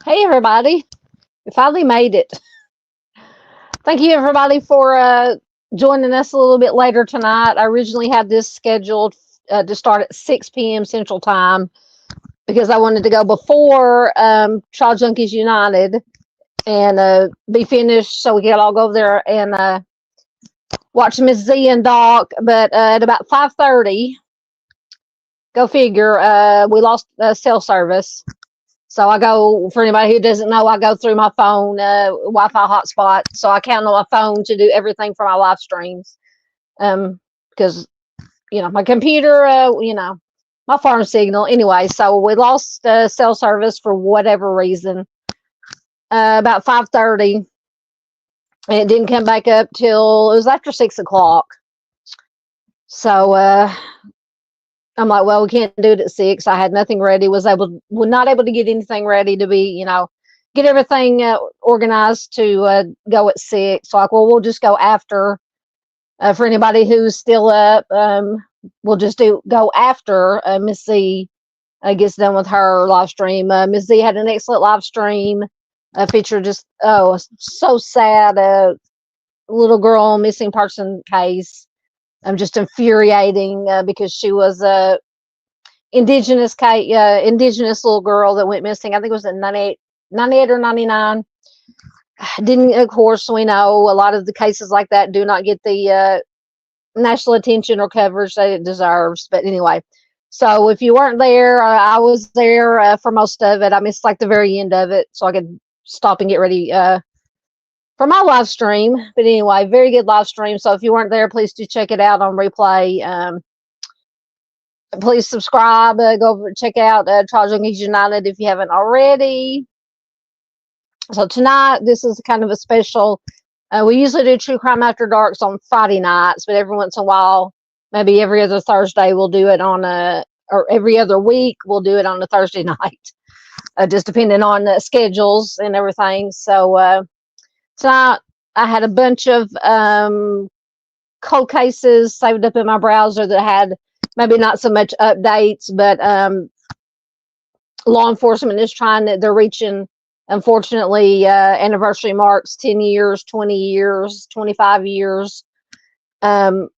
Hey everybody, we finally made it. Thank you everybody for joining us a little bit later tonight. I originally had this scheduled to start at 6 p.m. Central Time because I wanted to go before Child Junkies United and be finished so we could all go over there and watch Miss Z and Doc. But at about 5:30, go figure, we lost cell service. So I go, for anybody who doesn't know, I go through my phone Wi-Fi hotspot. So I count on my phone to do everything for my live streams. Because, my computer, my farm signal. Anyway, so we lost cell service for whatever reason. About 5:30. And it didn't come back up till it was after 6 o'clock. So I'm like, well, we can't do it at 6. I had nothing ready. Was not able to get anything ready to be, get everything organized to go at 6. So like, well, we'll just go after. For anybody who's still up, we'll just go after Miss Z gets done with her live stream. Miss Z had an excellent live stream. Featured just so sad. Little girl missing person case. Just infuriating because she was a indigenous little girl that went missing. I think it was in 98 or 99. Didn't, of course, we know a lot of the cases like that do not get the national attention or coverage that it deserves. But anyway, so if you weren't there, I was there for most of it. I missed like the very end of it, so I could stop and get ready for my live stream. But anyway, very good live stream. So if you weren't there, please do check it out on replay. Please subscribe. Go over check out Child Junkies United if you haven't already. So tonight, this is kind of a special. We usually do True Crime After Darks on Friday nights, but every once in a while, maybe every other Thursday, we'll do it on or every other week, we'll do it on a Thursday night, just depending on the schedules and everything. So tonight, I had a bunch of cold cases saved up in my browser that had maybe not so much updates, but law enforcement is they're reaching Unfortunately, anniversary marks 10 years, 20 years, 25 years. So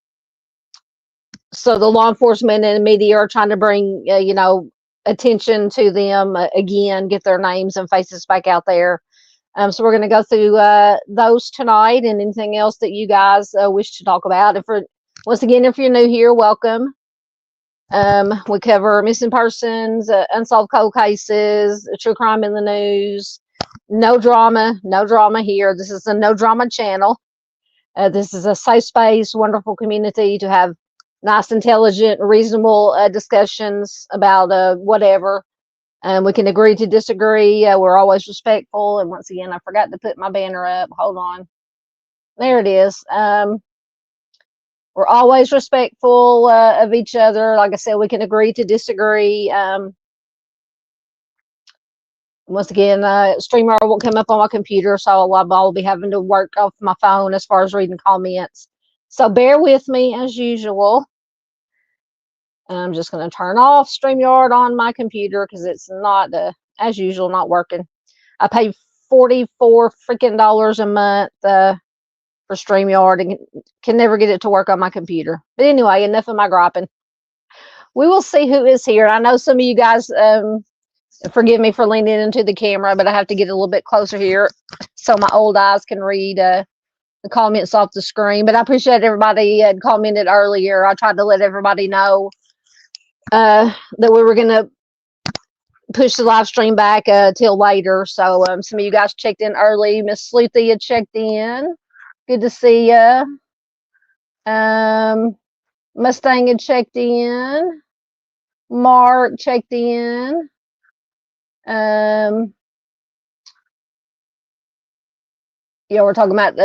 the law enforcement and the media are trying to bring, attention to them again, get their names and faces back out there. So we're going to go through those tonight, and anything else that you guys wish to talk about. Once again, if you're new here, welcome. We cover missing persons, unsolved cold cases, true crime in the news. No drama here. This is a no drama channel. This is a safe space, wonderful community to have nice, intelligent, reasonable discussions about whatever. We can agree to disagree. We're always respectful. And once again, I forgot to put my banner up. Hold on. There it is. We're always respectful of each other. Like I said, we can agree to disagree. Once again, StreamYard won't come up on my computer, so I'll be having to work off my phone as far as reading comments. So bear with me as usual. I'm just going to turn off StreamYard on my computer because it's not, as usual, not working. I pay $44 freaking a month for StreamYard and can never get it to work on my computer. But anyway, enough of my griping. We will see who is here. I know some of you guys, forgive me for leaning into the camera, but I have to get a little bit closer here so my old eyes can read the comments off the screen. But I appreciate everybody had commented earlier. I tried to let everybody know that we were going to push the live stream back till later. So some of you guys checked in early. Miss Sleuthia checked in. Good to see you. Mustang had checked in. Mark checked in. We're talking about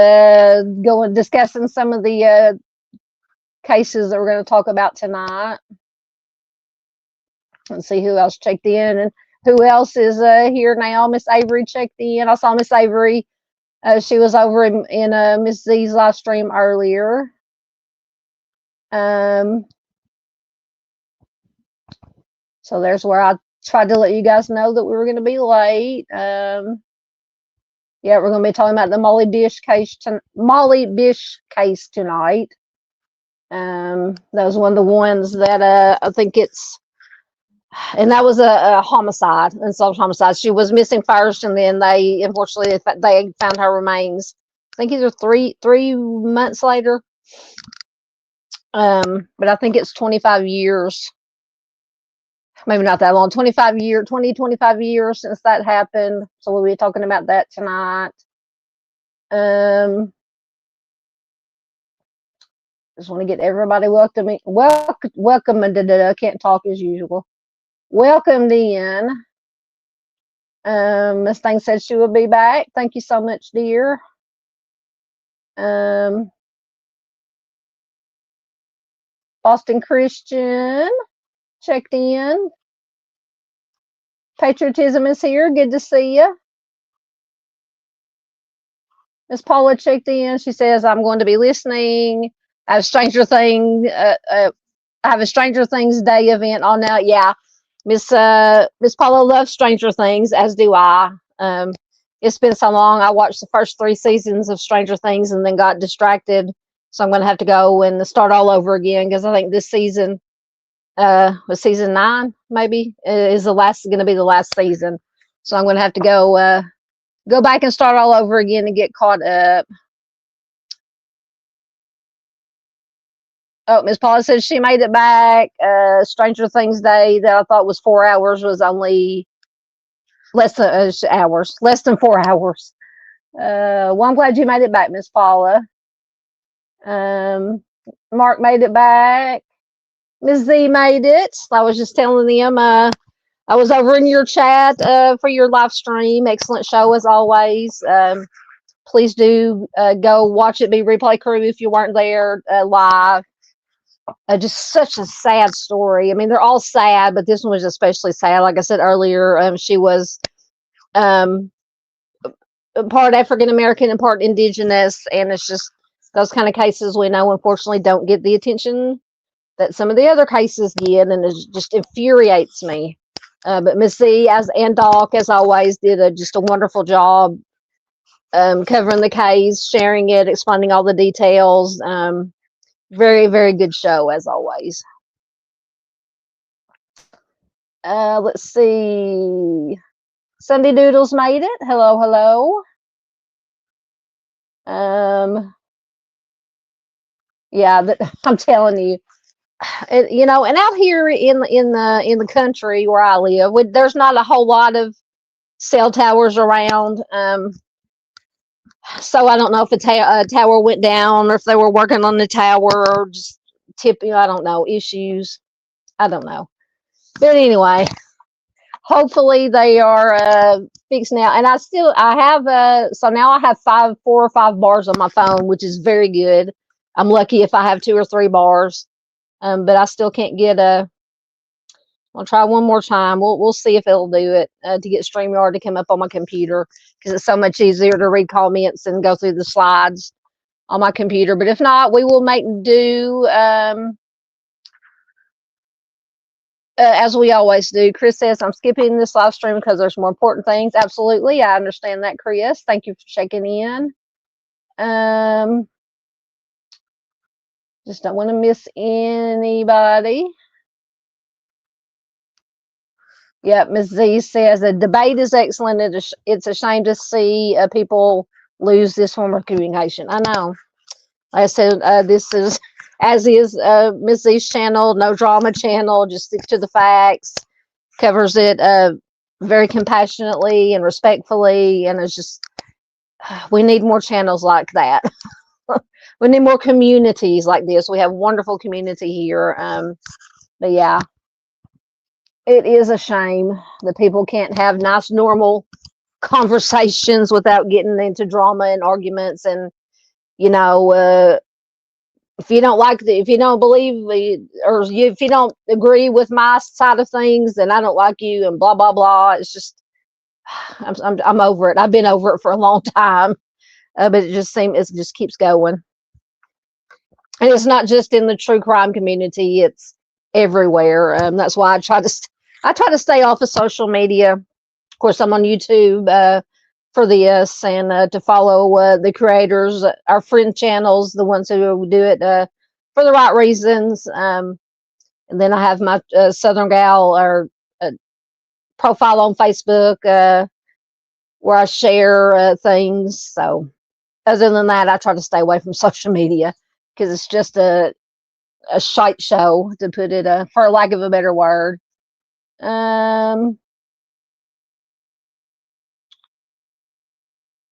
discussing some of the cases that we're going to talk about tonight. Let's see who else checked in and who else is here now. Miss Avery checked in. I saw Miss Avery. She was over in Miss Z's live stream earlier. So there's where I tried to let you guys know that we were going to be late. Yeah, we're going to be talking about the Molly Bish case tonight. That was one of the ones that I think and that was a homicide, unsolved homicide. She was missing first, and then they found her remains. I think either three months later. But I think it's 25 years. Maybe not that long. 25 years since that happened. So we'll be talking about that tonight. Just want to get everybody welcome. I can't talk as usual. Welcomed in. Mustang said she will be back. Thank you so much, dear. Boston Christian checked in. Patriotism is here. Good to see you. Miss Paula checked in. She says, I'm going to be listening. I have Stranger Things. I have a Stranger Things Day event on now. Yeah. Miss Paula loves Stranger Things, as do I. It's been so long. I watched the first 3 seasons of Stranger Things and then got distracted. So I'm going to have to go and start all over again because I think this season, was season 9, maybe, is going to be the last season. So I'm going to have to go back and start all over again and get caught up. Oh, Miss Paula says she made it back. Stranger Things Day that I thought was 4 hours was only less than 4 hours. Well, I'm glad you made it back, Miss Paula. Mark made it back. Miss Z made it. I was just telling them I was over in your chat for your live stream. Excellent show as always. Please do go watch it. Be Replay Crew if you weren't there live. Just such a sad story. I mean, they're all sad, but this one was especially sad. Like I said earlier, she was part African American and part indigenous, and it's just those kind of cases we know unfortunately don't get the attention that some of the other cases get, and it just infuriates me. But Miss Z and Doc, as always, did just a wonderful job covering the case, sharing it, explaining all the details. Very, very good show, as always. Let's see. Sunday Doodles made it. Hello, hello. Yeah, I'm telling you, you know, and out here in the country where I live, there's not a whole lot of cell towers around. So I don't know if a tower went down or if they were working on the tower or just tipping. I don't know, issues. I don't know. But anyway, hopefully they are fixed now. And I have so now I have 4 or 5 bars on my phone, which is very good. I'm lucky if I have 2 or 3 bars. But I still can't get I'll try one more time. We'll see if it'll do it to get StreamYard to come up on my computer, because it's so much easier to read comments and go through the slides on my computer. But if not, we will make do as we always do. Chris says, I'm skipping this live stream because there's more important things. Absolutely. I understand that, Chris. Thank you for checking in. Just don't want to miss anybody. Yep, Ms. Z says the debate is excellent. It's a shame to see people lose this form of communication. I know. Like I said, this is, as is Ms. Z's channel, no drama channel, just stick to the facts, covers it very compassionately and respectfully, and it's just, we need more channels like that. We need more communities like this. We have wonderful community here. But yeah. It is a shame that people can't have nice, normal conversations without getting into drama and arguments. And, you know, if you don't believe or if you don't agree with my side of things, then I don't like you and blah, blah, blah. It's just, I'm over it. I've been over it for a long time, but it just keeps going. And it's not just in the true crime community. It's everywhere. That's why I try to stay off of social media. Of course, I'm on YouTube for this, and to follow the creators, our friend channels, the ones who do it for the right reasons. And then I have my Southern Gal or profile on Facebook where I share things. So other than that, I try to stay away from social media because it's just a shite show, to put it for lack of a better word.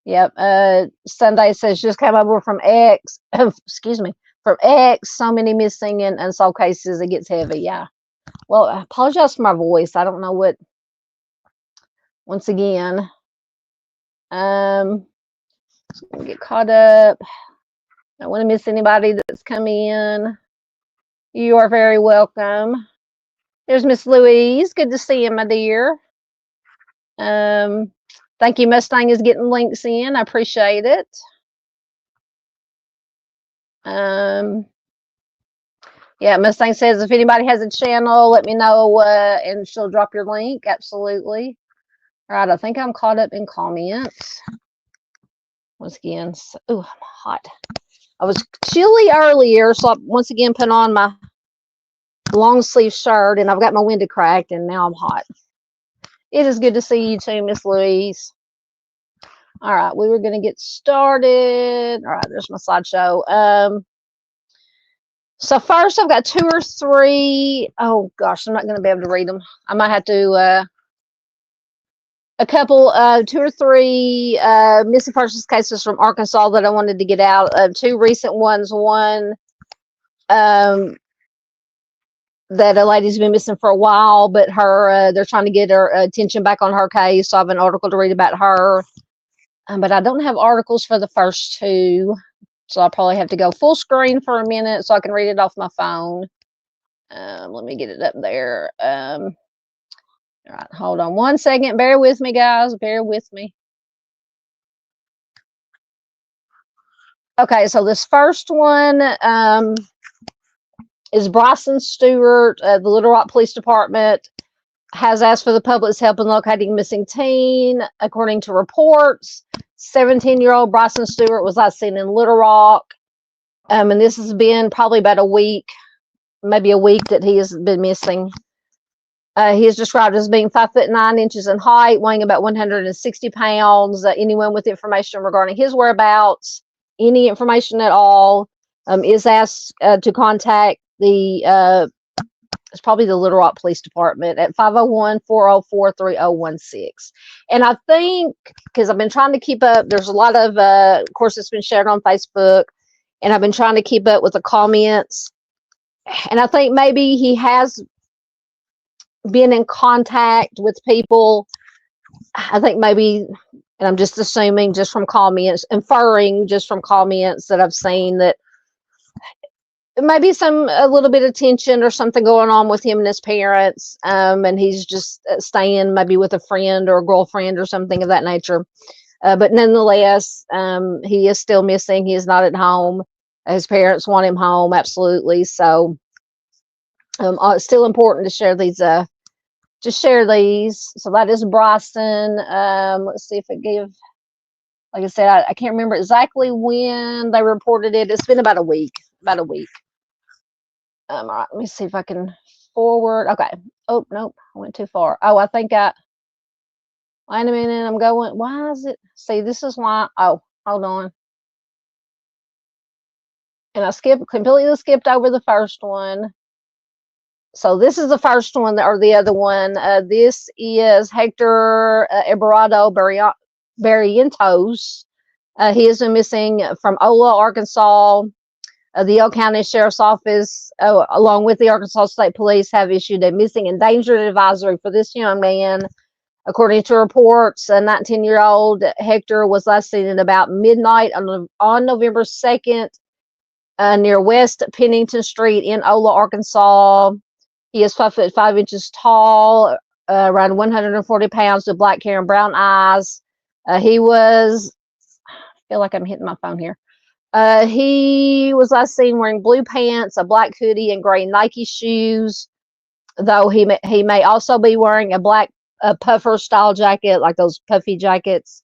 Yep. Sunday says just came over from X. Excuse me, from X. So many missing and unsolved cases. It gets heavy. Yeah. Well, I apologize for my voice. I don't know what. Once again, get caught up. I don't want to miss anybody that's coming in. You are very welcome. There's Miss Louise. Good to see you, my dear. Thank you. Mustang is getting links in. I appreciate it. Yeah, Mustang says if anybody has a channel, let me know, and she'll drop your link. Absolutely. All right, I think I'm caught up in comments. Once again, I'm hot. I was chilly earlier, so I once again put on my long sleeve shirt, and I've got my window cracked, and now I'm hot. It is good to see you too, Miss Louise. All right, we were going to get started. All right, there's my slideshow. So first, I've got 2 or 3. Oh gosh, I'm not going to be able to read them. I might have to. A couple, 2 or 3 missing persons cases from Arkansas that I wanted to get out. 2 recent ones. One that a lady's been missing for a while, but they're trying to get her attention back on her case. So I have an article to read about her. But I don't have articles for the first 2. So I'll probably have to go full screen for a minute so I can read it off my phone. Let me get it up there. All right, hold on one second. Bear with me, guys. Bear with me. Okay, so this first one is Bryson Stewart, the Little Rock Police Department. has asked for the public's help in locating missing teen. According to reports, 17-year-old Bryson Stewart was last seen in Little Rock. And this has been probably about a week, maybe a week that he has been missing. He is described as being 5'9" in height, weighing about 160 pounds. Anyone with information regarding his whereabouts, any information at all, is asked to contact the it's probably the Little Rock Police Department at 501-404-3016. And I think, because I've been trying to keep up, there's a lot of course, it's been shared on Facebook, and I've been trying to keep up with the comments. And I think maybe he has been in contact with people. I think maybe, and I'm just assuming just from comments, inferring just from comments that I've seen, that maybe a little bit of tension or something going on with him and his parents, and he's just staying maybe with a friend or a girlfriend or something of that nature. But nonetheless, he is still missing. He is not at home. His parents want him home, absolutely. So it's still important to share these. Just share these. So that is Bryson. Let's see if it gave. Like I said, I can't remember exactly when they reported it. It's been about a week. About a week. All right, let me see if I can forward. Okay. Oh, nope, I went too far. Oh, I think wait a minute, I'm going, why is it? See, this is why. Oh, hold on. And I completely skipped over the first one. So this is the first one, or the other one. This is Hector Eberardo Barrientos. He has been missing from Ola, Arkansas. The Yale County Sheriff's Office, along with the Arkansas State Police, have issued a missing and endangered advisory for this young man. According to reports, a 19-year-old Hector was last seen at about midnight on November 2nd near West Pennington Street in Ola, Arkansas. He is 5'5" tall, around 140 pounds, with black hair and brown eyes. I feel like I'm hitting my phone here. He was last seen wearing blue pants, a black hoodie, and gray Nike shoes, though he may also be wearing a black puffer style jacket, like those puffy jackets.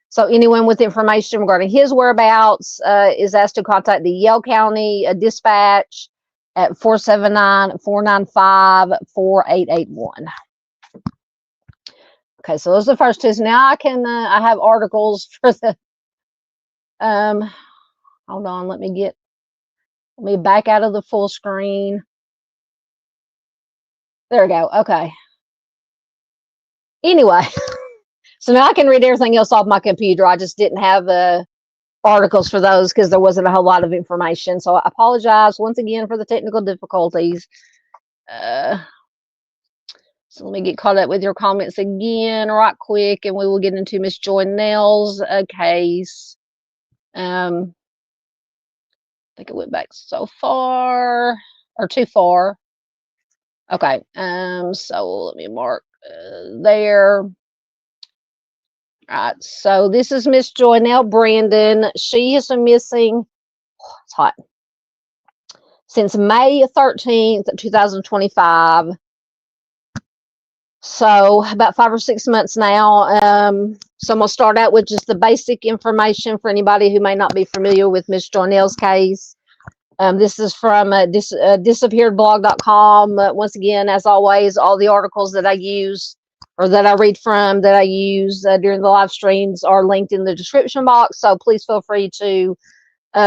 So anyone with information regarding his whereabouts is asked to contact the Yale County Dispatch at 479-495-4881. Okay, so those are the first two. So now I have articles for the hold on, let me back out of the full screen. There we go. Okay. Anyway, so now I can read everything else off my computer. I just didn't have articles for those because there wasn't a whole lot of information. So I apologize once again for the technical difficulties. So let me get caught up with your comments again right quick, and we will get into Miss Joynell's case. I think it went back so far, or too far. Okay, so let me mark there. All right, so this is Miss Joynell Brandon. She has been missing, it's hot, since May 13th, 2025. So about 5 or 6 months now. So I'm going to start out with just the basic information for anybody who may not be familiar with Miss Joynell's case. This is from disappearedblog.com. Once again, as always, all the articles that I use or that I read from, that I use during the live streams are linked in the description box. So please feel free to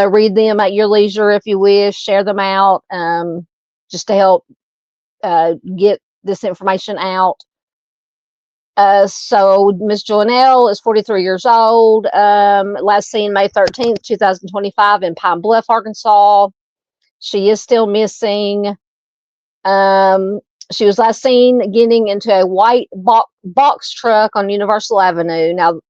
read them at your leisure if you wish, share them out, just to help get this information out. So Miss Joynell is 43 years old, last seen May 13th, 2025 in Pine Bluff, Arkansas. She is still missing. She was last seen getting into a white box truck on Universal Avenue. Now,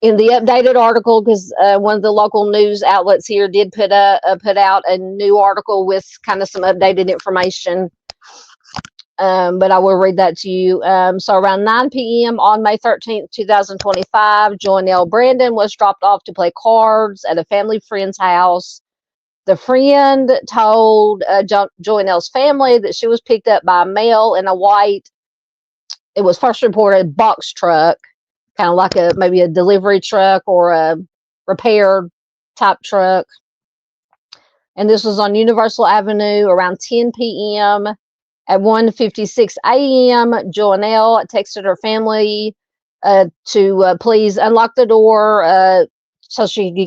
in the updated article, because one of the local news outlets here did put out a new article with kind of some updated information. But I will read that to you. So around 9 p.m. on May 13th, 2025, Joynell Brandon was dropped off to play cards at a family friend's house. The friend told Joynell's family that she was picked up by a male in a white it was first reported a box truck, kind of like maybe a delivery truck or a repair type truck. And this was on Universal Avenue around 10 p.m. At 1:56 a.m., Joynell texted her family to please unlock the door so she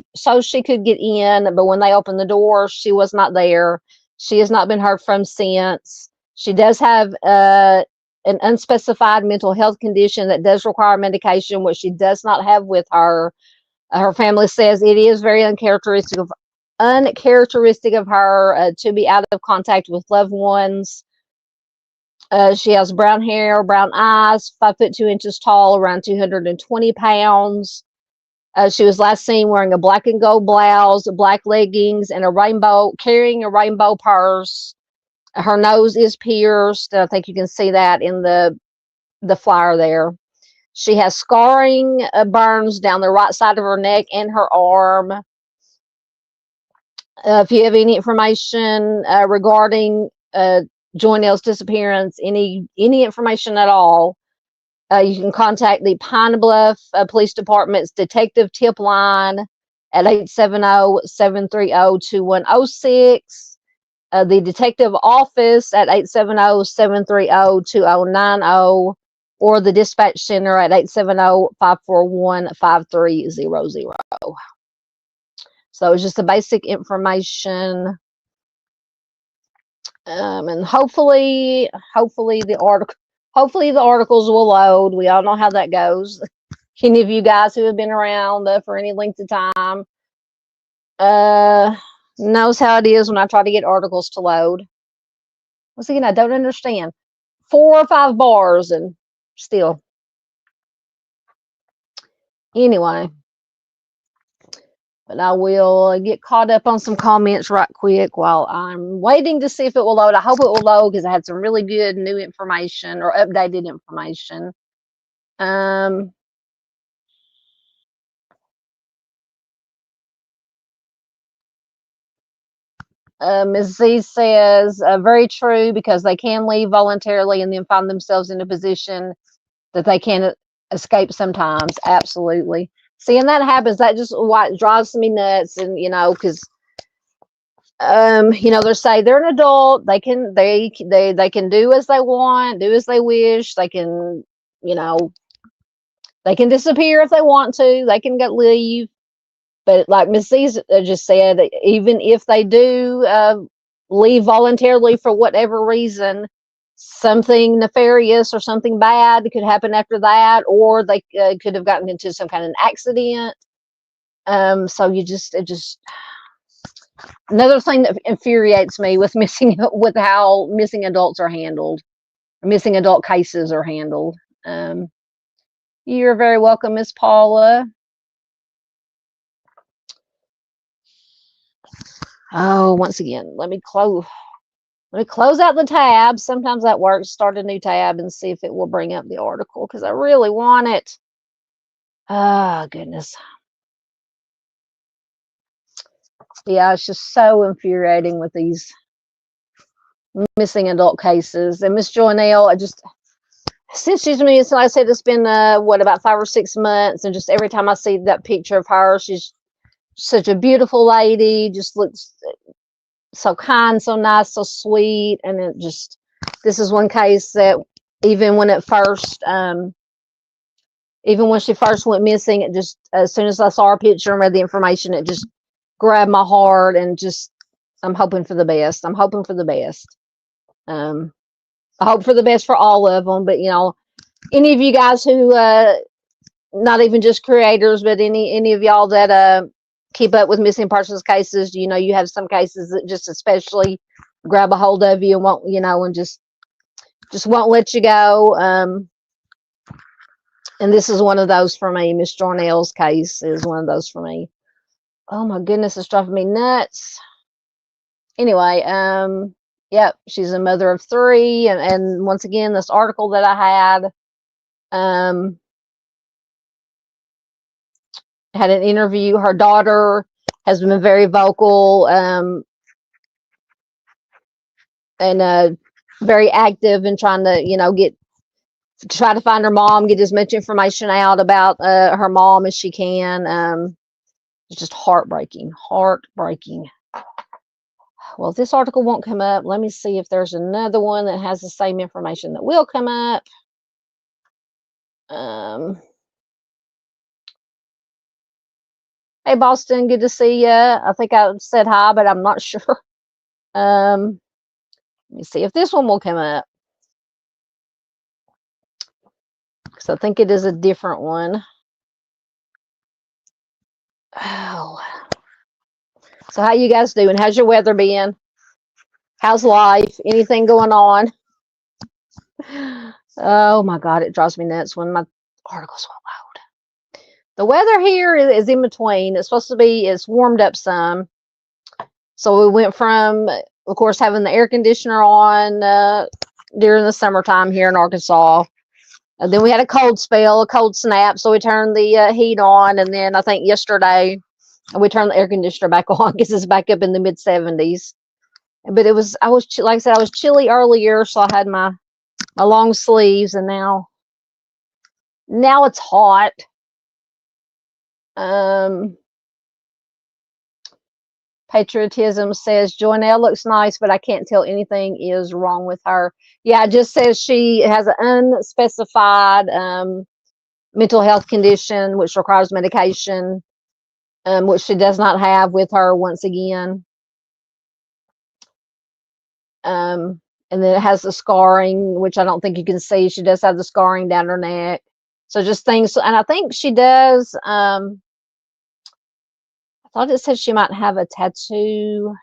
could get in. But when they opened the door, she was not there. She has not been heard from since. She does have an unspecified mental health condition that does require medication, which she does not have with her. Her family says it is very uncharacteristic of her to be out of contact with loved ones. She has brown hair, brown eyes, 5'2" tall, around 220 pounds. She was last seen wearing a black and gold blouse, black leggings, and carrying a rainbow purse. Her nose is pierced. I think you can see that in the flyer there. She has scarring burns down the right side of her neck and her arm. If you have any information regarding Joynell's disappearance, any information at all, you can contact the Pine Bluff Police Department's detective tip line at 870-730-2106. The detective office at 870-730-2090, or the dispatch center at 870-541-5300. So it's just the basic information. And hopefully the articles will load. We all know how that goes. Any of you guys who have been around for any length of time knows how it is when I try to get articles to load. Once again, I don't understand. 4 or 5 bars and still. Anyway, but I will get caught up on some comments right quick while I'm waiting to see if it will load. I hope it will load because I had some really good new information or updated information. Ms. Z says, very true, because they can leave voluntarily and then find themselves in a position that they can't escape sometimes. Absolutely. See, and that happens. That just what drives me nuts. And, because, they say they're an adult. They can do as they want, do as they wish. They can, they can disappear if they want to. They can leave. But like Ms. Z just said, even if they do leave voluntarily for whatever reason, something nefarious or something bad could happen after that, or they could have gotten into some kind of accident. So another thing that infuriates me with how missing adults are handled, missing adult cases are handled. You're very welcome, Miss Paula. Oh, once again, let me close out the tab. Sometimes that works. Start a new tab and see if it will bring up the article, because I really want it. Oh, goodness. Yeah, it's just so infuriating with these missing adult cases. And Miss Joynell, since she's me, so I said it's been about 5 or 6 months, and just every time I see that picture of her, she's such a beautiful lady, just looks so kind, so nice, so sweet. And this is one case that even when she first went missing, it just, as soon as I saw her picture and read the information, it just grabbed my heart. And I'm hoping for the best. I hope for the best for all of them. But any of you guys who not even just creators, but any of y'all that keep up with missing persons cases, you have some cases that just especially grab a hold of you and won't, and just won't let you go. And this is one of those for me. Miss Joynell's case is one of those for me. Oh my goodness, it's driving me nuts. Anyway, yep, she's a mother of 3, and once again, this article that I had an interview. Her daughter has been very vocal and very active in trying to, get try to find her mom, get as much information out about her mom as she can. It's just heartbreaking. Well, this article won't come up. Let me see if there's another one that has the same information that will come up. Hey, Boston, good to see you. I think I said hi, but I'm not sure. Let me see if this one will come up. Because I think it is a different one. Oh. So how you guys doing? How's your weather been? How's life? Anything going on? Oh my God, it drives me nuts when my articles won't load. The weather here is in between. It's warmed up some. So we went from, of course, having the air conditioner on during the summertime here in Arkansas. And then we had a cold spell, a cold snap. So we turned the heat on. And then I think yesterday we turned the air conditioner back on because it's back up in the mid 70s. But like I said, I was chilly earlier. So I had my long sleeves, and now it's hot. Patriotism says Joynell looks nice, but I can't tell anything is wrong with her. Yeah, it just says she has an unspecified mental health condition which requires medication, which she does not have with her once again. And then it has the scarring, which I don't think you can see. She does have the scarring down her neck. So just things, and I think she does. I thought it said she might have a tattoo.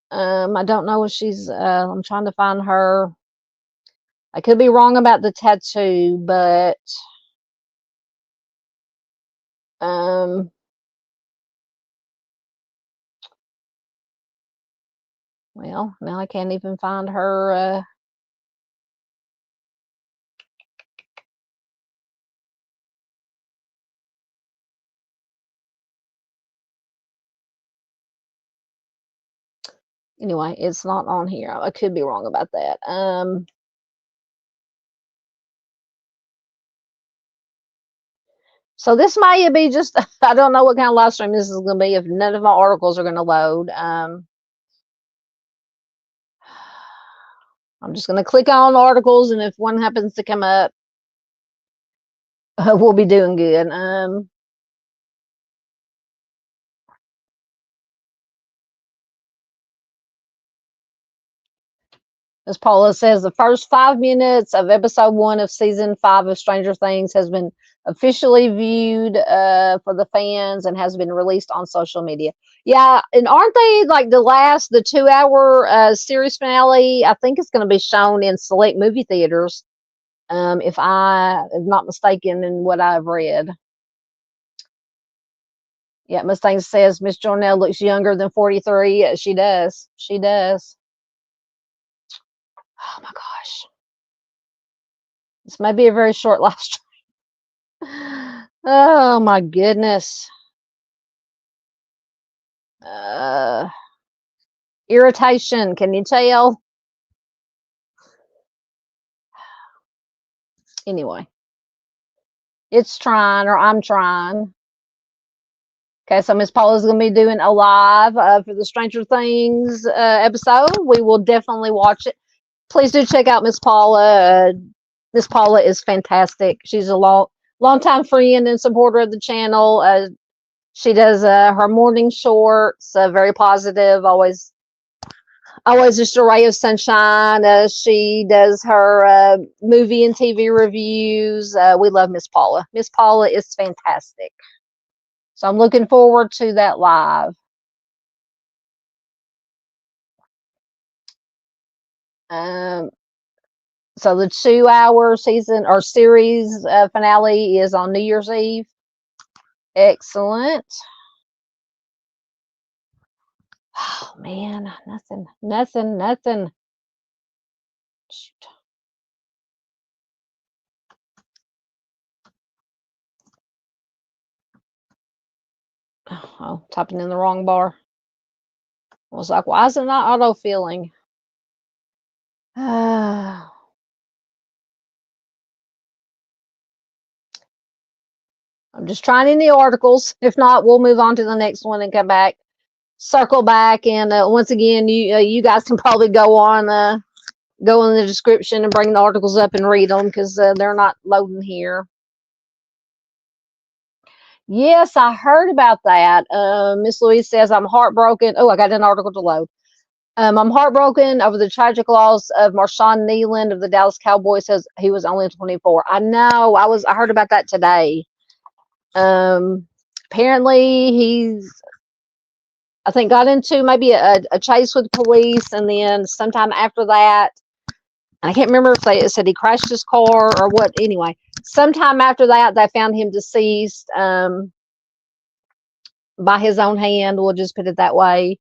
I don't know if she's. I'm trying to find her. I could be wrong about the tattoo, but well, now I can't even find her. Anyway, it's not on here. I could be wrong about that. So this may be just, I don't know what kind of live stream this is going to be if none of my articles are going to load. I'm just going to click on articles, and if one happens to come up, we'll be doing good. As Paula says, the first 5 minutes of episode 1 of season 5 of Stranger Things has been officially viewed for the fans and has been released on social media. Yeah, and aren't they like the 2-hour series finale? I think it's going to be shown in select movie theaters, if I am not mistaken in what I've read. Yeah, Mustang says Miss Joynell looks younger than 43. Yeah, she does. She does. Oh my gosh. This might be a very short live stream. Oh my goodness. Irritation, can you tell? Anyway, it's trying, or I'm trying. Okay, so Miss Paula's going to be doing a live for the Stranger Things episode. We will definitely watch it. Please do check out Miss Paula. Miss Paula is fantastic. She's a long-time friend and supporter of the channel. She does her morning shorts, very positive, always just a ray of sunshine. She does her movie and TV reviews. We love Miss Paula. Miss Paula is fantastic. So I'm looking forward to that live. So the 2-hour season or series finale is on New Year's Eve. Excellent. Oh man, nothing. Shoot. Oh, typing in the wrong bar. I was like, why is it not auto-filling? I'm just trying in the articles. If not, we'll move on to the next one and come back, circle back. And once again, you guys can probably go in the description and bring the articles up and read them, because they're not loading here. Yes, I heard about that. Miss Louise says, I'm heartbroken. Oh, I got an article to load. I'm heartbroken over the tragic loss of Marshawn Nealand of the Dallas Cowboys. Says he was only 24. I know. I heard about that today. Apparently he's, I think, got into maybe a chase with police, and then sometime after that, I can't remember if they said he crashed his car or what. Anyway, sometime after that, they found him deceased by his own hand. We'll just put it that way.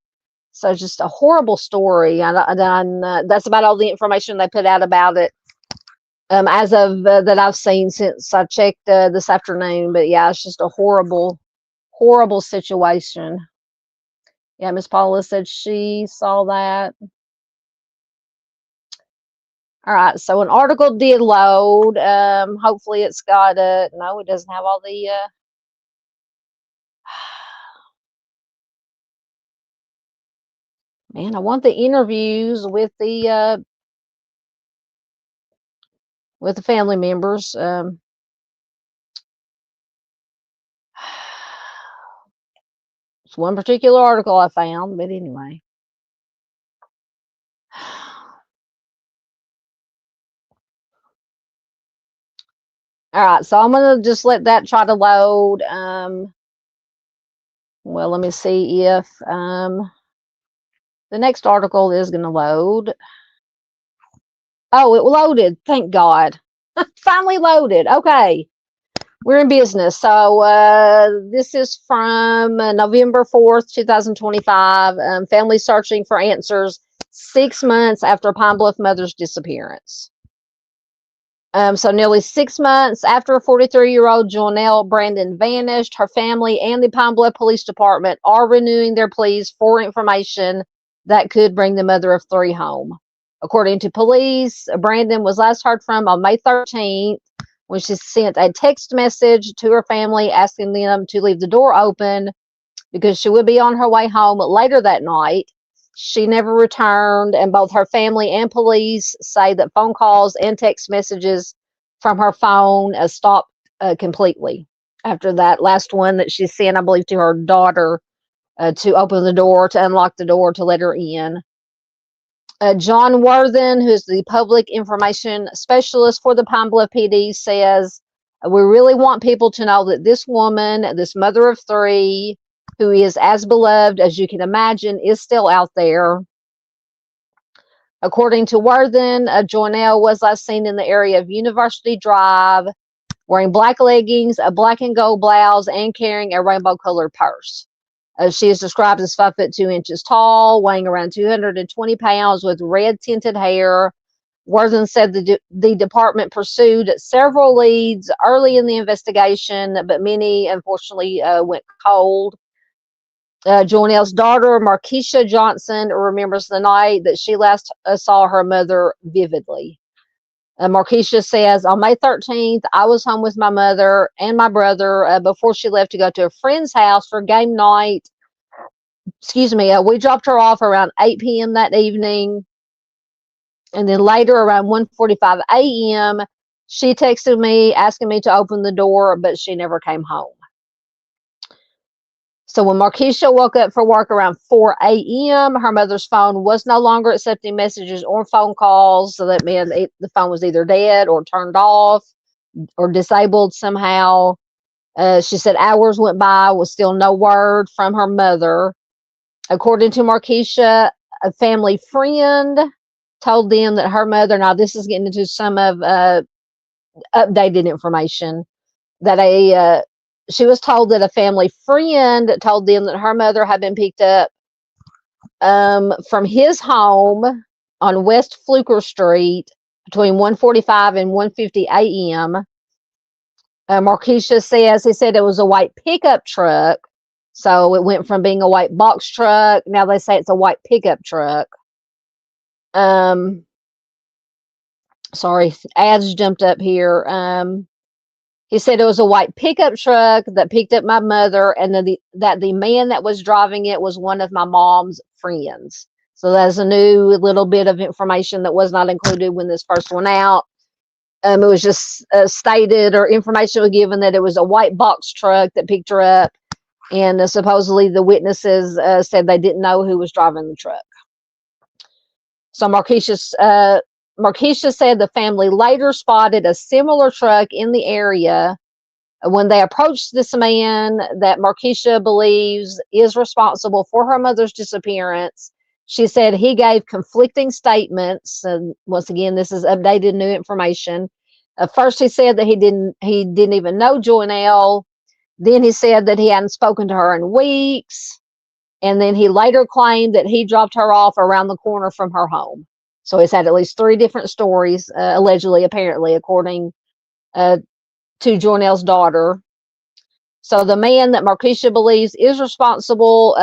So just a horrible story. And that's about all the information they put out about it as of that I've seen since I checked this afternoon. But yeah, it's just a horrible, horrible situation. Yeah, Miss Paula said she saw that. All right, so an article did load. Hopefully it's got no, it doesn't have all the man, I want the interviews with the family members. It's one particular article I found, but anyway. All right, so I'm gonna just let that try to load. Well, let me see if the next article is gonna load. Oh, it loaded. Thank God. Finally loaded. Okay. We're in business. So this is from November 4th, 2025. Family searching for answers 6 months after Pine Bluff mother's disappearance. So nearly 6 months after 43-year-old Joynell Brandon vanished, her family and the Pine Bluff Police Department are renewing their pleas for information that could bring the mother of 3 home. According to police, Brandon was last heard from on May 13th, when she sent a text message to her family asking them to leave the door open because she would be on her way home later that night. She never returned, and both her family and police say that phone calls and text messages from her phone stopped completely after that last one that she sent, I believe, to her daughter to open the door, to unlock the door, to let her in. John Worthen, who's the public information specialist for the Pine Bluff PD, says, we really want people to know that this woman, this mother of 3, who is as beloved as you can imagine, is still out there. According to Worthen, Joynell was last seen in the area of University Drive, wearing black leggings, a black and gold blouse, and carrying a rainbow-colored purse. She is described as 5'2" tall, weighing around 220 pounds, with red tinted hair. Worthen said the department pursued several leads early in the investigation, but many, unfortunately, went cold. Joynell's daughter, Markeisha Johnson, remembers the night that she last saw her mother vividly. Markeisha says, on May 13th, I was home with my mother and my brother before she left to go to a friend's house for game night. Excuse me. We dropped her off around 8 p.m. that evening. And then later, around 1:45 a.m., she texted me asking me to open the door, but she never came home. So when Markeisha woke up for work around 4 a.m., her mother's phone was no longer accepting messages or phone calls. So that meant the phone was either dead or turned off or disabled somehow. She said hours went by with still no word from her mother. According to Markeisha, a family friend told them that her mother, now this is getting into some of updated information, that she was told that a family friend told them that her mother had been picked up from his home on West Fluker Street between 1:45 and 1:50 a.m. Markeisha says he said it was a white pickup truck. So it went from being a white box truck. Now they say it's a white pickup truck. Sorry, ads jumped up here. He said it was a white pickup truck that picked up my mother, and that the man that was driving it was one of my mom's friends. So that's a new little bit of information that was not included when this first went out. It was just stated, or information was given, that it was a white box truck that picked her up, and supposedly the witnesses said they didn't know who was driving the truck. So Markeisha said the family later spotted a similar truck in the area when they approached this man that Markeisha believes is responsible for her mother's disappearance. She said he gave conflicting statements. And once again, this is updated new information. First, he said that he didn't even know Joynell. Then he said that he hadn't spoken to her in weeks. And then he later claimed that he dropped her off around the corner from her home. So he's had at least 3 different stories, allegedly, apparently, according to Joynell's daughter. So the man that Markeisha believes is responsible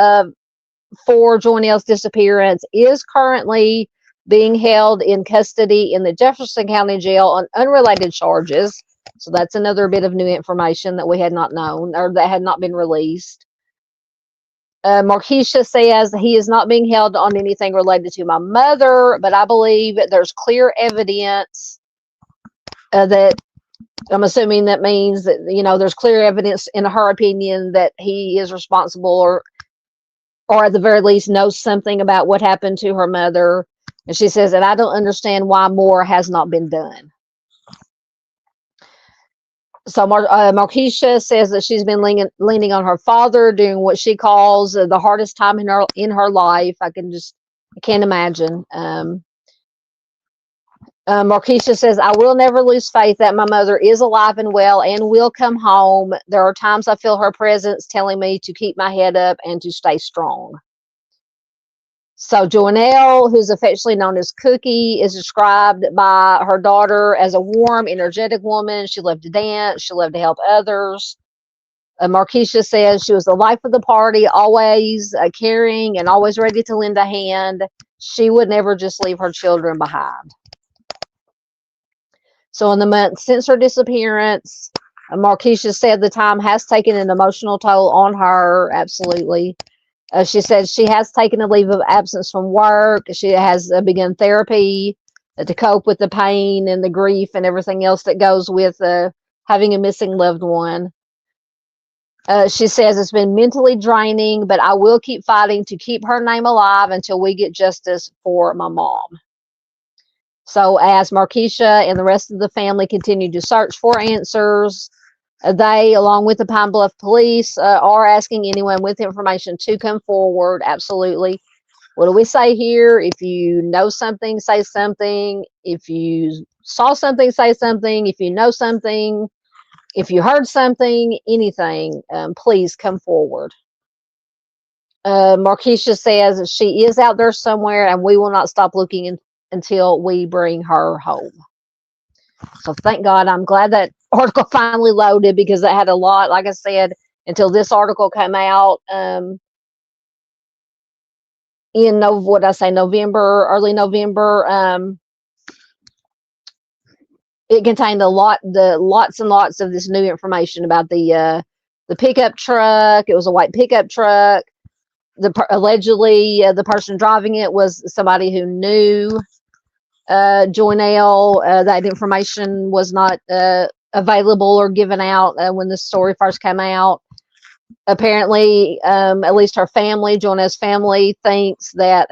for Joynell's disappearance is currently being held in custody in the Jefferson County Jail on unrelated charges. So that's another bit of new information that we had not known, or that had not been released. Markeisha says he is not being held on anything related to my mother, but I believe that there's clear evidence that, I'm assuming that means that, there's clear evidence in her opinion that he is responsible, or at the very least knows something about what happened to her mother. And she says that I don't understand why more has not been done. So Markeisha says that she's been leaning on her father during what she calls the hardest time in her life. I can't imagine. Markeisha says, I will never lose faith that my mother is alive and well and will come home. There are times I feel her presence telling me to keep my head up and to stay strong. So Joynell, who's affectionately known as Cookie, is described by her daughter as a warm, energetic woman. She loved to dance. She loved to help others. Markeisha says she was the life of the party, always caring and always ready to lend a hand. She would never just leave her children behind. So in the month since her disappearance, Markeisha said the time has taken an emotional toll on her. Absolutely. She said she has taken a leave of absence from work. She has begun therapy to cope with the pain and the grief and everything else that goes with having a missing loved one. She says it's been mentally draining, but I will keep fighting to keep her name alive until we get justice for my mom. So as Markeisha and the rest of the family continue to search for answers, they, along with the Pine Bluff Police, are asking anyone with information to come forward. Absolutely. What do we say here? If you know something, say something. If you saw something, say something. If you know something, if you heard something, anything, please come forward. Markeisha says she is out there somewhere, and we will not stop looking until we bring her home. So thank God. I'm glad that article finally loaded, because it had a lot, like I said, until this article came out in November, early November. It contained lots and lots of this new information about the pickup truck. It was a white pickup truck. Allegedly, the person driving it was somebody who knew Joynell. That information was not available or given out when the story first came out. Apparently, at least her family, Joynell's family, thinks that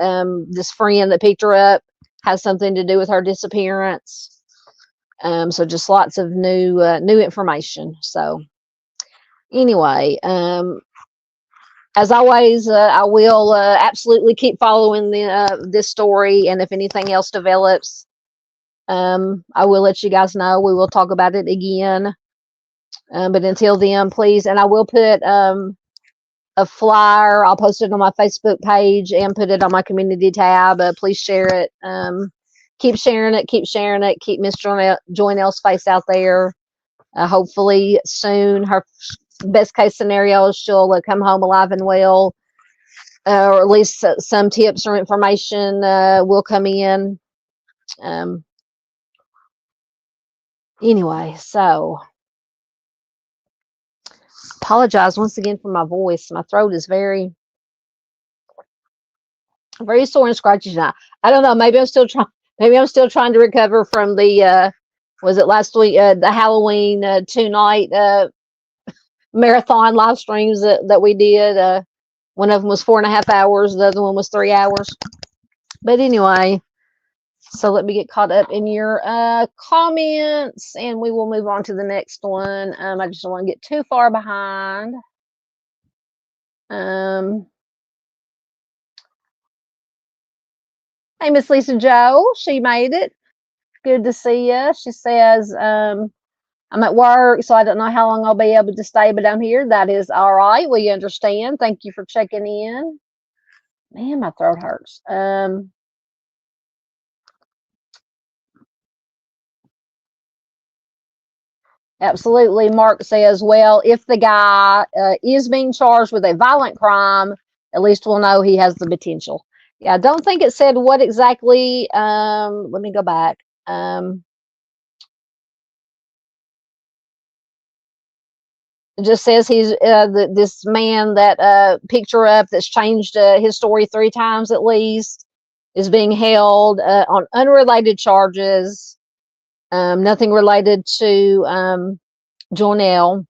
this friend that picked her up has something to do with her disappearance. So just lots of new information. So anyway, as always, I will absolutely keep following this story, and if anything else develops, I will let you guys know. We will talk about it again. But until then, please, and I will put a flyer. I'll post it on my Facebook page and put it on my community tab. Please share it. Keep sharing it. Keep sharing it. Keep Miss Joynell's face out there. Hopefully soon. Her best case scenario is she'll come home alive and well, or at least some tips or information will come in. Anyway, so apologize once again for my voice. My throat is very, very sore and scratchy tonight. I don't know. Maybe I'm still trying. Maybe I'm still trying to recover from the. Was it last week? The Halloween 2-night marathon live streams that we did. One of them was 4.5 hours. The other one was 3 hours. But anyway, so let me get caught up in your comments, and we will move on to the next one. I just don't want to get too far behind. Hey, Miss Lisa Joe, she made it. Good to see you. She says, I'm at work, so I don't know how long I'll be able to stay, but I'm here. That is all right. We understand. Thank you for checking in. Man, my throat hurts. Absolutely. Mark says, well, if the guy is being charged with a violent crime, at least we'll know he has the potential. Yeah, I don't think it said what exactly. Let me go back. It just says he's this man that picked her up, that's changed his story 3 times at least, is being held on unrelated charges. Nothing related to Joynell,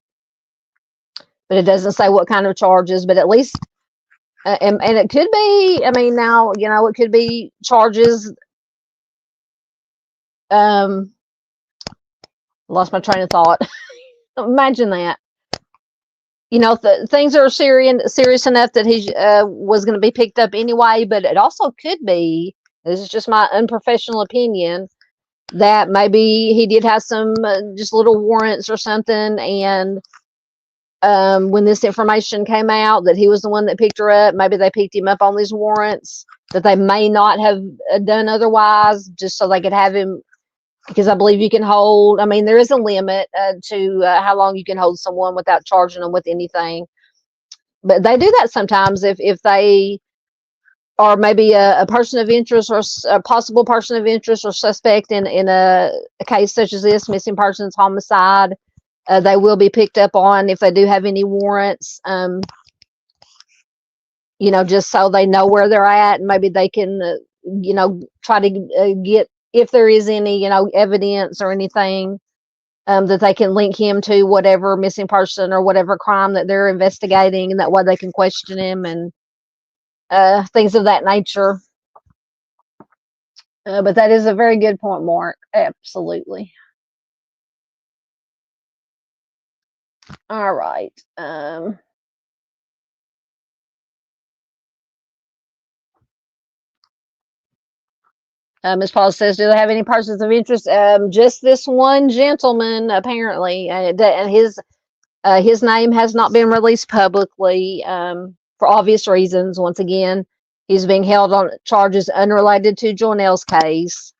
but it doesn't say what kind of charges. But at least, and it could be. I mean, now it could be charges. Lost my train of thought. Imagine that. Things are serious enough that he was going to be picked up anyway. But it also could be, this is just my unprofessional opinion, that maybe he did have some just little warrants or something, and when this information came out that he was the one that picked her up, maybe they picked him up on these warrants that they may not have done otherwise, just so they could have him. Because I believe you can hold, I mean, there is a limit to how long you can hold someone without charging them with anything. But they do that sometimes if they are maybe a person of interest, or a possible person of interest or suspect in a case such as this, missing persons, homicide. They will be picked up on if they do have any warrants, just so they know where they're at, and maybe they can, try to get, if there is any, evidence or anything, that they can link him to whatever missing person or whatever crime that they're investigating, and that way they can question him and things of that nature. But that is a very good point, Mark. Absolutely. All right. Ms. Paul says, do they have any persons of interest? Just this one gentleman, apparently, and his name has not been released publicly for obvious reasons. Once again, he's being held on charges unrelated to Joynell's case.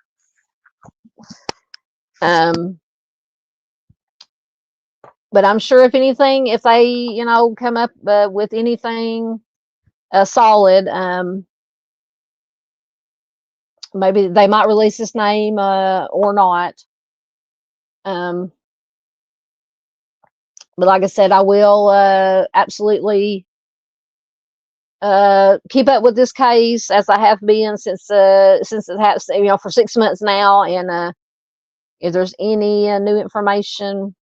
But I'm sure if anything, if they, come up with anything solid, maybe they might release his name or not. But like I said, I will absolutely keep up with this case, as I have been since it has, for 6 months now. And if there's any new information,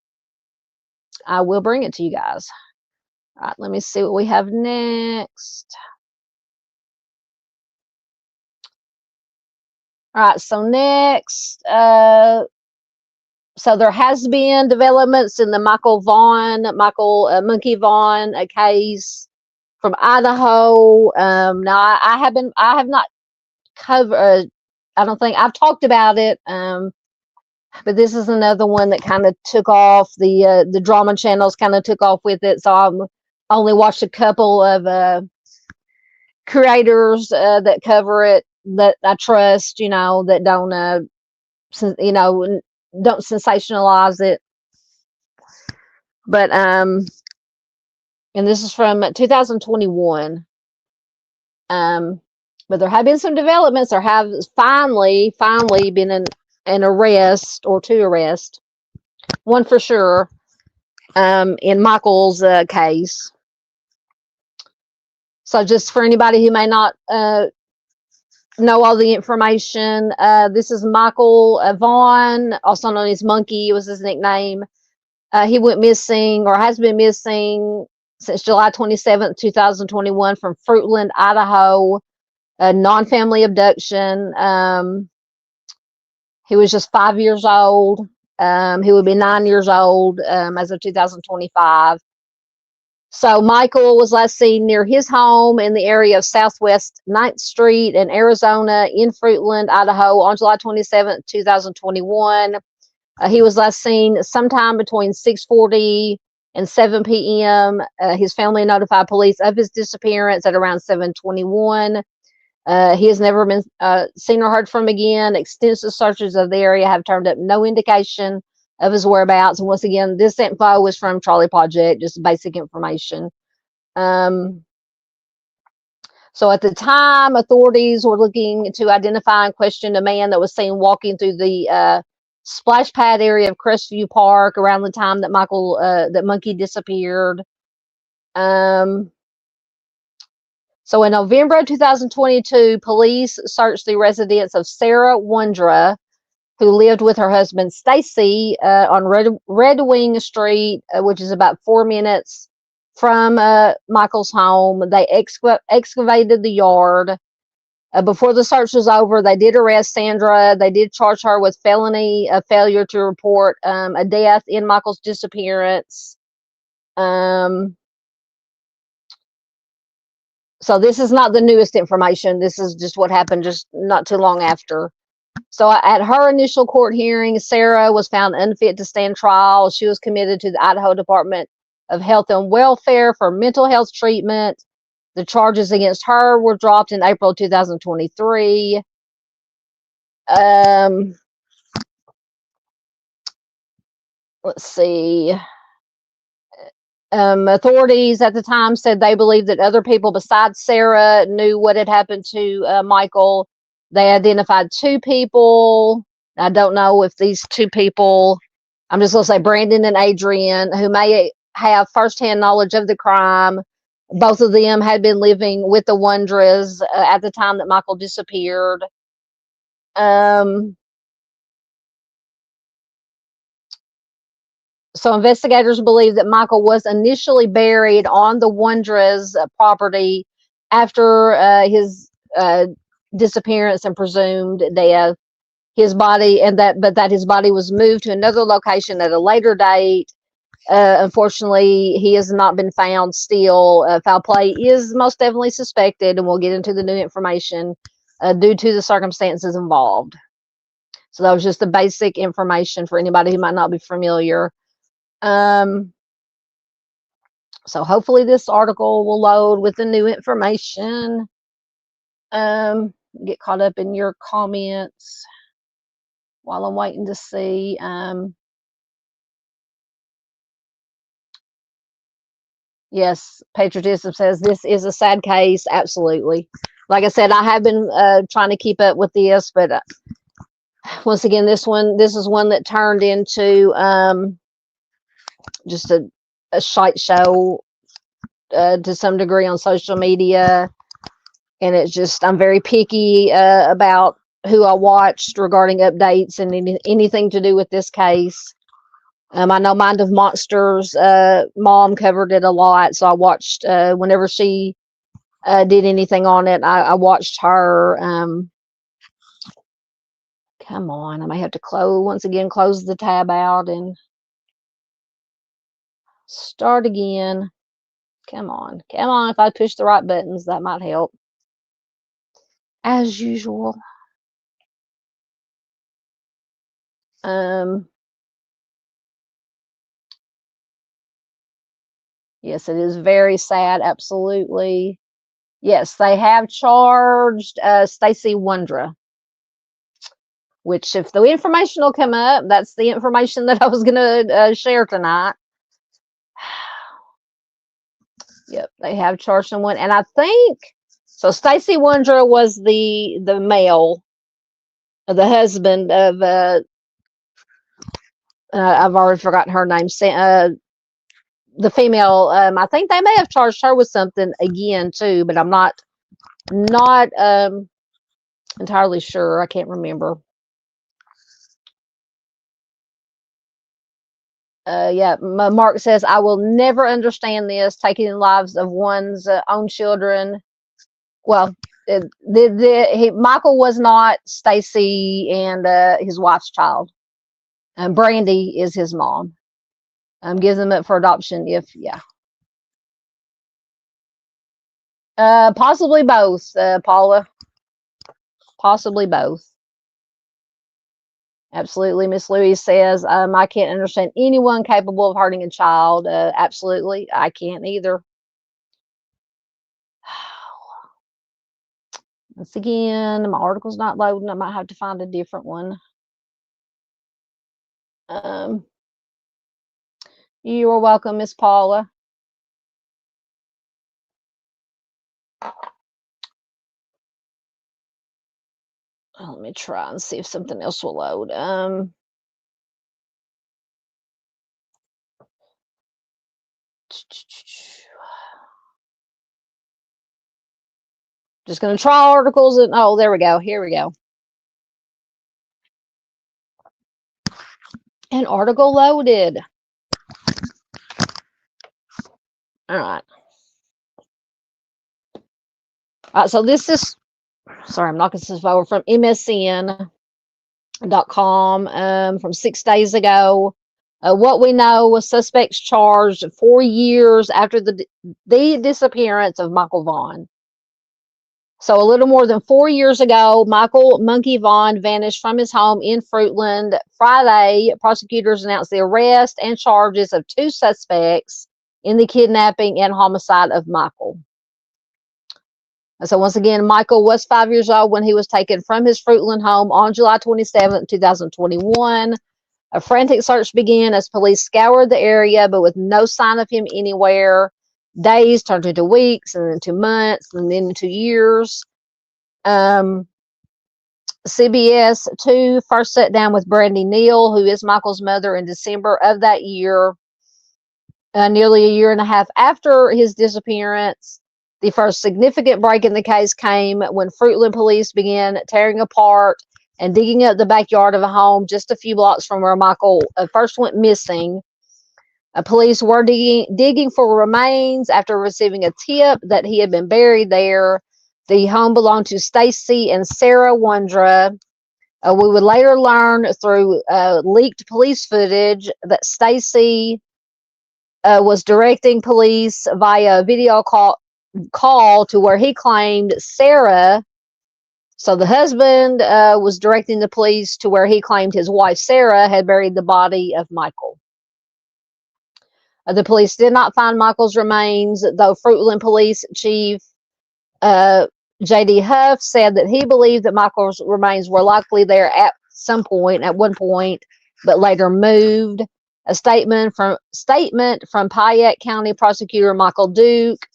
I will bring it to you guys. All right, let me see what we have next. All right, so next, so there has been developments in the Michael Monkey Vaughn case from Idaho. Now I have not covered. I don't think I've talked about it. But this is another one that kind of took off. The drama channels kind of took off with it. So I only watched a couple of creators that cover it, that I trust, that don't don't sensationalize it. But and this is from 2021. But there have been some developments. There have finally been an arrest, or 2 arrests, one for sure, in Michael's case. So just for anybody who may not know all the information, this is Michael Vaughn, also known as Monkey was his nickname. He went missing, or has been missing, since July 27th, 2021 from Fruitland, Idaho, a non-family abduction. He was just 5 years old. He would be 9 years old as of 2025. So Michael was last seen near his home in the area of Southwest 9th Street in Arizona in Fruitland, Idaho on July 27th, 2021. He was last seen sometime between 6:40 and 7 p.m. His family notified police of his disappearance at around 7:21. He has never been seen or heard from again. Extensive searches of the area have turned up no indication of his whereabouts. And once again, this info was from Charlie Project, just basic information. So at the time, authorities were looking to identify and question a man that was seen walking through the splash pad area of Crestview Park around the time that that Monkey disappeared. So in November of 2022, police searched the residence of Sarah Wondra, who lived with her husband Stacy on Red Wing Street, which is about 4 minutes from Michael's home. They excavated the yard. Before the search was over, they did arrest Sandra. They did charge her with felony failure to report a death in Michael's disappearance. So this is not the newest information. This is just what happened just not too long after. So at her initial court hearing, Sarah was found unfit to stand trial. She was committed to the Idaho Department of Health and Welfare for mental health treatment. The charges against her were dropped in April 2023. Let's see. Authorities at the time said they believed that other people besides Sarah knew what had happened to Michael. They identified 2 people. I don't know if these 2 people, I'm just going to say Brandon and Adrian, who may have firsthand knowledge of the crime. Both of them had been living with the Wondras at the time that Michael disappeared. So investigators believe that Michael was initially buried on the Wondras property after his disappearance and presumed death. His body, but his body was moved to another location at a later date. Unfortunately, he has not been found still. Foul play is most definitely suspected, and we'll get into the new information due to the circumstances involved. So that was just the basic information for anybody who might not be familiar. So hopefully this article will load with the new information. Get caught up in your comments while I'm waiting to see. Yes, patriotism says this is a sad case. Absolutely. Like I said, I have been trying to keep up with this, but once again, this is one that turned into just a shite show to some degree on social media. And it's just, I'm very picky about who I watched regarding updates and anything to do with this case. I know Mind of Monsters mom covered it a lot, so I watched whenever she did anything on it. I watched her. Come on, I may have to close the tab out and start again. Come on. If I push the right buttons, that might help. As usual. Yes, it is very sad. Absolutely. Yes, they have charged Stacy Wondra, which if the information will come up, that's the information that I was going to share tonight. Yep, they have charged someone. And I think, so Stacy Wondra was the male, the husband of, I've already forgotten her name, the female, I think they may have charged her with something again too, but I'm not entirely sure. I can't remember. Yeah, Mark says, I will never understand this, taking the lives of one's own children. Well, Michael was not Stacy and his wife's child. Brandy is his mom. Gives them up for adoption if, yeah. Possibly both, Paula. Possibly both. Absolutely. Miss Louise says, I can't understand anyone capable of hurting a child. Absolutely. I can't either. Once again, my article's not loading. I might have to find a different one. You are welcome, Miss Paula. Let me try and see if something else will load. Just going to try articles and, oh, there we go. Here we go. An article loaded. All right. So this is, sorry, I'm knocking this over from MSN.com from 6 days ago. What we know was suspects charged 4 years after the disappearance of Michael Vaughn. So a little more than 4 years ago, Michael Monkey Vaughn vanished from his home in Fruitland. Friday, prosecutors announced the arrest and charges of 2 suspects in the kidnapping and homicide of Michael. So once again, Michael was 5 years old when he was taken from his Fruitland home on July 27, 2021. A frantic search began as police scoured the area, but with no sign of him anywhere. Days turned into weeks, and then into months, and then into years. CBS 2 first sat down with Brandy Neal, who is Michael's mother, in December of that year. Nearly a year and a half after his disappearance, the first significant break in the case came when Fruitland police began tearing apart and digging up the backyard of a home just a few blocks from where Michael first went missing. Police were digging for remains after receiving a tip that he had been buried there. The home belonged to Stacy and Sarah Wondra. We would later learn through leaked police footage that Stacy was directing police via video call to where he claimed Sarah. So the husband was directing the police to where he claimed his wife Sarah had buried the body of Michael. The police did not find Michael's remains, though Fruitland Police Chief J.D. Huff said that he believed that Michael's remains were likely there at one point, but later moved. A statement from Paulk County Prosecutor Michael Duke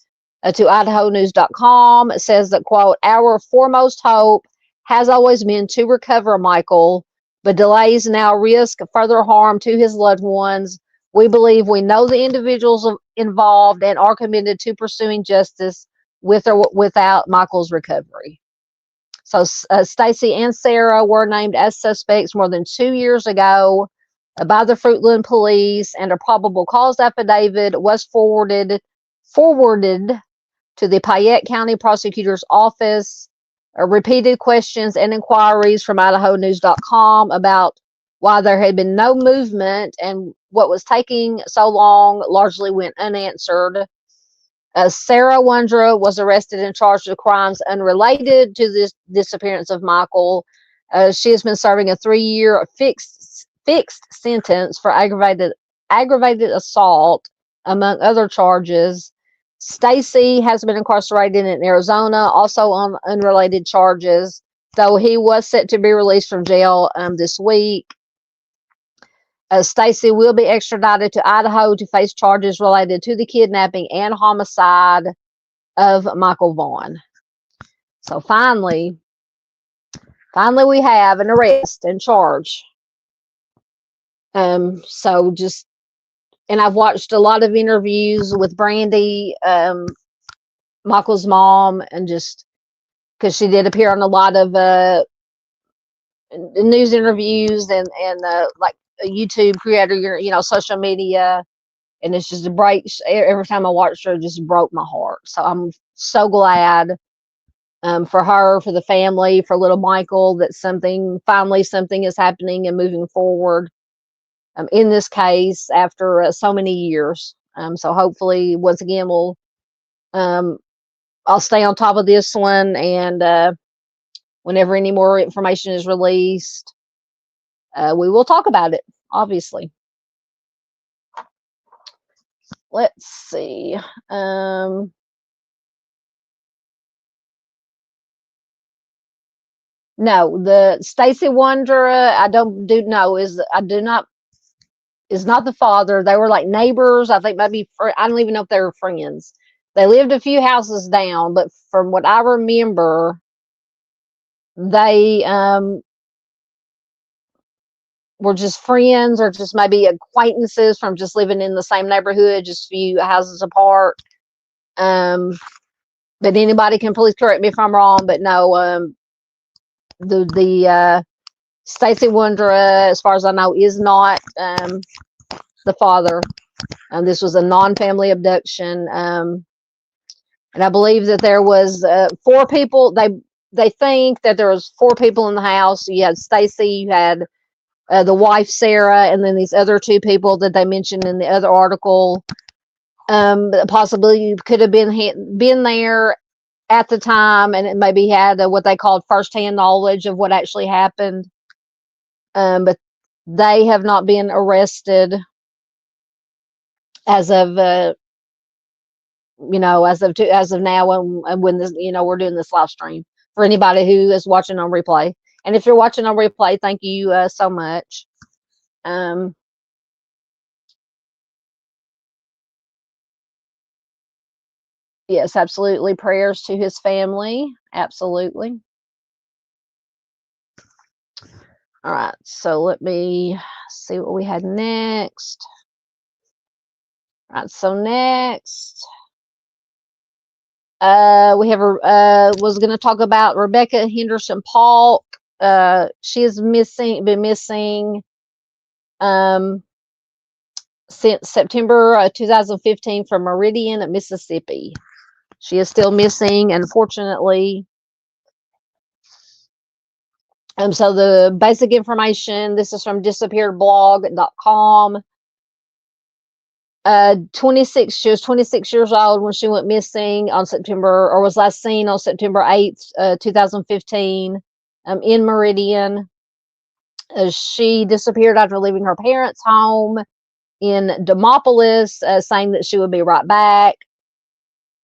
to IdahoNews.com says that, quote, our foremost hope has always been to recover Michael, but delays now risk further harm to his loved ones. We believe we know the individuals involved and are committed to pursuing justice with or without Michael's recovery. So Stacy and Sarah were named as suspects more than 2 years ago by the Fruitland police, and a probable cause affidavit was forwarded to the Paulk County Prosecutor's Office. Repeated questions and inquiries from IdahoNews.com about why there had been no movement and what was taking so long largely went unanswered. Sarah Wondra was arrested and charged with crimes unrelated to the disappearance of Michael. She has been serving a 3-year fixed sentence for aggravated assault, among other charges. Stacy has been incarcerated in Arizona, also on unrelated charges, though he was set to be released from jail this week. Stacy will be extradited to Idaho to face charges related to the kidnapping and homicide of Michael Vaughn. So finally we have an arrest and charge. So just and I've watched a lot of interviews with Brandy, Michael's mom, and just because she did appear on a lot of news interviews and like a YouTube creator, social media, and it's just a break. Every time I watched her, it just broke my heart. So I'm so glad for her, for the family, for little Michael, that finally something is happening and moving forward in this case after so many years. So hopefully, once again, I'll stay on top of this one, and whenever any more information is released, we will talk about it, obviously. Let's see. No, the Stacy Wonder, is not the father. They were like neighbors. I think maybe, I don't even know if they were friends. They lived a few houses down, but from what I remember, they were just friends or just maybe acquaintances from just living in the same neighborhood, just a few houses apart. But anybody can please correct me if I'm wrong, but no, the Stacy Wonder, as far as I know, is not the father. This was a non-family abduction, and I believe that there was 4 people. They think that there was 4 people in the house. You had Stacy, you had the wife Sarah, and then these other 2 people that they mentioned in the other article. Possibly you could have been there at the time, and it maybe had what they called firsthand knowledge of what actually happened. But they have not been arrested as of as of now, when this, we're doing this live stream, for anybody who is watching on replay. And if you're watching on replay, thank you so much. Yes, absolutely. Prayers to his family. Absolutely. All right. So let me see what we had next. All right. So next, we have was going to talk about Rebecca Henderson Paulk. She is been missing since September 2015 from Meridian, Mississippi. She is still missing, unfortunately. So the basic information, this is from disappearedblog.com. She was 26 years old when she went missing on September, or was last seen on September 8th, 2015, in Meridian. She disappeared after leaving her parents' home in Demopolis, saying that she would be right back.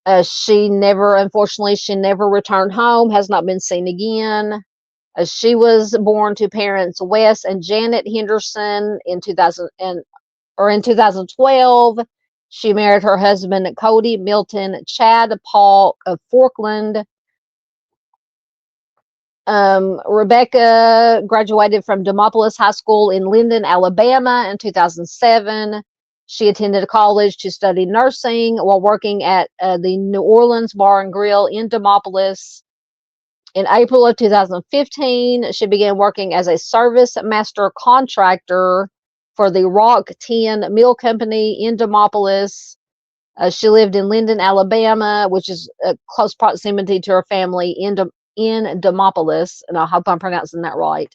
Unfortunately, she never returned home, has not been seen again. She was born to parents Wes and Janet Henderson in 2012. She married her husband Cody Milton Chad Paulk of Forkland. Rebecca graduated from Demopolis High School in Linden, Alabama in 2007. She attended college to study nursing while working at the New Orleans Bar and Grill in Demopolis. In April of 2015, she began working as a service master contractor for the Rock 10 Mill Company in Demopolis. She lived in Linden, Alabama, which is a close proximity to her family in Demopolis, and I hope I'm pronouncing that right.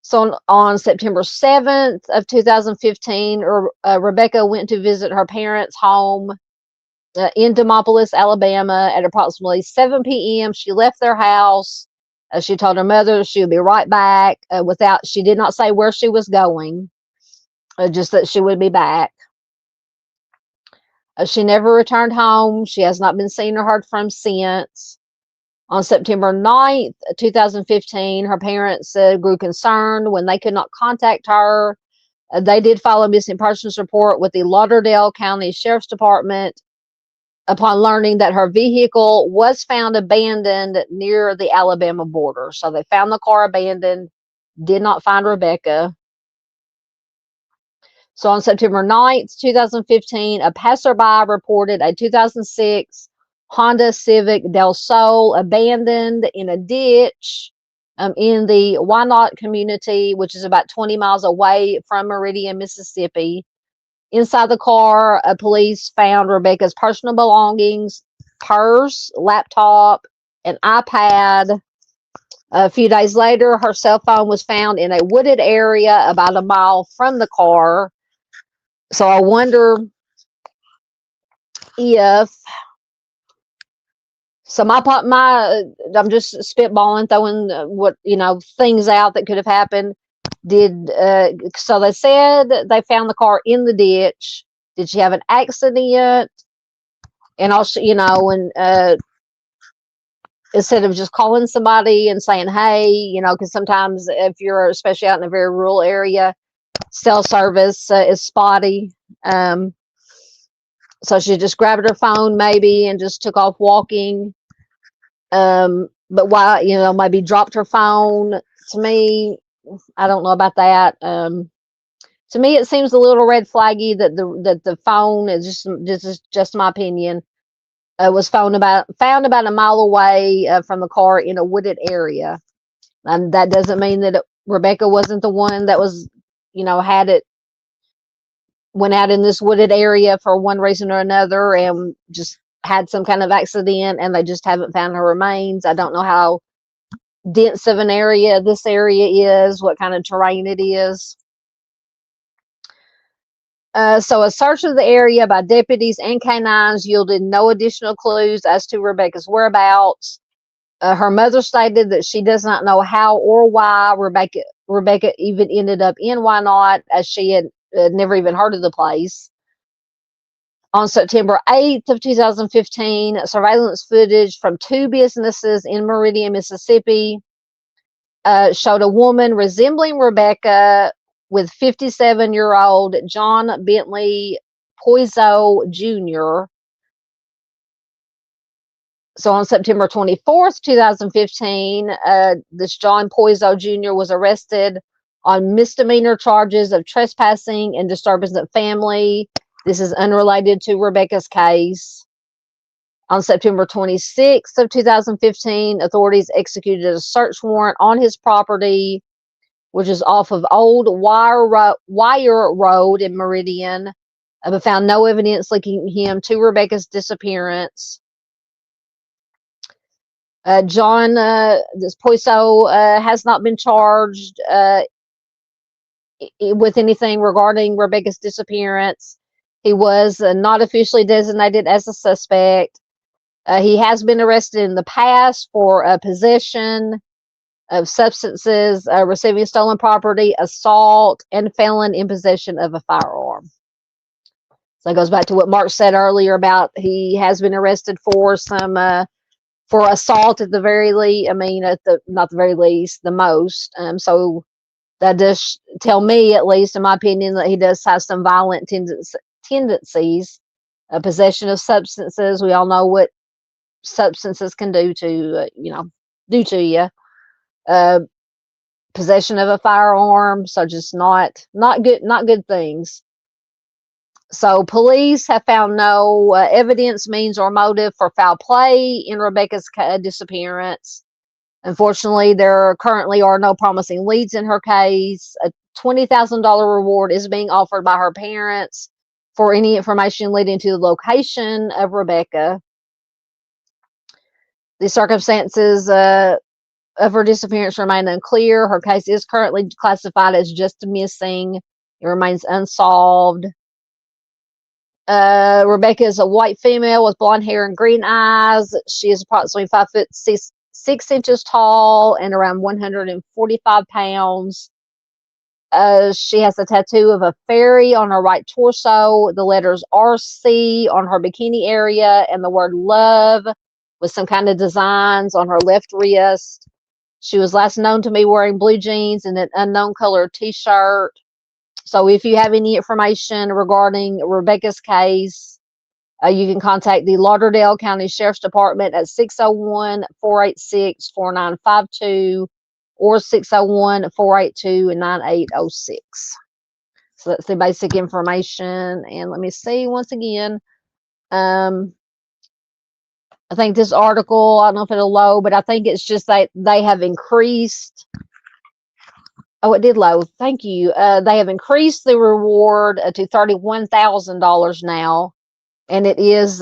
So on September 7th of 2015, Rebecca went to visit her parents' home in Demopolis, Alabama at approximately 7 p.m. She left their house. She told her mother she would be right back. She did not say where she was going, just that she would be back. She never returned home. She has not been seen or heard from since. On September 9th, 2015, her parents grew concerned when they could not contact her. They did file a missing persons report with the Lauderdale County Sheriff's Department upon learning that her vehicle was found abandoned near the Alabama border. So they found the car abandoned, did not find Rebecca. So on September 9th, 2015, a passerby reported a 2006 Honda Civic Del Sol abandoned in a ditch in the Wynot community, which is about 20 miles away from Meridian, Mississippi. Inside the car, police found Rebecca's personal belongings, purse, laptop, an iPad. A few days later, her cell phone was found in a wooded area about a mile from the car. So I wonder if, so I'm just spitballing, throwing things out that could have happened. So they said they found the car in the ditch. Did she have an accident? And also, instead of just calling somebody and saying, hey, because sometimes if you're especially out in a very rural area, cell service is spotty. So she just grabbed her phone maybe and just took off walking. But why, maybe dropped her phone. To me, I don't know about that. To me, it seems a little red flaggy that the phone is just my opinion. Was found about a mile away from the car in a wooded area, and that doesn't mean that Rebecca wasn't the one that was, went out in this wooded area for one reason or another and just had some kind of accident, and they just haven't found her remains. I don't know how dense of an area this area is, what kind of terrain it is. So a search of the area by deputies and canines yielded no additional clues as to Rebecca's whereabouts. Her mother stated that she does not know how or why Rebecca even ended up in Wynot, as she had never even heard of the place. On September 8th of 2015, surveillance footage from two businesses in Meridian, Mississippi, showed a woman resembling Rebecca with 57-year-old John Bentley Poiso Jr. So on September 24th, 2015, this John Poiso Jr. was arrested on misdemeanor charges of trespassing and disturbance of family. This is unrelated to Rebecca's case. On September 26th of 2015, authorities executed a search warrant on his property, which is off of Old Wire Road in Meridian, but found no evidence linking him to Rebecca's disappearance. John, this Poiso, has not been charged with anything regarding Rebecca's disappearance. He was not officially designated as a suspect. He has been arrested in the past for possession of substances, receiving stolen property, assault, and felon in possession of a firearm. So it goes back to what Mark said earlier about he has been arrested for some for assault at the very least. I mean, not the very least, the most. So that does tell me, at least in my opinion, that he does have some violent tendencies. Possession of substances. We all know what substances can do to you. Possession of a firearm, so just not good things. So police have found no evidence, means, or motive for foul play in Rebecca's disappearance. Unfortunately, there currently are no promising leads in her case. A $20,000 reward is being offered by her parents for any information leading to the location of Rebecca. The circumstances of her disappearance remain unclear. Her case is currently classified as just missing. It remains unsolved. Rebecca is a white female with blonde hair and green eyes. She is approximately 5'6" tall and around 145 pounds. She has a tattoo of a fairy on her right torso, the letters RC on her bikini area, and the word love with some kind of designs on her left wrist. She was last known to be wearing blue jeans and an unknown color t-shirt. So if you have any information regarding Rebecca's case, you can contact the Lauderdale County Sheriff's Department at 601-486-4952 or 601-482-9806. So that's the basic information. And let me see once again. I think this article, I don't know if it'll load, but I think it's just that they have increased. Oh, it did load. Thank you. They have increased the reward to $31,000 now. And it is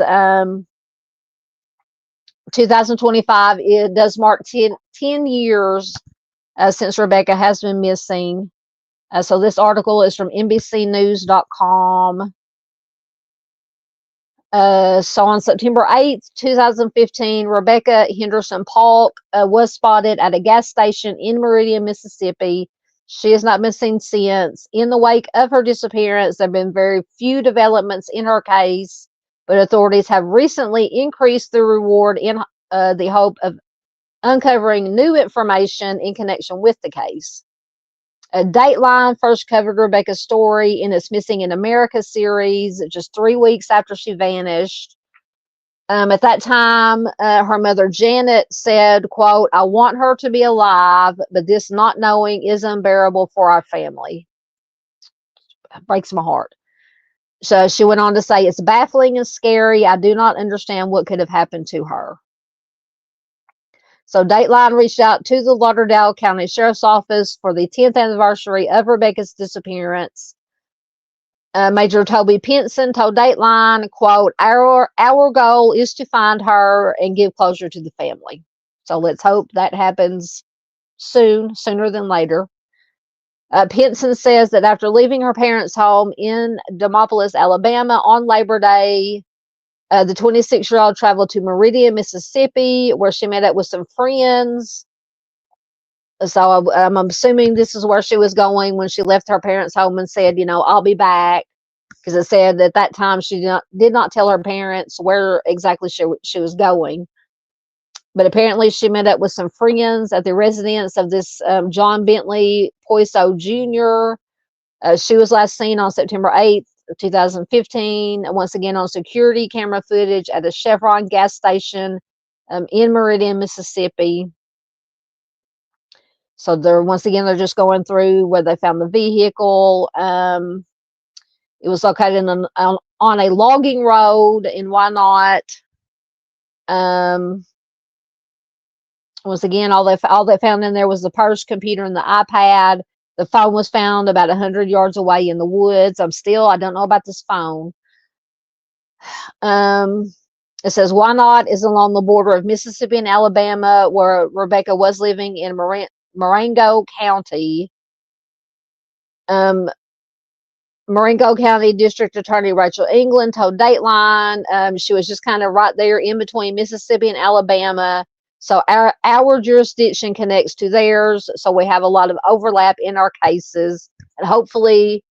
2025. It does mark 10 years since Rebecca has been missing. So this article is from NBCnews.com. So on September 8th, 2015, Rebecca Henderson Paulk was spotted at a gas station in Meridian, Mississippi. She has not been seen since. In the wake of her disappearance, there have been very few developments in her case, but authorities have recently increased the reward in the hope of uncovering new information in connection with the case. Dateline first covered Rebecca's story in its Missing in America series just 3 weeks after she vanished. At that time, her mother Janet said, quote, "I want her to be alive, but this not knowing is unbearable for our family." It breaks my heart. So she went on to say, "It's baffling and scary. I do not understand what could have happened to her." So Dateline reached out to the Lauderdale County Sheriff's Office for the 10th anniversary of Rebecca's disappearance. Major Toby Pinson told Dateline, quote, our goal is to find her and give closure to the family. So let's hope that happens sooner than later. Pinson says that after leaving her parents' home in Demopolis, Alabama on Labor Day, the 26-year-old traveled to Meridian, Mississippi, where she met up with some friends. So I'm assuming this is where she was going when she left her parents' home and said, I'll be back. Because it said that that time she did not tell her parents where exactly she was going. But apparently she met up with some friends at the residence of this John Bentley Poiso Jr. She was last seen on September 8th, 2015, once again on security camera footage at a Chevron gas station in Meridian, Mississippi. So they're just going through where they found the vehicle. It was located on a logging road in Wynot. Once again, all they found in there was the purse, computer, and the iPad. The phone was found about 100 yards away in the woods. I don't know about this phone. It says Wynot is along the border of Mississippi and Alabama, where Rebecca was living in Marengo County. Marengo County District Attorney Rachel England told Dateline she was just kind of right there in between Mississippi and Alabama. So our jurisdiction connects to theirs. So we have a lot of overlap in our cases. And hopefully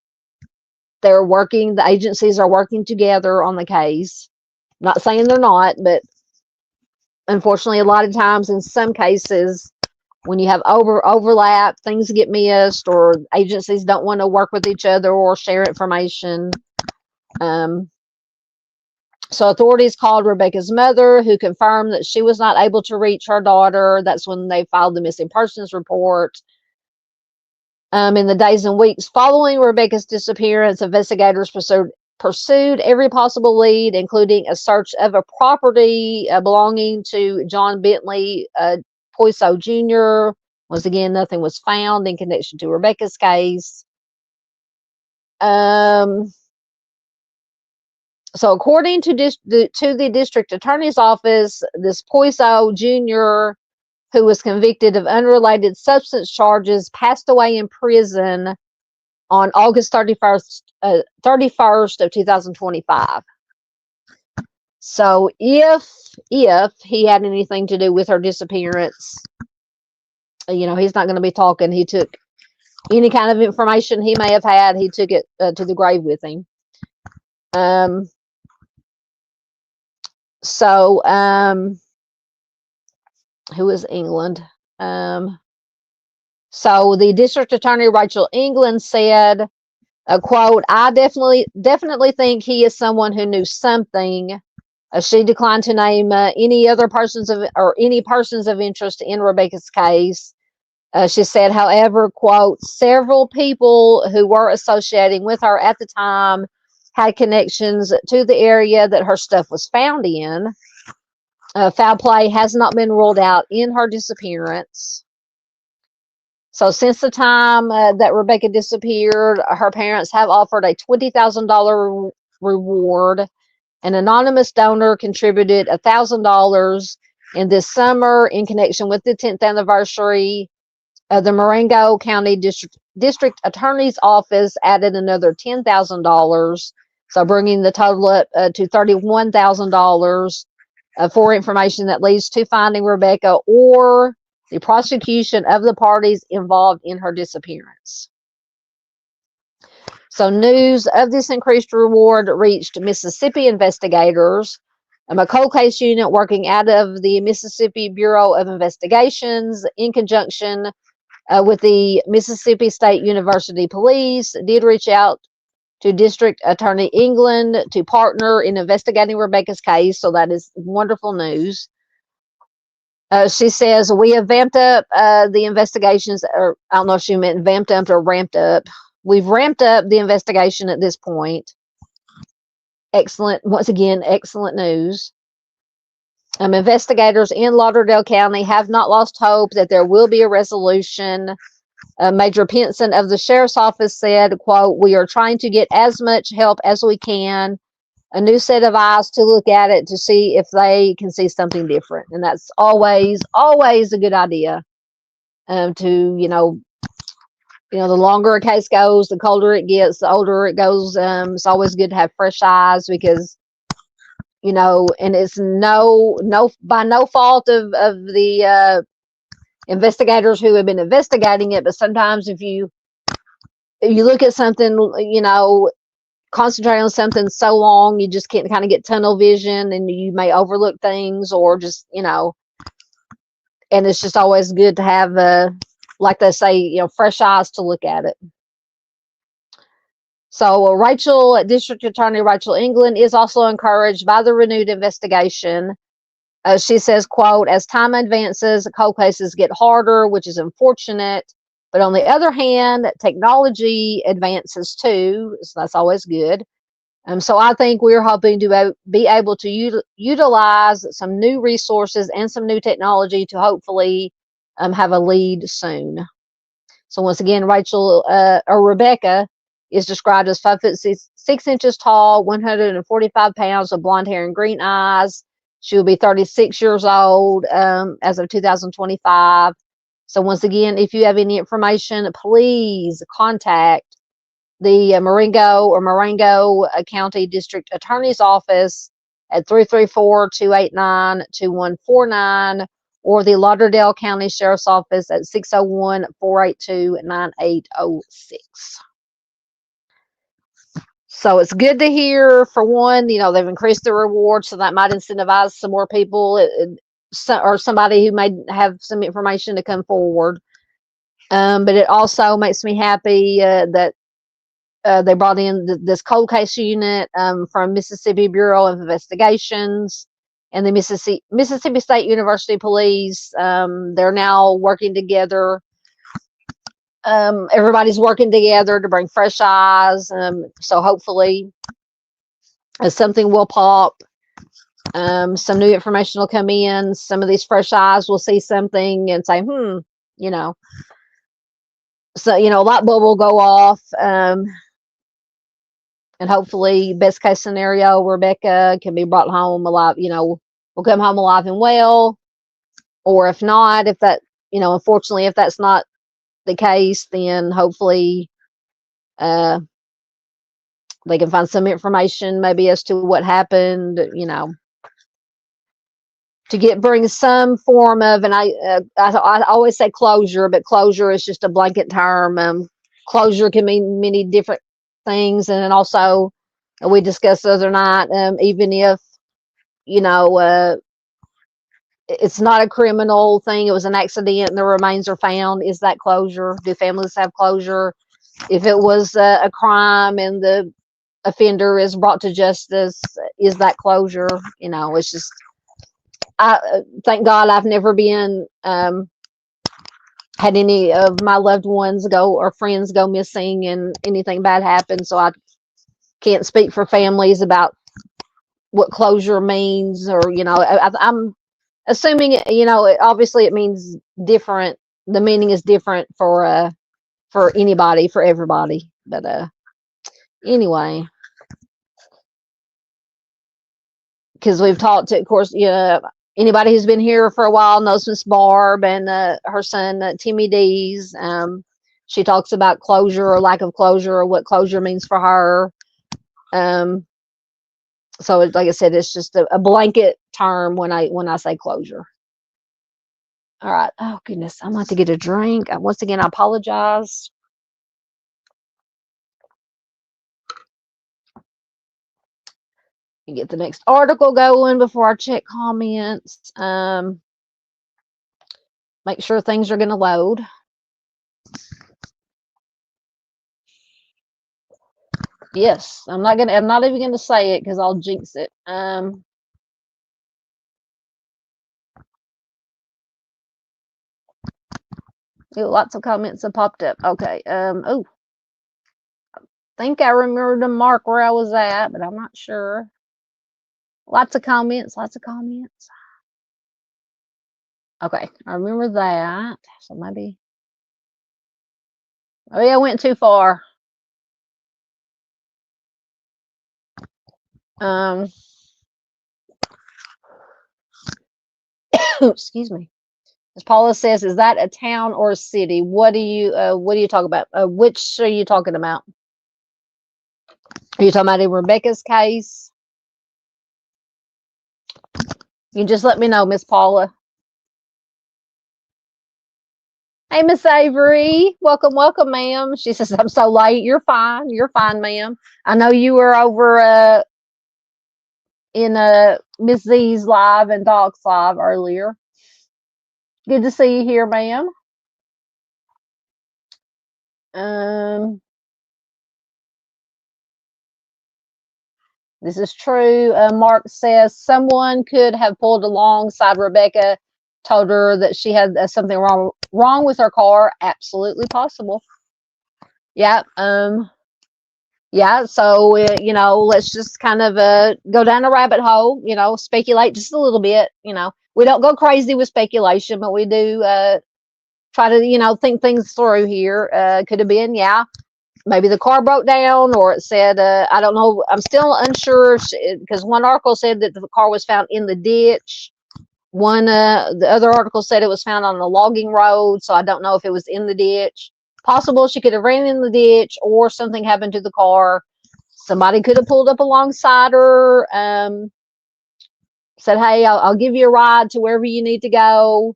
the agencies are working together on the case. I'm not saying they're not, but unfortunately, a lot of times in some cases, when you have overlap, things get missed, or agencies don't want to work with each other or share information. So authorities called Rebecca's mother, who confirmed that she was not able to reach her daughter. That's when they filed the missing persons report. In the days and weeks following Rebecca's disappearance, investigators pursued every possible lead, including a search of a property belonging to John Bentley Poiso Jr. Once again, nothing was found in connection to Rebecca's case. So according to the district attorney's office, this Poiso Jr., who was convicted of unrelated substance charges, passed away in prison on August 31st of 2025. So if he had anything to do with her disappearance, he's not going to be talking. He took any kind of information he may have had, he took it to the grave with him. Who is England? So the district attorney, Rachel England, said, quote, I definitely think he is someone who knew something. She declined to name any persons of interest in Rebecca's case. She said, however, quote, several people who were associating with her at the time had connections to the area that her stuff was found in. Foul play has not been ruled out in her disappearance. So since the time that Rebecca disappeared, her parents have offered a $20,000 reward. An anonymous donor contributed $1,000, and this summer, in connection with the 10th anniversary, the Marengo County District Attorney's Office added another $10,000, so bringing the total up to $31,000 for information that leads to finding Rebecca or the prosecution of the parties involved in her disappearance. So news of this increased reward reached Mississippi investigators. A cold case unit working out of the Mississippi Bureau of Investigations in conjunction with the Mississippi State University Police did reach out to District Attorney England to partner in investigating Rebecca's case. So that is wonderful news. She says, we have vamped up the investigations, or I don't know if she meant vamped up or ramped up. We've ramped up the investigation at this point. Excellent. Once again, excellent news. Investigators in Lauderdale County have not lost hope that there will be a resolution. Major Pinson of the Sheriff's Office said, quote, we are trying to get as much help as we can, a new set of eyes to look at it to see if they can see something different. And that's always a good idea. The longer a case goes, the colder it gets, the older it goes. It's always good to have fresh eyes because, and it's by no fault of the investigators who have been investigating it, but sometimes if you look at something, concentrate on something so long, you just can't kind of get tunnel vision and you may overlook things or just, and it's just always good to have, like they say, fresh eyes to look at it. So District Attorney Rachel England is also encouraged by the renewed investigation. She says, quote, as time advances, cold cases get harder, which is unfortunate. But on the other hand, technology advances too. So that's always good. So I think we're hoping to be able to utilize some new resources and some new technology to hopefully have a lead soon. So once again, Rebecca is described as 5'6" tall, 145 pounds, with blonde hair and green eyes. She will be 36 years old as of 2025. So once again, if you have any information, please contact the Marengo County District Attorney's Office at 334-289-2149 or the Lauderdale County Sheriff's Office at 601-482-9806. So it's good to hear, for one, they've increased the reward, so that might incentivize some more people or somebody who may have some information to come forward. But it also makes me happy that they brought in this cold case unit from Mississippi Bureau of Investigations and the Mississippi State University Police. They're now working together. Everybody's working together to bring fresh eyes. So hopefully something will pop. Some new information will come in. Some of these fresh eyes will see something and say, So, a light bulb will go off. And hopefully, best case scenario, Rebecca can be brought home alive, will come home alive and well. Or if not, unfortunately, if that's not the case, then hopefully they can find some information maybe as to what happened, to bring some form of, and I always say closure, but closure is just a blanket term. Closure can mean many different things, and then also we discussed the other night, even if it's not a criminal thing, it was an accident and the remains are found, is that closure? Do families have closure? If it was a crime and the offender is brought to justice, is that closure? It's just, thank God I've never been had any of my loved ones go or friends go missing and anything bad happen. So I can't speak for families about what closure means, or I'm assuming obviously it means different. The meaning is different for anybody, for everybody. But anyway, because we've talked to, of course, anybody who's been here for a while knows Miss Barb and her son Timmy D's. She talks about closure or lack of closure, or what closure means for her. So like I said, it's just a blanket term when I say closure. All right. Oh goodness, I'm about to get a drink. Once again, I apologize. Get the next article going before I check comments. Make sure things are going to load. Yes, I'm not even gonna say it because I'll jinx it. Lots of comments have popped up. Okay. Oh, I think I remember to mark where I was at, but I'm not sure. Lots of comments. Lots of comments. Okay, I remember that. So maybe. Oh yeah, I went too far. Excuse me. As Paula says, is that a town or a city? What do you talk about? Which are you talking about? Are you talking about in Rebecca's case? You just let me know, Miss Paula. Hey, Miss Avery. Welcome, ma'am. She says, I'm so late. You're fine. You're fine, ma'am. I know you were over in Miss Z's live and Doc's live earlier. Good to see you here, ma'am. This is true. Mark says someone could have pulled alongside Rebecca, told her that she had something wrong with her car. Absolutely possible. Yeah. Yeah. So let's just kind of go down a rabbit hole. Speculate just a little bit. We don't go crazy with speculation, but we do try to think things through here. Could have been, yeah, maybe the car broke down, or it said, I don't know. I'm still unsure because one article said that the car was found in the ditch. The other article said it was found on the logging road. So I don't know if it was in the ditch. Possible she could have ran in the ditch, or something happened to the car. Somebody could have pulled up alongside her, said, hey, I'll give you a ride to wherever you need to go.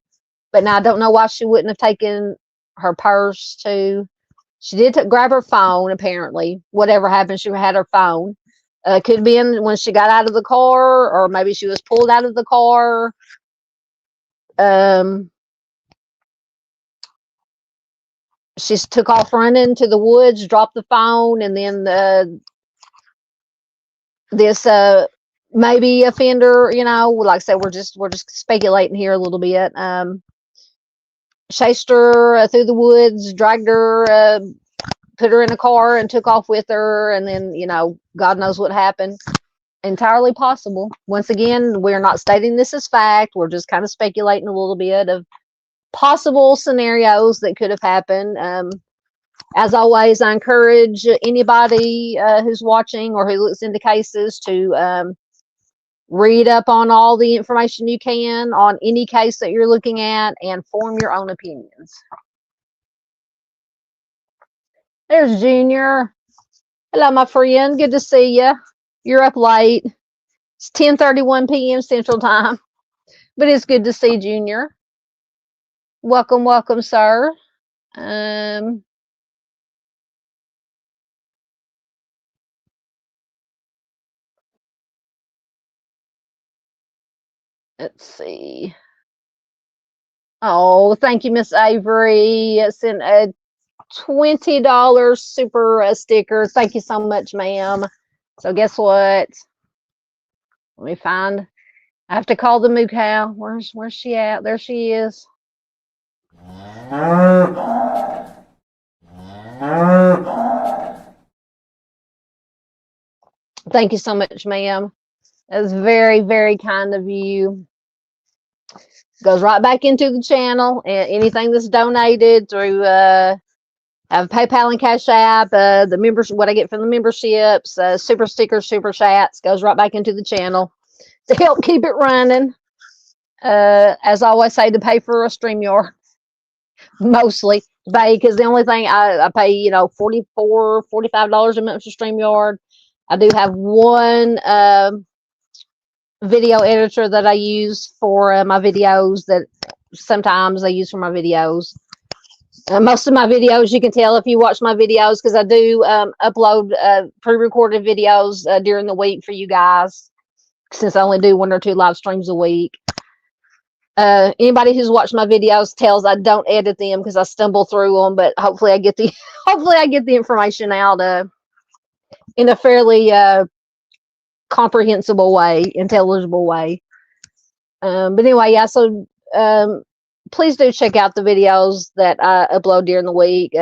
But now I don't know why she wouldn't have taken her purse too. She did grab her phone, apparently. Whatever happened, she had her phone. Could have been when she got out of the car, or maybe she was pulled out of the car. She took off running to the woods, dropped the phone, and then this maybe offender, like I said, we're just speculating here a little bit. Chased her through the woods, dragged her, put her in a car and took off with her, and then God knows what happened. Entirely possible. Once again, we're not stating this as fact. We're just kind of speculating a little bit of possible scenarios that could have happened. As always, I encourage anybody who's watching or who looks into cases to read up on all the information you can on any case that you're looking at and form your own opinions. There's Junior. Hello, my friend. Good to see you. You're up late. It's 10:31 p.m. Central Time, but it's good to see Junior. Welcome, sir. Let's see. Oh, thank you, Miss Avery. Sent a $20 super sticker. Thank you so much, ma'am. So guess what? Let me find. I have to call the moo cow. Where's she at? There she is. Thank you so much, ma'am. That's very, very kind of you. Goes right back into the channel, and anything that's donated through have PayPal and Cash App, the members, what I get from the memberships, super stickers, super chats, goes right back into the channel to help keep it running. As I always say, to pay for a StreamYard, mostly pay, because the only thing I pay, $45 a month for StreamYard. I do have one video editor that I use for my videos, that sometimes I use for my videos. Most of my videos, you can tell if you watch my videos, because I do upload pre-recorded videos during the week for you guys, since I only do 1 or 2 live streams a week. Anybody who's watched my videos tells I don't edit them because I stumble through them, but hopefully I get the information out in a fairly comprehensible way, intelligible way. But anyway, yeah, so please do check out the videos that I upload during the week.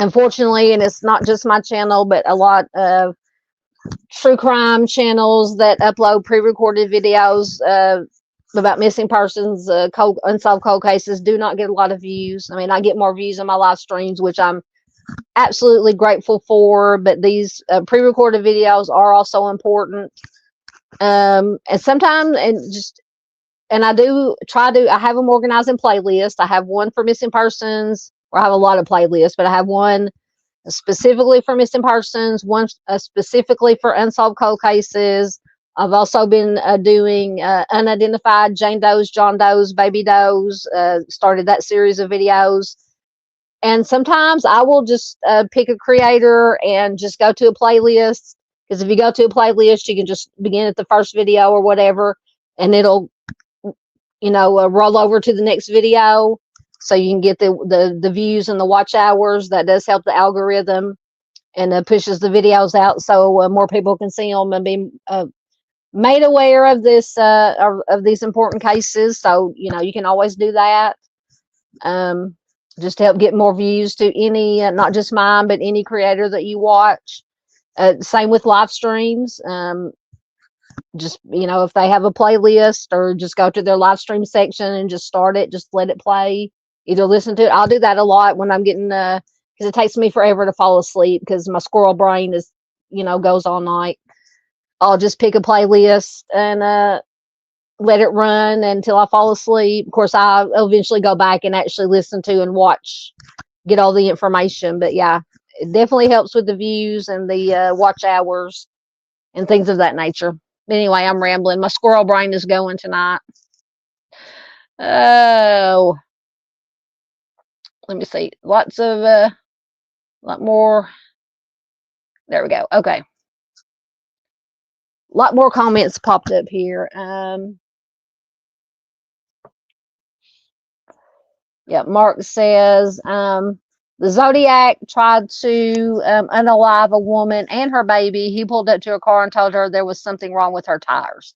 Unfortunately, and it's not just my channel, but a lot of true crime channels that upload pre-recorded videos about missing persons, unsolved cold cases, do not get a lot of views. I mean, I get more views on my live streams, which I'm absolutely grateful for, but these pre-recorded videos are also important. And sometimes, and I do try to, I have them organized in playlists. I have one for missing persons, or I have a lot of playlists, but I have one specifically for missing persons, one specifically for unsolved cold cases. I've also been doing unidentified Jane Does, John Does, baby does, started that series of videos. And sometimes I will just pick a creator and just go to a playlist, because if you go to a playlist, you can just begin at the first video or whatever, and it'll roll over to the next video, so you can get the views and the watch hours. That does help the algorithm, and pushes the videos out so more people can see them and be made aware of this of these important cases. So you can always do that, just to help get more views to any, not just mine, but any creator that you watch. Same with live streams. Just if they have a playlist, or just go to their live stream section and just start it, just let it play, either listen to it. I'll do that a lot when I'm getting because it takes me forever to fall asleep, because my squirrel brain is goes all night. I'll just pick a playlist and let it run until I fall asleep. Of course, I'll eventually go back and actually listen to and watch, get all the information. But yeah, it definitely helps with the views and the watch hours and things of that nature. Anyway, I'm rambling. My squirrel brain is going tonight. Oh, let me see. Lots of, lot more. There we go. Okay. A lot more comments popped up here. Yeah, Mark says, the Zodiac tried to unalive a woman and her baby. He pulled up to her car and told her there was something wrong with her tires.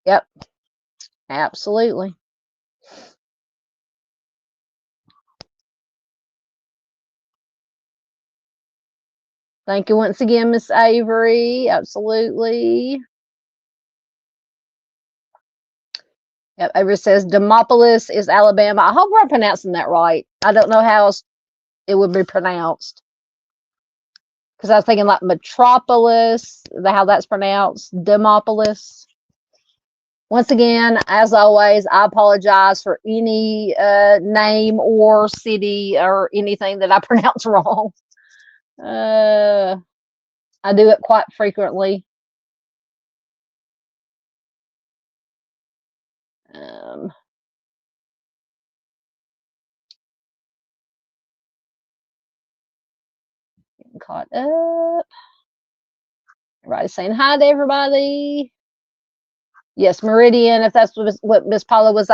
Yep, absolutely. Thank you once again, Miss Avery. Absolutely. Yep, Avery says Demopolis is Alabama. I hope we're pronouncing that right. I don't know how else it would be pronounced, because I was thinking like Metropolis, how that's pronounced. Demopolis. Once again, as always, I apologize for any name or city or anything that I pronounce wrong. I do it quite frequently. Getting caught up. Everybody's saying hi to everybody. Yes, Meridian, if that's what Miss Paula was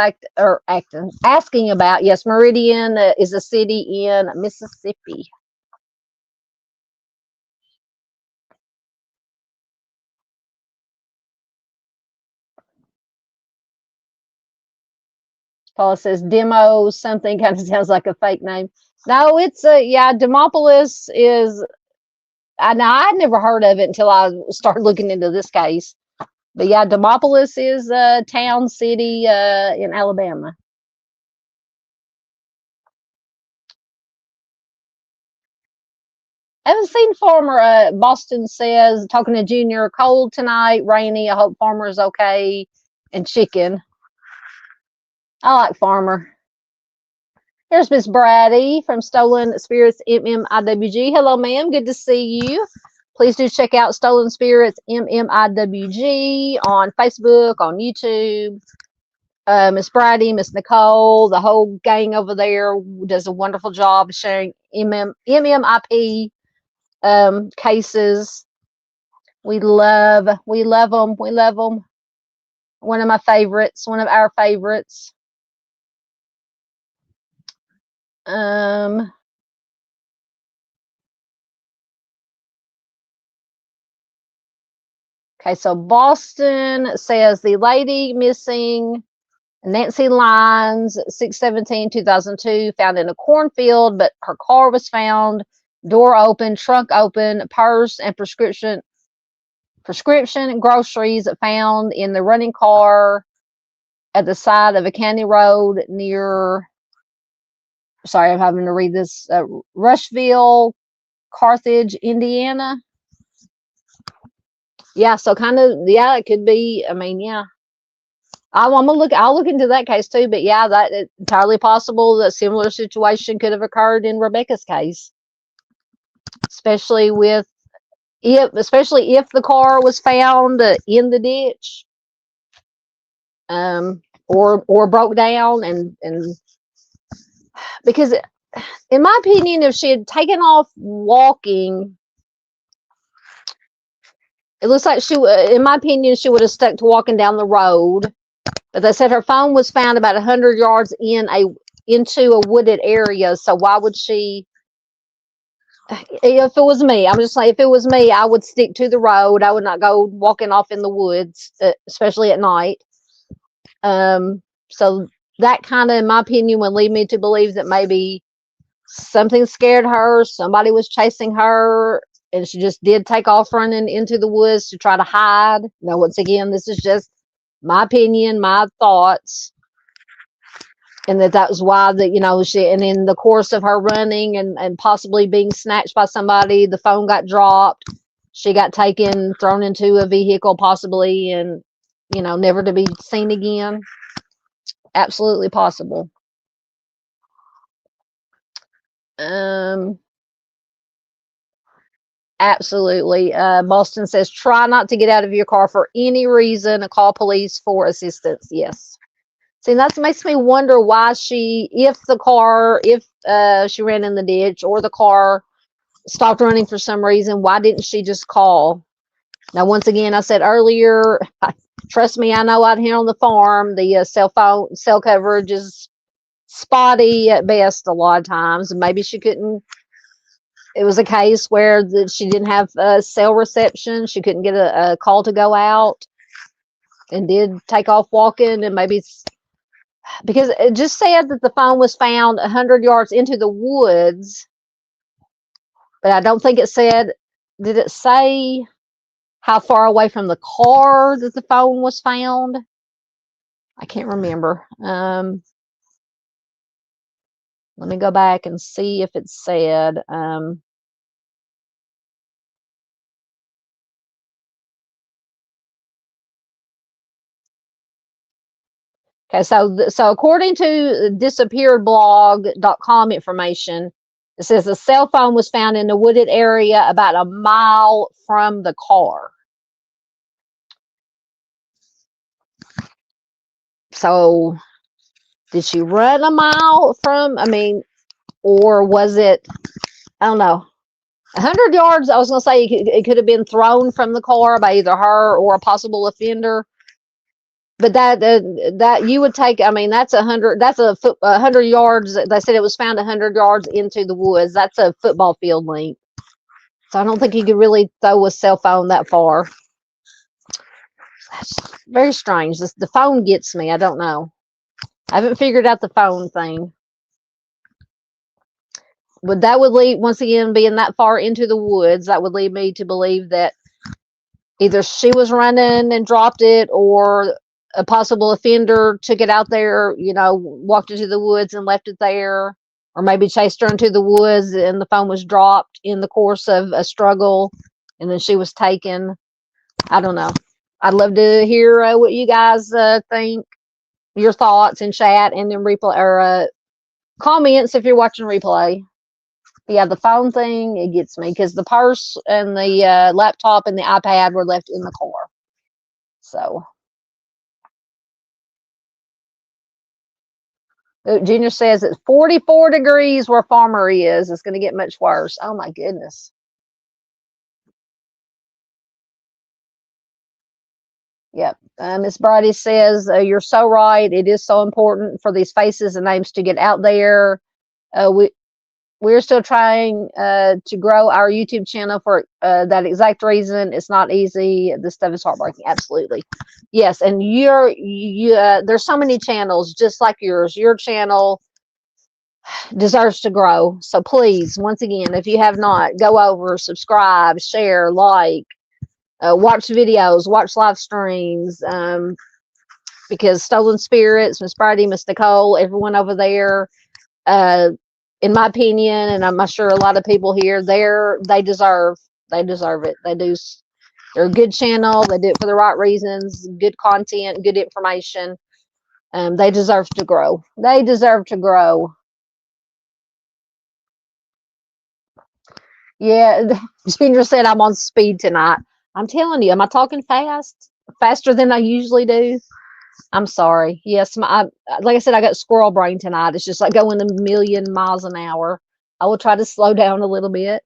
asking about. Yes, Meridian is a city in Mississippi. Paula says demo something kind of sounds like a fake name. No, it's yeah, Demopolis is. I'd never heard of it until I started looking into this case. But yeah, Demopolis is a town, city in Alabama. I haven't seen Farmer. Boston says, talking to Junior, cold tonight, rainy. I hope Farmer's okay. And chicken. I like Farmer. Here's Miss Brady from Stolen Spirits MMIWG. Hello, ma'am. Good to see you. Please do check out Stolen Spirits MMIWG on Facebook, on YouTube. Miss Brady, Miss Nicole, the whole gang over there does a wonderful job sharing MMIP cases. We love them. We love them. One of my favorites, one of our favorites. Okay, so Boston says the lady missing, Nancy Lyons, 6/17/2002, found in a cornfield, but her car was found, door open, trunk open, purse and prescription groceries found in the running car at the side of a county road near, sorry, I'm having to read this, Rushville, Carthage, Indiana. Yeah, so kind of, yeah, it could be, I mean, yeah. I'll look into that case too, but yeah, that it's entirely possible that similar situation could have occurred in Rebecca's case. Especially if the car was found in the ditch, or broke down, and because in my opinion, if she had taken off walking, it looks like in my opinion, she would have stuck to walking down the road. But they said her phone was found about 100 yards into a wooded area. So why would she? If it was me, I'm just saying, if it was me, I would stick to the road. I would not go walking off in the woods, especially at night. So that kind of, in my opinion, would lead me to believe that maybe something scared her, somebody was chasing her, and she just did take off running into the woods to try to hide. Now, once again, this is just my opinion, my thoughts, and that was why she, and in the course of her running and possibly being snatched by somebody, the phone got dropped, she got taken, thrown into a vehicle possibly, and never to be seen again. Absolutely possible. Absolutely. Boston says, try not to get out of your car for any reason, call police for assistance. Yes. See, that makes me wonder why if she ran in the ditch or the car stopped running for some reason, why didn't she just call? Now, once again, I said earlier, trust me, I know out here on the farm, the cell coverage is spotty at best a lot of times. And maybe she couldn't, it was a case where she didn't have cell reception. She couldn't get a call to go out and did take off walking, and maybe because it just said that the phone was found 100 yards into the woods, but I don't think it said, did it say how far away from the car that the phone was found? I can't remember. Let me go back and see if it said. Okay, so according to disappearedblog.com information, it says the cell phone was found in a wooded area about a mile from the car. So did she run a mile from, or was it, I don't know, 100 yards? I was going to say it could have been thrown from the car by either her or a possible offender. But that you would take, that's 100 yards. They said it was found 100 yards into the woods. That's a football field length. So I don't think you could really throw a cell phone that far. That's very strange. The phone gets me. I don't know. I haven't figured out the phone thing. But that would lead, once again, being that far into the woods, that would lead me to believe that either she was running and dropped it, or a possible offender took it out there, you know, walked into the woods and left it there, or maybe chased her into the woods and the phone was dropped in the course of a struggle and then she was taken. I don't know. I'd love to hear what you guys think, your thoughts in chat, and then replay or comments if you're watching replay. Yeah, the phone thing, it gets me because the purse and the laptop and the iPad were left in the car. So, Junior says it's 44 degrees where Farmer is. It's going to get much worse. Oh my goodness. Yep. Miss Brady says, you're so right. It is so important for these faces and names to get out there. We're still trying to grow our YouTube channel for that exact reason. It's not easy. This stuff is heartbreaking. Absolutely. Yes. And there's so many channels just like yours. Your channel deserves to grow. So please, once again, if you have not, go over, subscribe, share, like, watch videos, watch live streams, because Stolen Spirits, Miss Brady, Miss Nicole, everyone over there, in my opinion, and I'm sure a lot of people here, they deserve it. They do. They're a good channel. They do it for the right reasons. Good content, good information. They deserve to grow. They deserve to grow. Yeah, Ginger said I'm on speed tonight. I'm telling you, am I talking fast? Faster than I usually do? I'm sorry. Yes, like I said, I got squirrel brain tonight. It's just like going a million miles an hour. I will try to slow down a little bit.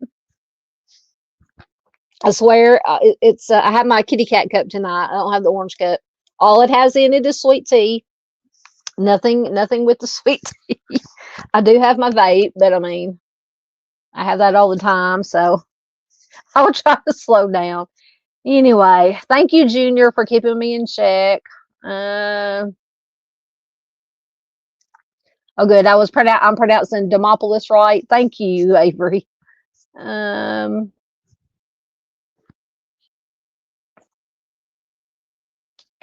I swear, it's. I have my kitty cat cup tonight. I don't have the orange cup. All it has in it is sweet tea. Nothing with the sweet tea. I do have my vape, but I mean, I have that all the time, so I will try to slow down. Anyway, thank you, Junior, for keeping me in check. Oh, good. I'm pronouncing Demopolis right. Thank you, Avery.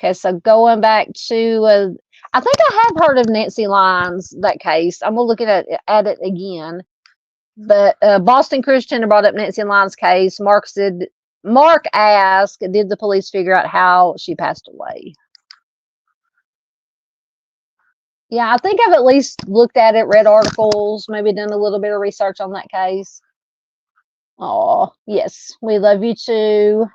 Okay, so going back to, I think I have heard of Nancy Lyons, that case. I'm gonna look at it again. But Boston Christian brought up Nancy Lyons' case. Mark asked, did the police figure out how she passed away? Yeah, I think I've at least looked at it, read articles, maybe done a little bit of research on that case. Oh, yes, we love you too.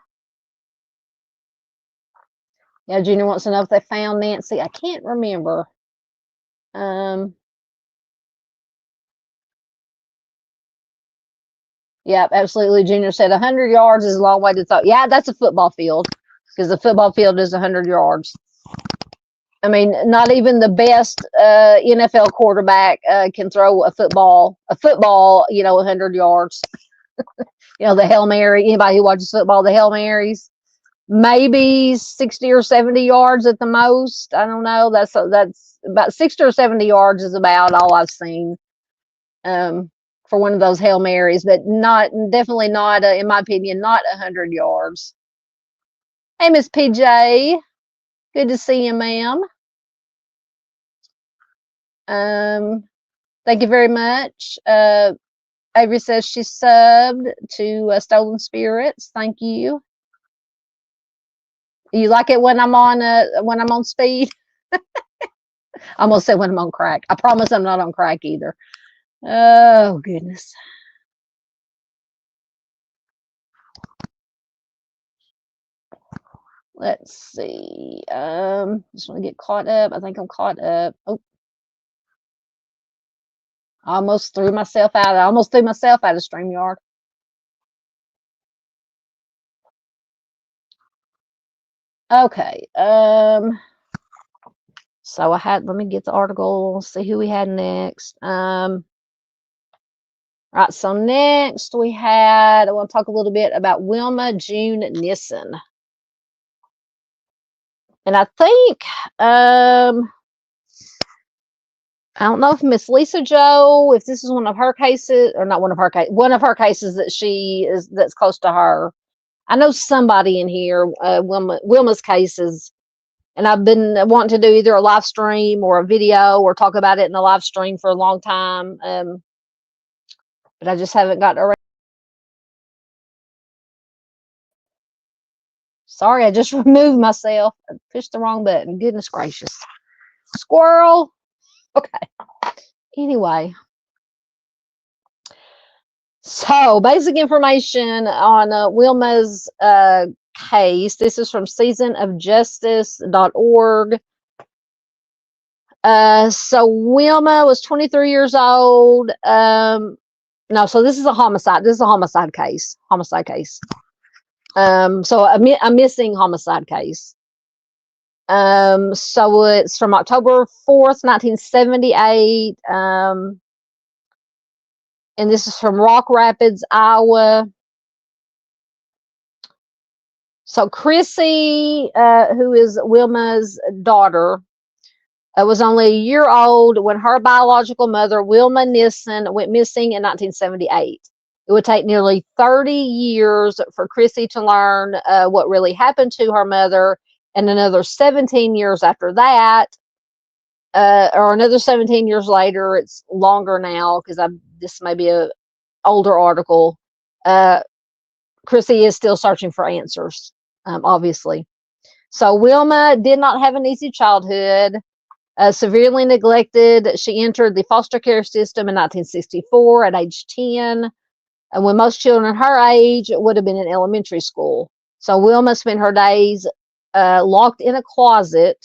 Yeah, Junior wants to know if they found Nancy. I can't remember. Yeah, absolutely. Junior said 100 yards is a long way to throw. Yeah, that's a football field because the football field is 100 yards. I mean, not even the best NFL quarterback can throw a football, 100 yards. The Hail Mary, anybody who watches football, the Hail Marys, maybe 60 or 70 yards at the most. I don't know. That's about 60 or 70 yards is about all I've seen for one of those Hail Marys, but definitely not, in my opinion, not 100 yards. Hey, Miss PJ. Good to see you, ma'am. Thank you very much. Avery says she subbed to Stolen Spirits. Thank you. You like it when I'm on speed? I almost said when I'm on crack. I promise I'm not on crack either. Oh goodness. Let's see. Just want to get caught up. I think I'm caught up. Oh, I almost threw myself out. I almost threw myself out of StreamYard. Okay. So let me get the article, see who we had next. Right, so next I want to talk a little bit about Wilma June Nissen. And I think I don't know if Miss Lisa Joe, if this is one of her cases, or not one of her cases, one of her cases that's close to her. I know somebody in here, Wilma's cases, and I've been wanting to do either a live stream or a video or talk about it in a live stream for a long time. But I just haven't got around. Sorry, I just removed myself. I pushed the wrong button. Goodness gracious. Squirrel. Okay. Anyway. So, basic information on Wilma's case. This is from seasonofjustice.org. So Wilma was 23 years old. No, so this is a homicide. This is a homicide case. So a missing homicide case. So it's from October 4th, 1978. And this is from Rock Rapids, Iowa. So Chrissy, who is Wilma's daughter, was only a year old when her biological mother, Wilma Nissen, went missing in 1978. It would take nearly 30 years for Chrissy to learn what really happened to her mother, and another 17 years after that, or another 17 years later. It's longer now because this may be an older article. Chrissy is still searching for answers, obviously. So Wilma did not have an easy childhood. Severely neglected. She entered the foster care system in 1964 at age 10, when most children her age would have been in elementary school. So Wilma spent her days locked in a closet.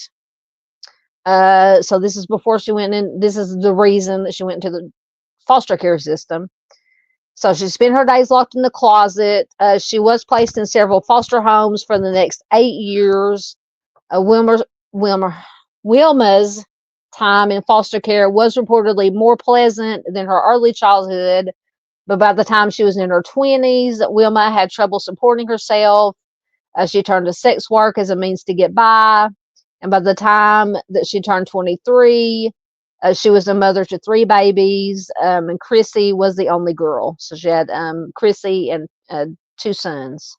So this is before she went in. This is the reason that she went into the foster care system. So she spent her days locked in the closet. She was placed in several foster homes for the next 8 years. Wilma's time in foster care was reportedly more pleasant than her early childhood, but by the time she was in her 20s, Wilma had trouble supporting herself. She turned to sex work as a means to get by, and by the time that she turned 23, she was a mother to 3 babies, and Chrissy was the only girl. So she had Chrissy and 2 sons.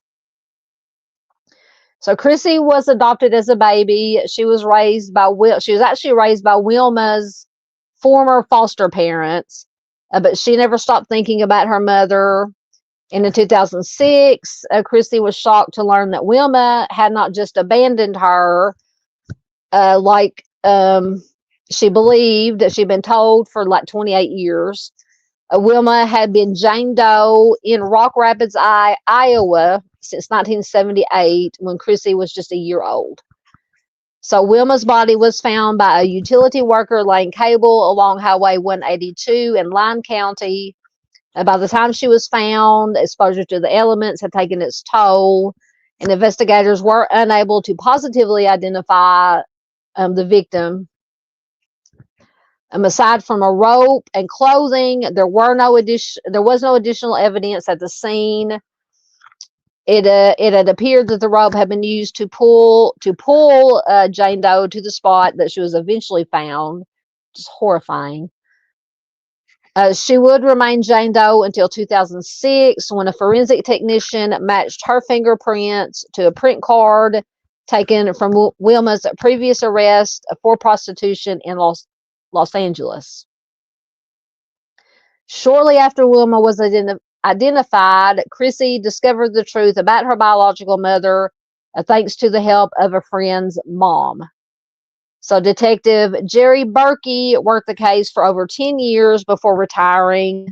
So Chrissy was adopted as a baby. She was actually raised by Wilma's former foster parents, but she never stopped thinking about her mother. And in 2006, Chrissy was shocked to learn that Wilma had not just abandoned her, like she believed, that she'd been told for like 28 years. Wilma had been Jane Doe in Rock Rapids, Iowa since 1978, when Chrissy was just a year old. So Wilma's body was found by a utility worker laying cable along Highway 182 in Lyon County. By the time she was found, exposure to the elements had taken its toll, and investigators were unable to positively identify the victim. Aside from a rope and clothing, there was no additional evidence at the scene. It had appeared that the rope had been used to pull Jane Doe to the spot that she was eventually found. Just horrifying. She would remain Jane Doe until 2006, when a forensic technician matched her fingerprints to a print card taken from Wilma's previous arrest for prostitution in Los Angeles. Shortly after Wilma was identified, Chrissy discovered the truth about her biological mother, thanks to the help of a friend's mom. So Detective Jerry Berkey worked the case for over 10 years before retiring.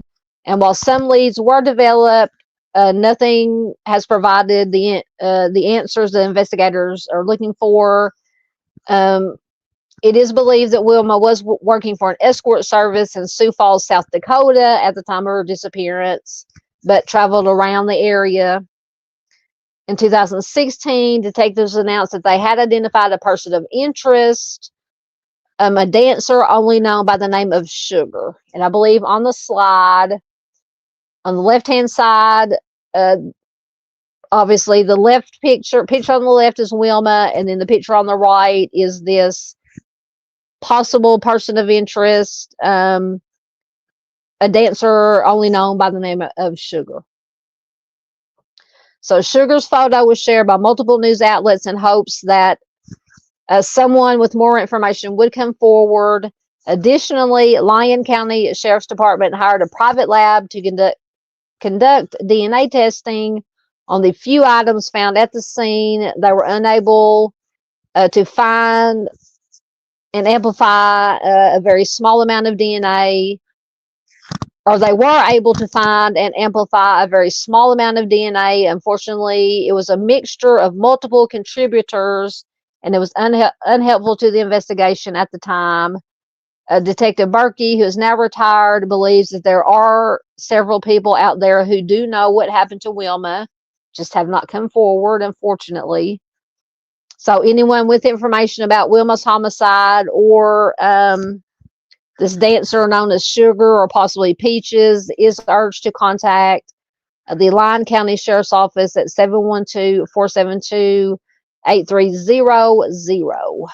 And while some leads were developed, nothing has provided the answers the investigators are looking for. It is believed that Wilma was working for an escort service in Sioux Falls, South Dakota at the time of her disappearance, but traveled around the area. In 2016, detectives announced that they had identified a person of interest, a dancer only known by the name of Sugar. And I believe on the slide, on the left-hand side, obviously the left picture on the left is Wilma, and then the picture on the right is this possible person of interest, a dancer only known by the name of Sugar. So Sugar's photo was shared by multiple news outlets in hopes that someone with more information would come forward. Additionally, Lyon County Sheriff's Department hired a private lab to conduct DNA testing on the few items found at the scene. They were unable to find and amplify a very small amount of DNA, or they were able to find and amplify a very small amount of DNA. Unfortunately, it was a mixture of multiple contributors, and it was unhelpful to the investigation at the time. Detective Berkey, who is now retired, believes that there are several people out there who do know what happened to Wilma, just have not come forward, unfortunately. So anyone with information about Wilma's homicide, or this dancer known as Sugar or possibly Peaches, is urged to contact the Lyon County Sheriff's Office at 712-472-8300.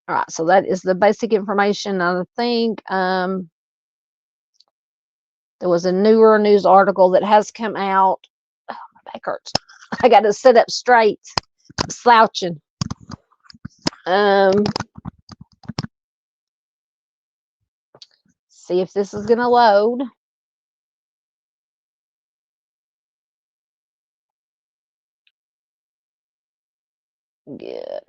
All right, so that is the basic information. I think there was a newer news article that has come out. Oh, my back hurts. I got to sit up straight. I'm slouching. See if this is going to load. Good.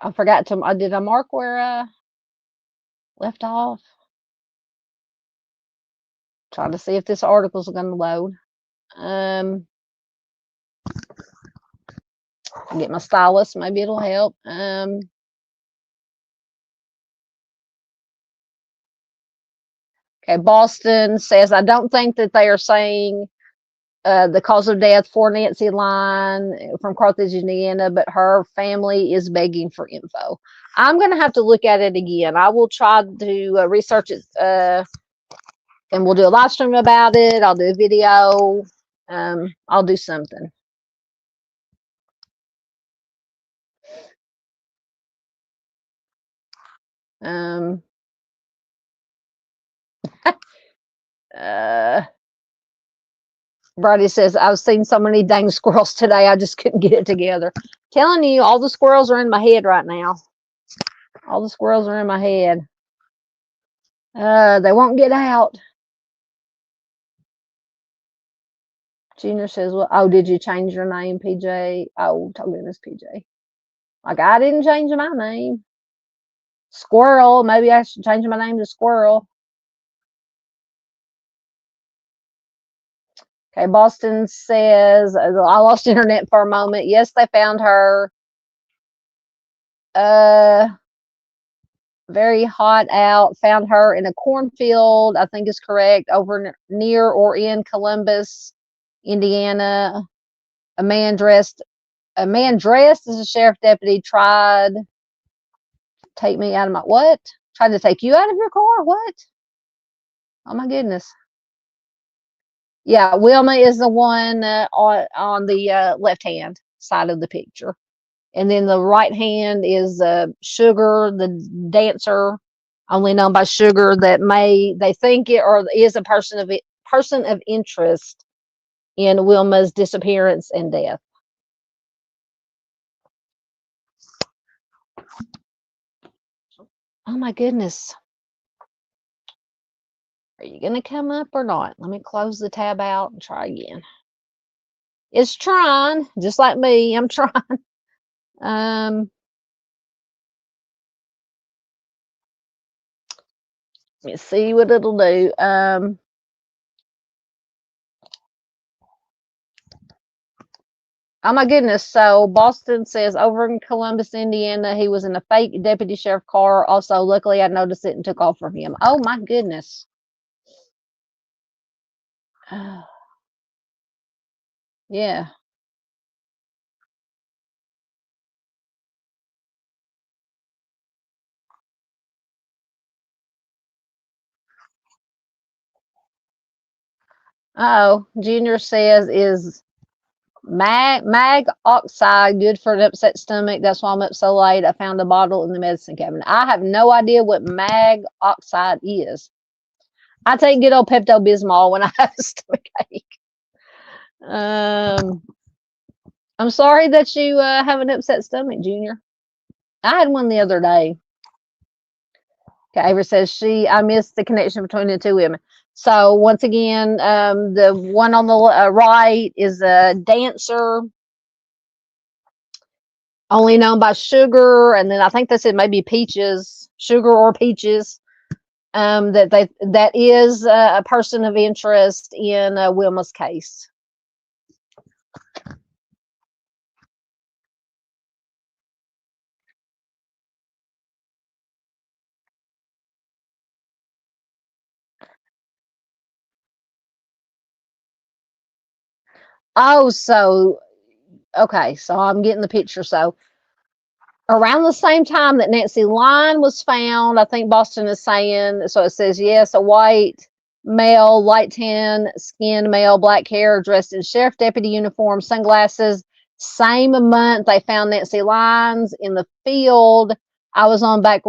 I forgot to. Did I mark where I left off? Trying to see if this article is going to load. Get my stylus. Maybe it'll help. Okay, Boston says, I don't think that they are saying the cause of death for Nancy Lyon from Carthage, Indiana, but her family is begging for info. I'm going to have to look at it again. I will try to research it, and we'll do a live stream about it. I'll do a video. I'll do something. Brady says, I've seen so many dang squirrels today, I just couldn't get it together. Telling you, all the squirrels are in my head right now. All the squirrels are in my head. They won't get out. Junior says, well, oh, did you change your name, PJ? Oh, oh goodness, PJ. Like, I didn't change my name. Squirrel. Maybe I should change my name to Squirrel. Okay, Boston says, I lost internet for a moment. Yes, they found her. Very hot out. Found her in a cornfield, I think is correct, over near or in Columbus, Indiana. A man dressed as a sheriff deputy tried to take me out of my what? Tried to take you out of your car? What? Oh my goodness. Yeah, Wilma is the one on the left hand side of the picture. And then the right hand is Sugar, the dancer, only known by Sugar, that they think it or is a person of interest in Wilma's disappearance and death. Oh my goodness. Are you going to come up or not? Let me close the tab out and try again. It's trying, just like me. I'm trying. Let me see what it'll do. Oh my goodness. So Boston says over in Columbus, Indiana, he was in a fake deputy sheriff car. Also, luckily I noticed it and took off from him. Oh my goodness. Yeah. Oh, Junior says, is mag oxide good for an upset stomach? That's why I'm up so late. I found a bottle in the medicine cabinet. I have no idea what mag oxide is. I take good old Pepto Bismol when I have a stomach ache. I'm sorry that you have an upset stomach, Junior. I had one the other day. Okay, Ava says I missed the connection between the two women. So once again, the one on the right is a dancer, only known by Sugar, and then I think they said maybe Peaches, Sugar or Peaches. That is a person of interest in Wilma's case. Oh, so okay, so I'm getting the picture. So around the same time that Nancy Line was found, I think Boston is saying, so it says, yes, a white male, light tan skinned male, black hair, dressed in sheriff deputy uniform, sunglasses. Same month they found Nancy Lines in the field. I was on back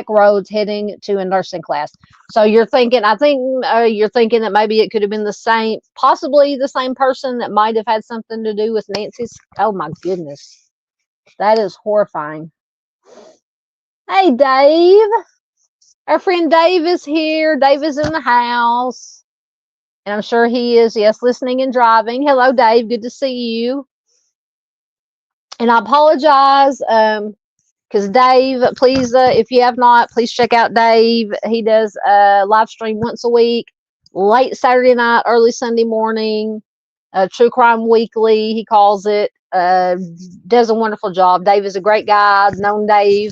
roads heading to a nursing class. So you're thinking, I think you're thinking that maybe it could have been the same, possibly the same person that might have had something to do with Nancy's. Oh my goodness. That is horrifying. Hey, Dave. Our friend Dave is here. Dave is in the house. And I'm sure he is, yes, listening and driving. Hello, Dave. Good to see you. And I apologize because Dave, please, if you have not, please check out Dave. He does a live stream once a week, late Saturday night, early Sunday morning, True Crime Weekly, he calls it. Does a wonderful job. Dave is a great guy. I've known Dave,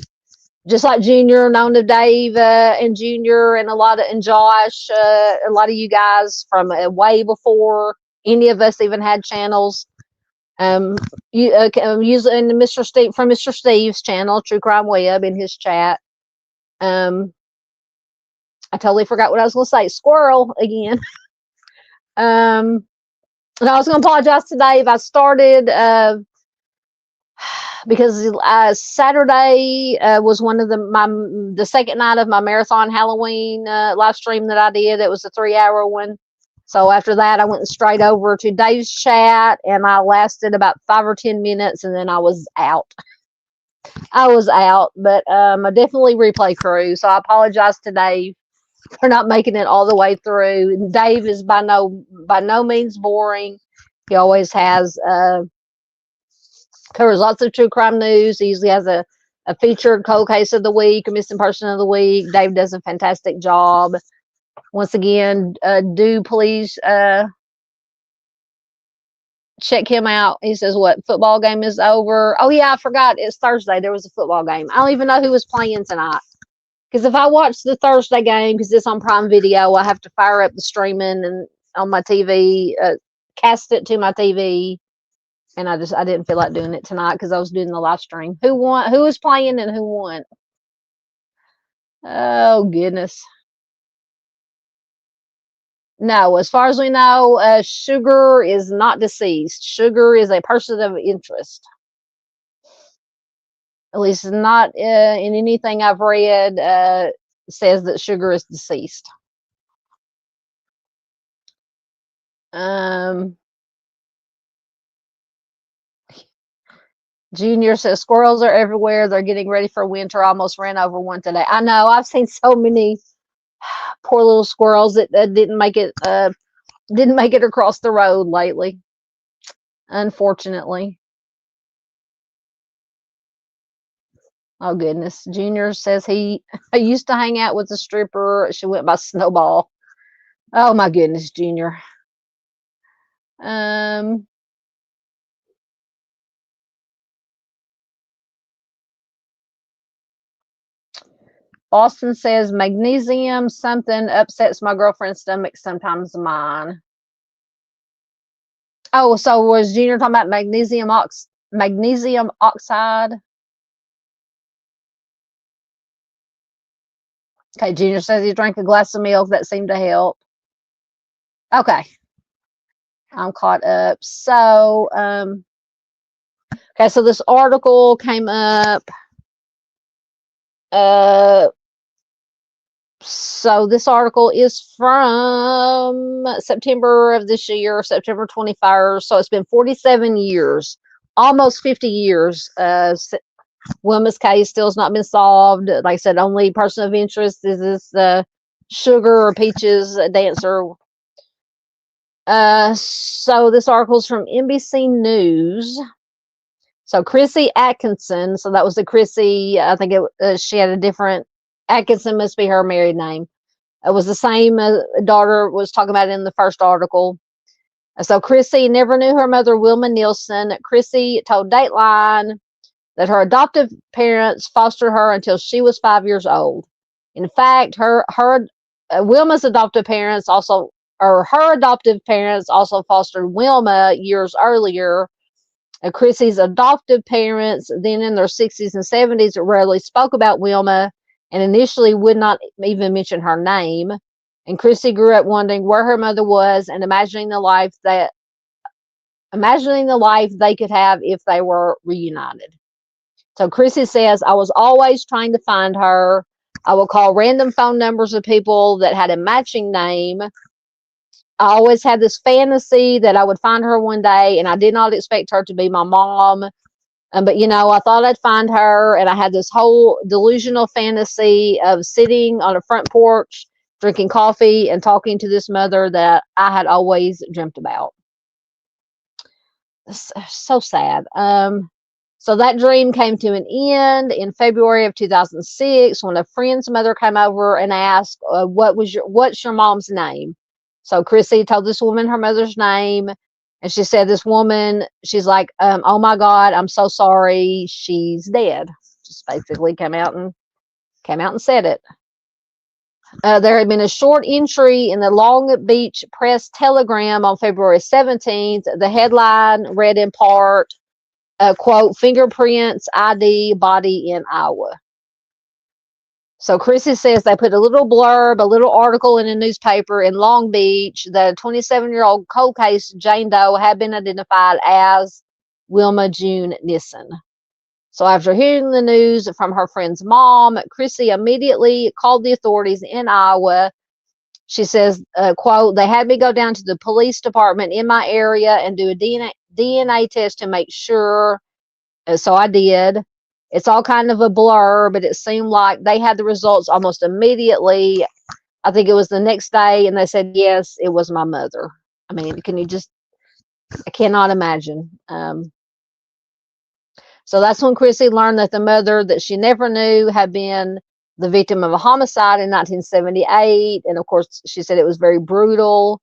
just like Junior, known of Dave and Junior and Josh, a lot of you guys from way before any of us even had channels. Using Mr. Steve from Mr. Steve's channel, True Crime Web, in his chat. I totally forgot what I was going to say. Squirrel again. And I was going to apologize to Dave. I started because Saturday was one of the second night of my marathon Halloween live stream that I did. It was a 3-hour one. So after that, I went straight over to Dave's chat, and I lasted about 5 or 10 minutes, and then I was out. But I definitely replay crew. So I apologize to Dave for not making it all the way through. Dave is by no means boring. He always has covers lots of true crime news. He usually has a featured cold case of the week, a missing person of the week. Dave does a fantastic job. Once again, do please check him out. He says, what, football game is over? Oh, yeah, I forgot. It's Thursday. There was a football game. I don't even know who was playing tonight. Because if I watch the Thursday game, because it's on Prime Video, I have to fire up the streaming and on my TV, cast it to my TV. And I didn't feel like doing it tonight because I was doing the live stream. Who won? Who was playing and who won? Oh, goodness. No, as far as we know, Sugar is not deceased. Sugar is a person of interest. At least not in anything I've read says that Sugar is deceased. Junior says squirrels are everywhere. They're getting ready for winter. I almost ran over one today. I know. I've seen so many poor little squirrels that didn't make it across the road lately, unfortunately. Oh goodness. Junior says he used to hang out with a stripper. She went by Snowball. Oh my goodness, Junior. Austin says magnesium something upsets my girlfriend's stomach, sometimes mine. Oh, so was Junior talking about magnesium oxide? Okay, Junior says he drank a glass of milk. That seemed to help. Okay. I'm caught up. So, okay, so this article came up. So this article is from September of this year, September 21st. So it's been 47 years, almost 50 years. Wilma's case still has not been solved. Like I said, only person of interest is this Sugar or Peaches dancer. So this article is from NBC News. So Chrissy Atkinson, so that was the Chrissy, I think she had a different, Atkinson must be her married name. It was the same daughter was talking about in the first article. So Chrissy never knew her mother, Wilma Nissen. Chrissy told Dateline that her adoptive parents fostered her until she was 5 years old. In fact, Wilma's adoptive parents her adoptive parents also fostered Wilma years earlier. Chrissy's adoptive parents, then in their 60s and 70s, rarely spoke about Wilma and initially would not even mention her name. And Chrissy grew up wondering where her mother was and imagining the life they could have if they were reunited. So Chrissy says, I was always trying to find her. I would call random phone numbers of people that had a matching name. I always had this fantasy that I would find her one day, and I did not expect her to be my mom. But, I thought I'd find her, and I had this whole delusional fantasy of sitting on a front porch, drinking coffee, and talking to this mother that I had always dreamt about. It's so sad. So that dream came to an end in February of 2006 when a friend's mother came over and asked, what's your mom's name? So Chrissy told this woman her mother's name, and she said, this woman, she's like, oh my God, I'm so sorry, she's dead. Just basically came out and said it. There had been a short entry in the Long Beach Press Telegram on February 17th. The headline read in part, quote, fingerprints, ID, body in Iowa. So Chrissy says they put a little blurb, a little article in a newspaper in Long Beach. The 27-year-old cold case Jane Doe had been identified as Wilma June Nissen. So after hearing the news from her friend's mom, Chrissy immediately called the authorities in Iowa. She says, quote, they had me go down to the police department in my area and do a DNA test to make sure. So I did. It's all kind of a blur, but it seemed like they had the results almost immediately. I think it was the next day, and they said, yes, it was my mother. I mean, I cannot imagine. So that's when Chrissy learned that the mother that she never knew had been the victim of a homicide in 1978. And of course, she said it was very brutal.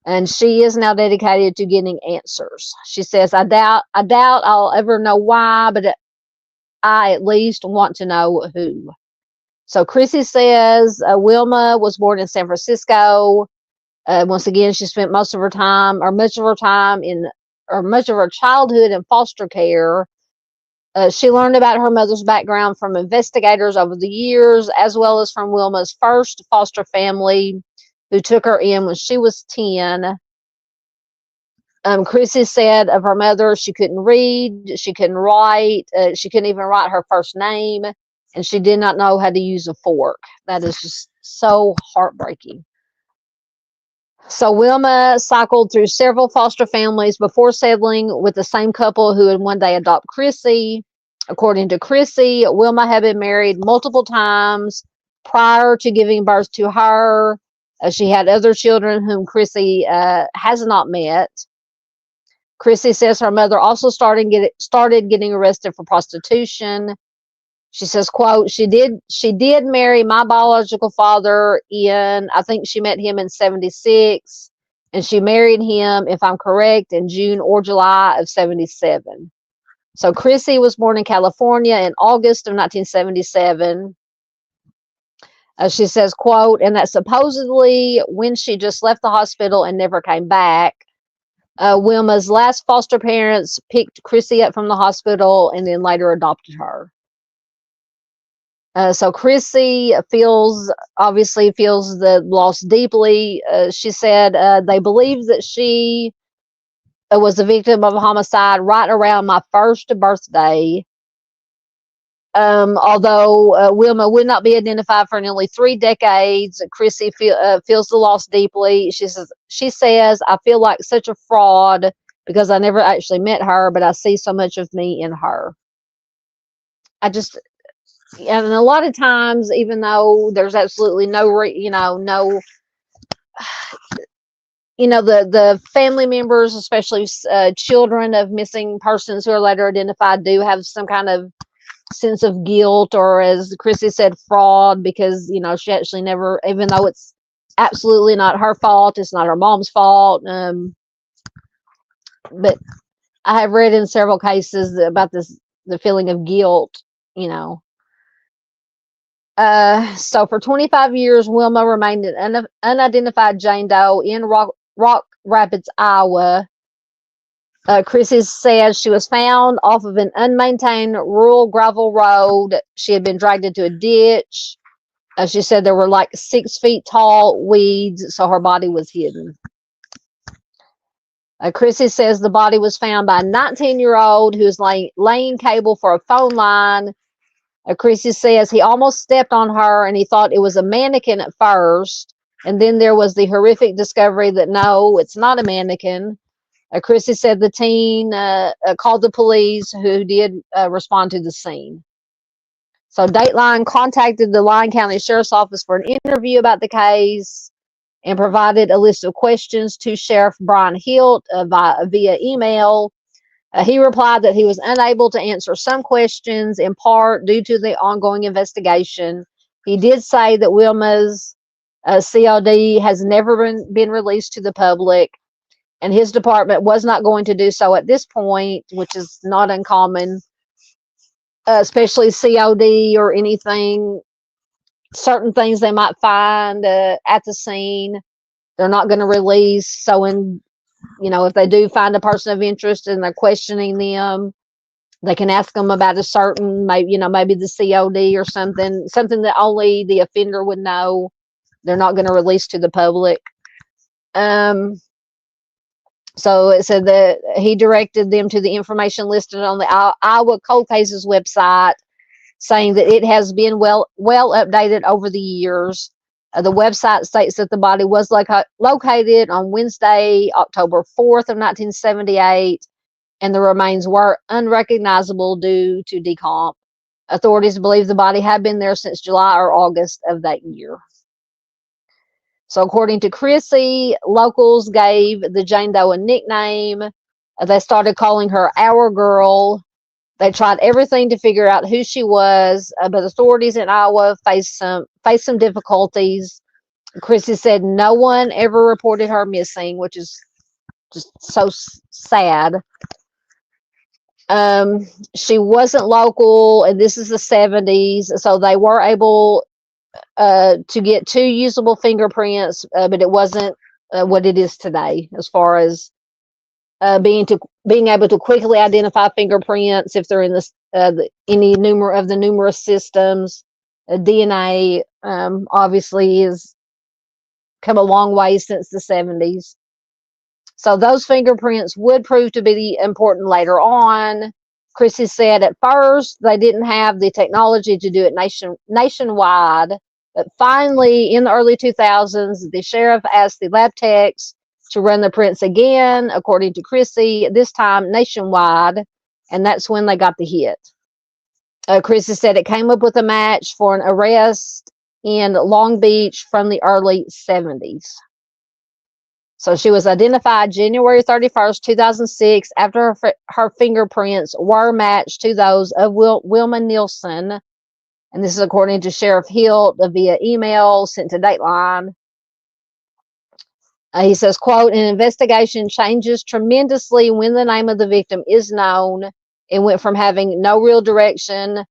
And she is now dedicated to getting answers. She says, I doubt I'll ever know why, but I at least want to know who. So Chrissy says Wilma was born in San Francisco. Once again, she spent much of her childhood in foster care. She learned about her mother's background from investigators over the years, as well as from Wilma's first foster family, who took her in when she was 10. Chrissy said of her mother, she couldn't read, she couldn't write, she couldn't even write her first name, and she did not know how to use a fork. That is just so heartbreaking. So Wilma cycled through several foster families before settling with the same couple who would one day adopt Chrissy. According to Chrissy, Wilma had been married multiple times prior to giving birth to her. She had other children whom Chrissy has not met. Chrissy says her mother also started getting arrested for prostitution. She says, quote, she did marry my biological father I think she met him in 76, and she married him, if I'm correct, in June or July of 77. So Chrissy was born in California in August of 1977. She says, quote, and that supposedly when she just left the hospital and never came back. Wilma's last foster parents picked Chrissy up from the hospital and then later adopted her. So Chrissy obviously feels the loss deeply. She said they believe that she was the victim of a homicide right around my first birthday. Although Wilma would not be identified for nearly 3 decades, Chrissy feels the loss deeply. She says, I feel like such a fraud because I never actually met her, but I see so much of me in her. And a lot of times, even though there's absolutely the family members, especially children of missing persons who are later identified, do have some kind of sense of guilt, or as Chrissy said, fraud, because she actually never, even though it's absolutely not her fault, it's not her mom's fault. But I have read in several cases about the feeling of guilt. So for 25 years, Wilma remained an unidentified Jane Doe in Rock Rapids, Iowa. Chrissy says she was found off of an unmaintained rural gravel road. She had been dragged into a ditch. She said there were like 6 feet tall weeds, so her body was hidden. Chrissy says the body was found by a 19-year-old who was laying cable for a phone line. Chrissy says he almost stepped on her and he thought it was a mannequin at first. And then there was the horrific discovery that no, it's not a mannequin. Chrissy said the teen called the police, who did respond to the scene. So Dateline contacted the Lyon County Sheriff's Office for an interview about the case and provided a list of questions to Sheriff Brian Hilt via email. He replied that he was unable to answer some questions, in part due to the ongoing investigation. He did say that Wilma's COD has never been released to the public, and his department was not going to do so at this point, which is not uncommon, especially COD or anything. Certain things they might find at the scene, they're not going to release. So if they do find a person of interest and they're questioning them, they can ask them about a certain, maybe the COD or something that only the offender would know. They're not going to release to the public. So it said that he directed them to the information listed on the Iowa Cold Cases website, saying that it has been well updated over the years. The website states that the body was located on Wednesday, October 4th of 1978, and the remains were unrecognizable due to decomp. Authorities believe the body had been there since July or August of that year. So according to Chrissy, locals gave the Jane Doe a nickname. They started calling her Our Girl. They tried everything to figure out who she was, but authorities in Iowa faced some difficulties. Chrissy said no one ever reported her missing, which is just so sad. She wasn't local, and this is the 70s, so they were able to get 2 usable fingerprints, but it wasn't what it is today, as far as being able to quickly identify fingerprints if they're in any of the numerous systems. DNA obviously has come a long way since the 70s. So those fingerprints would prove to be important later on. Chrissy said at first they didn't have the technology to do it nationwide, but finally in the early 2000s, the sheriff asked the lab techs to run the prints again, according to Chrissy, this time nationwide, and that's when they got the hit. Chrissy said it came up with a match for an arrest in Long Beach from the early 70s. So she was identified January 31st, 2006, after her fingerprints were matched to those of Wilma Nissen. And this is according to Sheriff Hilt via email sent to Dateline. He says, quote, an investigation changes tremendously when the name of the victim is known. It went from having no real direction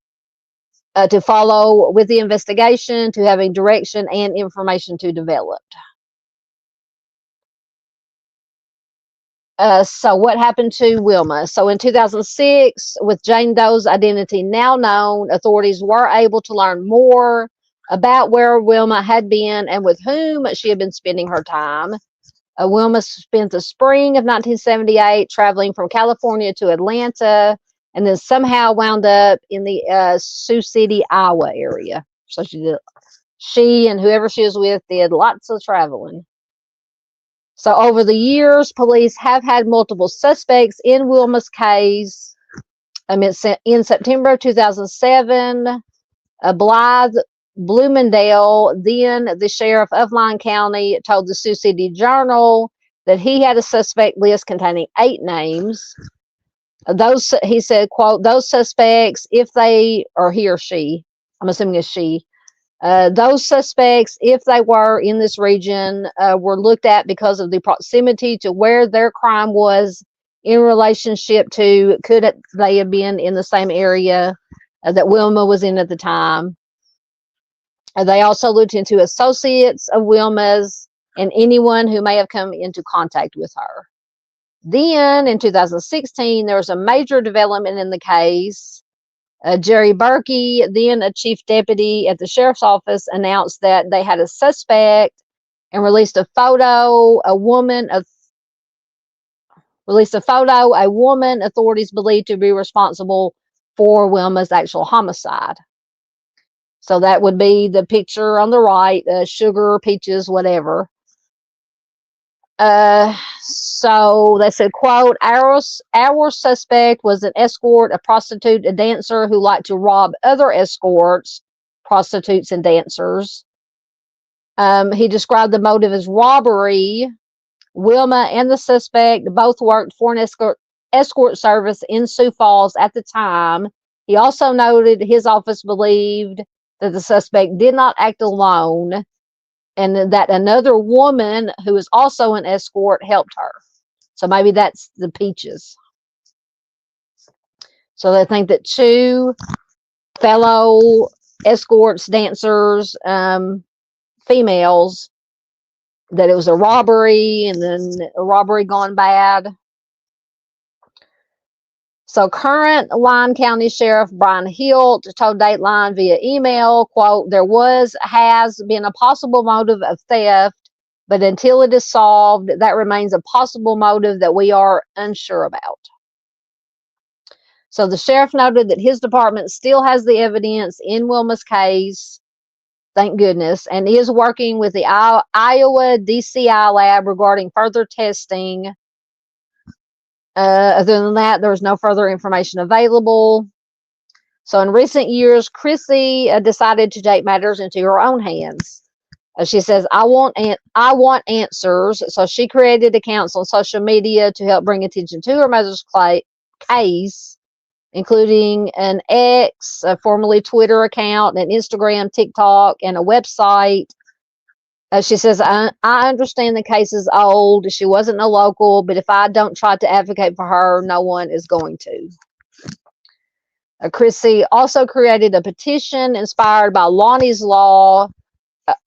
to follow with the investigation to having direction and information to develop. So what happened to Wilma? So in 2006, with Jane Doe's identity now known, authorities were able to learn more about where Wilma had been and with whom she had been spending her time. Wilma spent the spring of 1978 traveling from California to Atlanta, and then somehow wound up in the Sioux City, Iowa area. So she and whoever she was with did lots of traveling. So over the years, police have had multiple suspects in Wilma's case. In September of 2007, Blythe Bloomingdale, then the sheriff of Lyon County, told the Sioux City Journal that he had a suspect list containing 8 names. He said, quote, those suspects, if they, or he or she, I'm assuming it's she, those suspects, if they were in this region, were looked at because of the proximity to where their crime was in relationship to, could they have been in the same area that Wilma was in at the time. They also looked into associates of Wilma's and anyone who may have come into contact with her. Then in 2016, there was a major development in the case. Jerry Berkey, then a chief deputy at the sheriff's office, announced that they had a suspect and released a photo. A woman authorities believed to be responsible for Wilma's actual homicide. So that would be the picture on the right, sugar, peaches, whatever. So they said, quote, our suspect was an escort, a prostitute, a dancer who liked to rob other escorts, prostitutes, and dancers. He described the motive as robbery. Wilma and the suspect both worked for an escort service in Sioux Falls at the time. He also noted his office believed that the suspect did not act alone, and that another woman who is also an escort helped her. So maybe that's the peaches. So they think that 2 fellow escorts, dancers, females, that it was a robbery and then a robbery gone bad. So current Lyon County Sheriff Brian Hilt told Dateline via email, quote, there has been a possible motive of theft, but until it is solved, that remains a possible motive that we are unsure about. So the sheriff noted that his department still has the evidence in Wilma's case, thank goodness, and is working with the Iowa DCI lab regarding further testing. Other than that, there was no further information available. So in recent years, Chrissy decided to take matters into her own hands. She says, I want answers. So she created accounts on social media to help bring attention to her mother's case, including an X, a formerly Twitter account, an Instagram, TikTok, and a website. She says, I understand the case is old. She wasn't a local, but if I don't try to advocate for her, no one is going to. Chrissy also created a petition inspired by Lonnie's Law,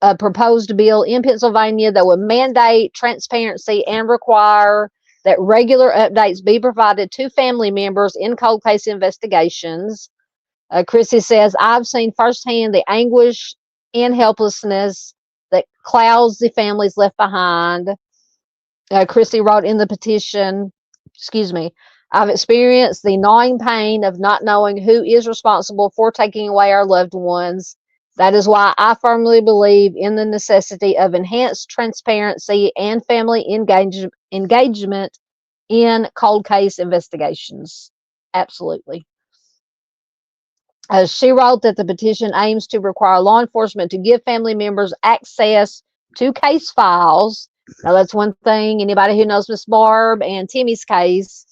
a proposed bill in Pennsylvania that would mandate transparency and require that regular updates be provided to family members in cold case investigations. Chrissy says, I've seen firsthand the anguish and helplessness that clouds the families left behind. Chrissy wrote in the petition, I've experienced the gnawing pain of not knowing who is responsible for taking away our loved ones. That is why I firmly believe in the necessity of enhanced transparency and family engagement in cold case investigations. Absolutely. She wrote that the petition aims to require law enforcement to give family members access to case files. Now, that's one thing. Anybody who knows Miss Barb and Timmy's case,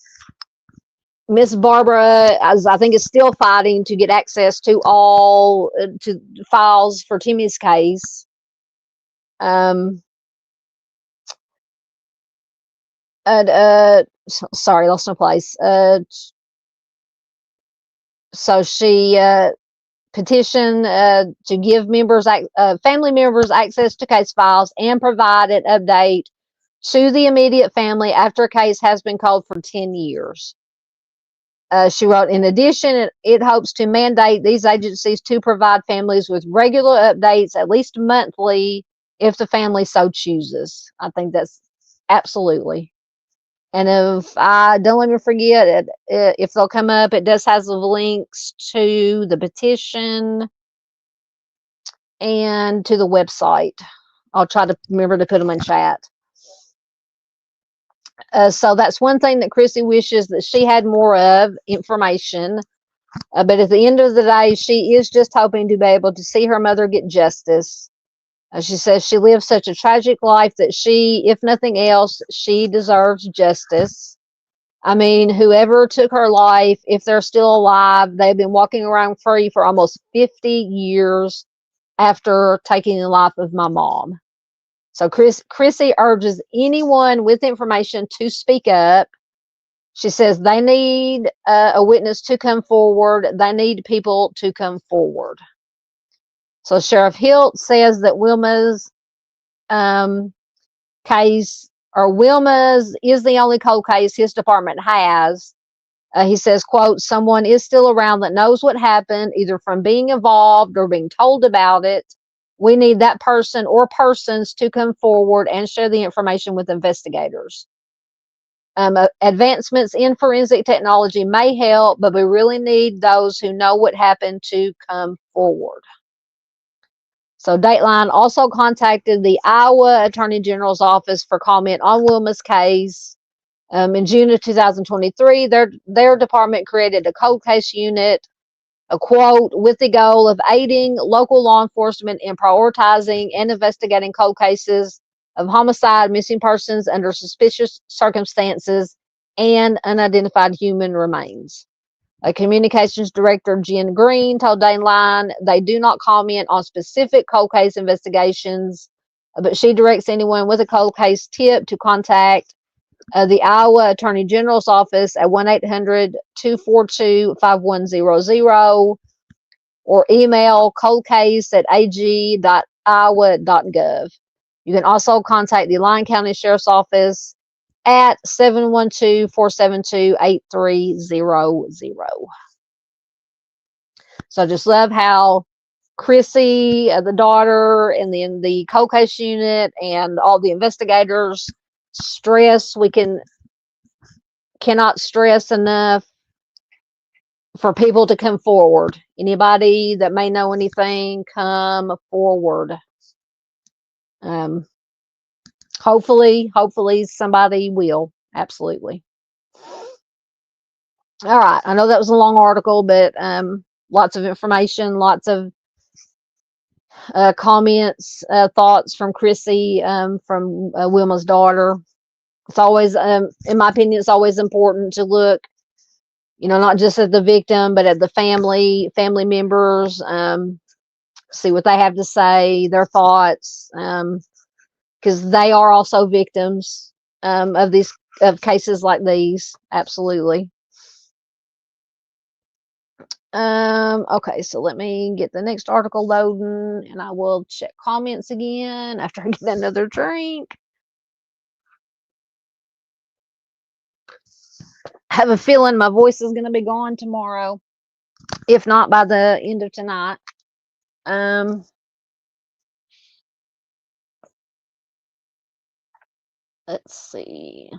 Miss Barbara, I think, is still fighting to get access to all to files for Timmy's case. Sorry, lost my place. So she petitioned to give family members access to case files and provide an update to the immediate family after a case has been cold for 10 years. She wrote, in addition, it hopes to mandate these agencies to provide families with regular updates, at least monthly, if the family so chooses. I think that's Absolutely. And if I don't let me forget it, if they'll come up, it does have the links to the petition and to the website. I'll try to remember to put them in chat. So that's one thing that Chrissy wishes that she had more of information. But at the end of the day, she is just hoping to be able to see her mother get justice. She says she lived such a tragic life that she, if nothing else, she deserves justice. I mean, whoever took her life, if they're still alive, they've been walking around free for almost 50 years after taking the life of my mom. So Chrissy urges anyone with information to speak up. She says they need a witness to come forward. They need people to come forward. So Sheriff Hilt says that Wilma's case, or Wilma's, is the only cold case his department has. He says, quote, someone is still around that knows what happened, either from being involved or being told about it. We need that person or persons to come forward and share the information with investigators. Advancements in forensic technology may help, but we really need those who know what happened to come forward. So Dateline also contacted the Iowa Attorney General's office for comment on Wilma's case. In June of 2023, their department created a cold case unit, a quote, with the goal of aiding local law enforcement in prioritizing and investigating cold cases of homicide, missing persons under suspicious circumstances, and unidentified human remains. A communications director, Jen Green, told Dateline they do not comment on specific cold case investigations, but she directs anyone with a cold case tip to contact the Iowa Attorney General's office at 1-800-242-5100 or email coldcase@ag.iowa.gov. You can also contact the Lyon County Sheriff's Office at 712-472-8300. So I just love how Chrissy, the daughter, and then the cold case unit and all the investigators stress. We cannot stress enough for people to come forward. Anybody that may know anything, come forward. Hopefully somebody will. Absolutely. All right. I know that was a long article, but lots of information, lots of comments, thoughts from Chrissy, from Wilma's daughter. It's always, in my opinion, it's always important to look, not just at the victim, but at the family members, see what they have to say, their thoughts, because they are also victims of cases like these. Absolutely. Okay, so let me get the next article loading, and I will check comments again after I get another drink. I have a feeling my voice is going to be gone tomorrow, if not by the end of tonight. Let's see.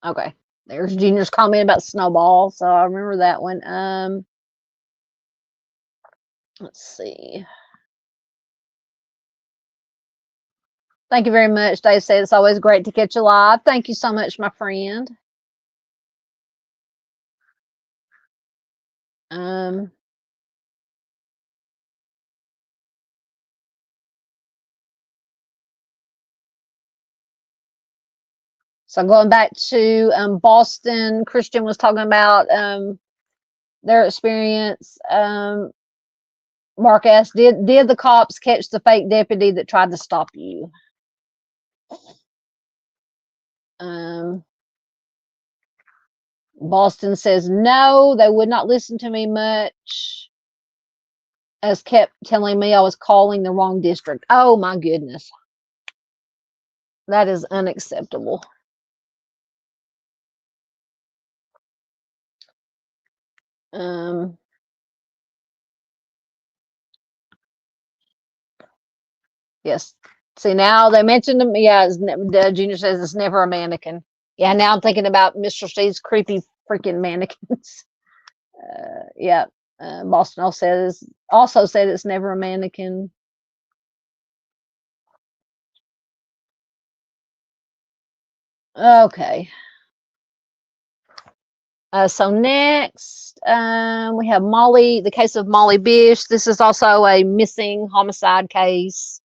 Okay, there's Junior's comment about Snowball, so I remember that one. Let's see. Thank you very much. Dave said it's always great to catch you live. Thank you so much, my friend. So going back to Boston, Christian was talking about their experience. Mark asked, did the cops catch the fake deputy that tried to stop you? Boston says, no, they would not listen to me much, as kept telling me I was calling the wrong district. Oh my goodness. That is unacceptable. Yes. See, now they mentioned them. Yeah, Junior says it's never a mannequin. Yeah, now I'm thinking about Mr. Steve's creepy freaking mannequins. Yeah. Boston also said it's never a mannequin. Okay. So next, we have Molly, the case of Molly Bish. This is also a missing homicide case.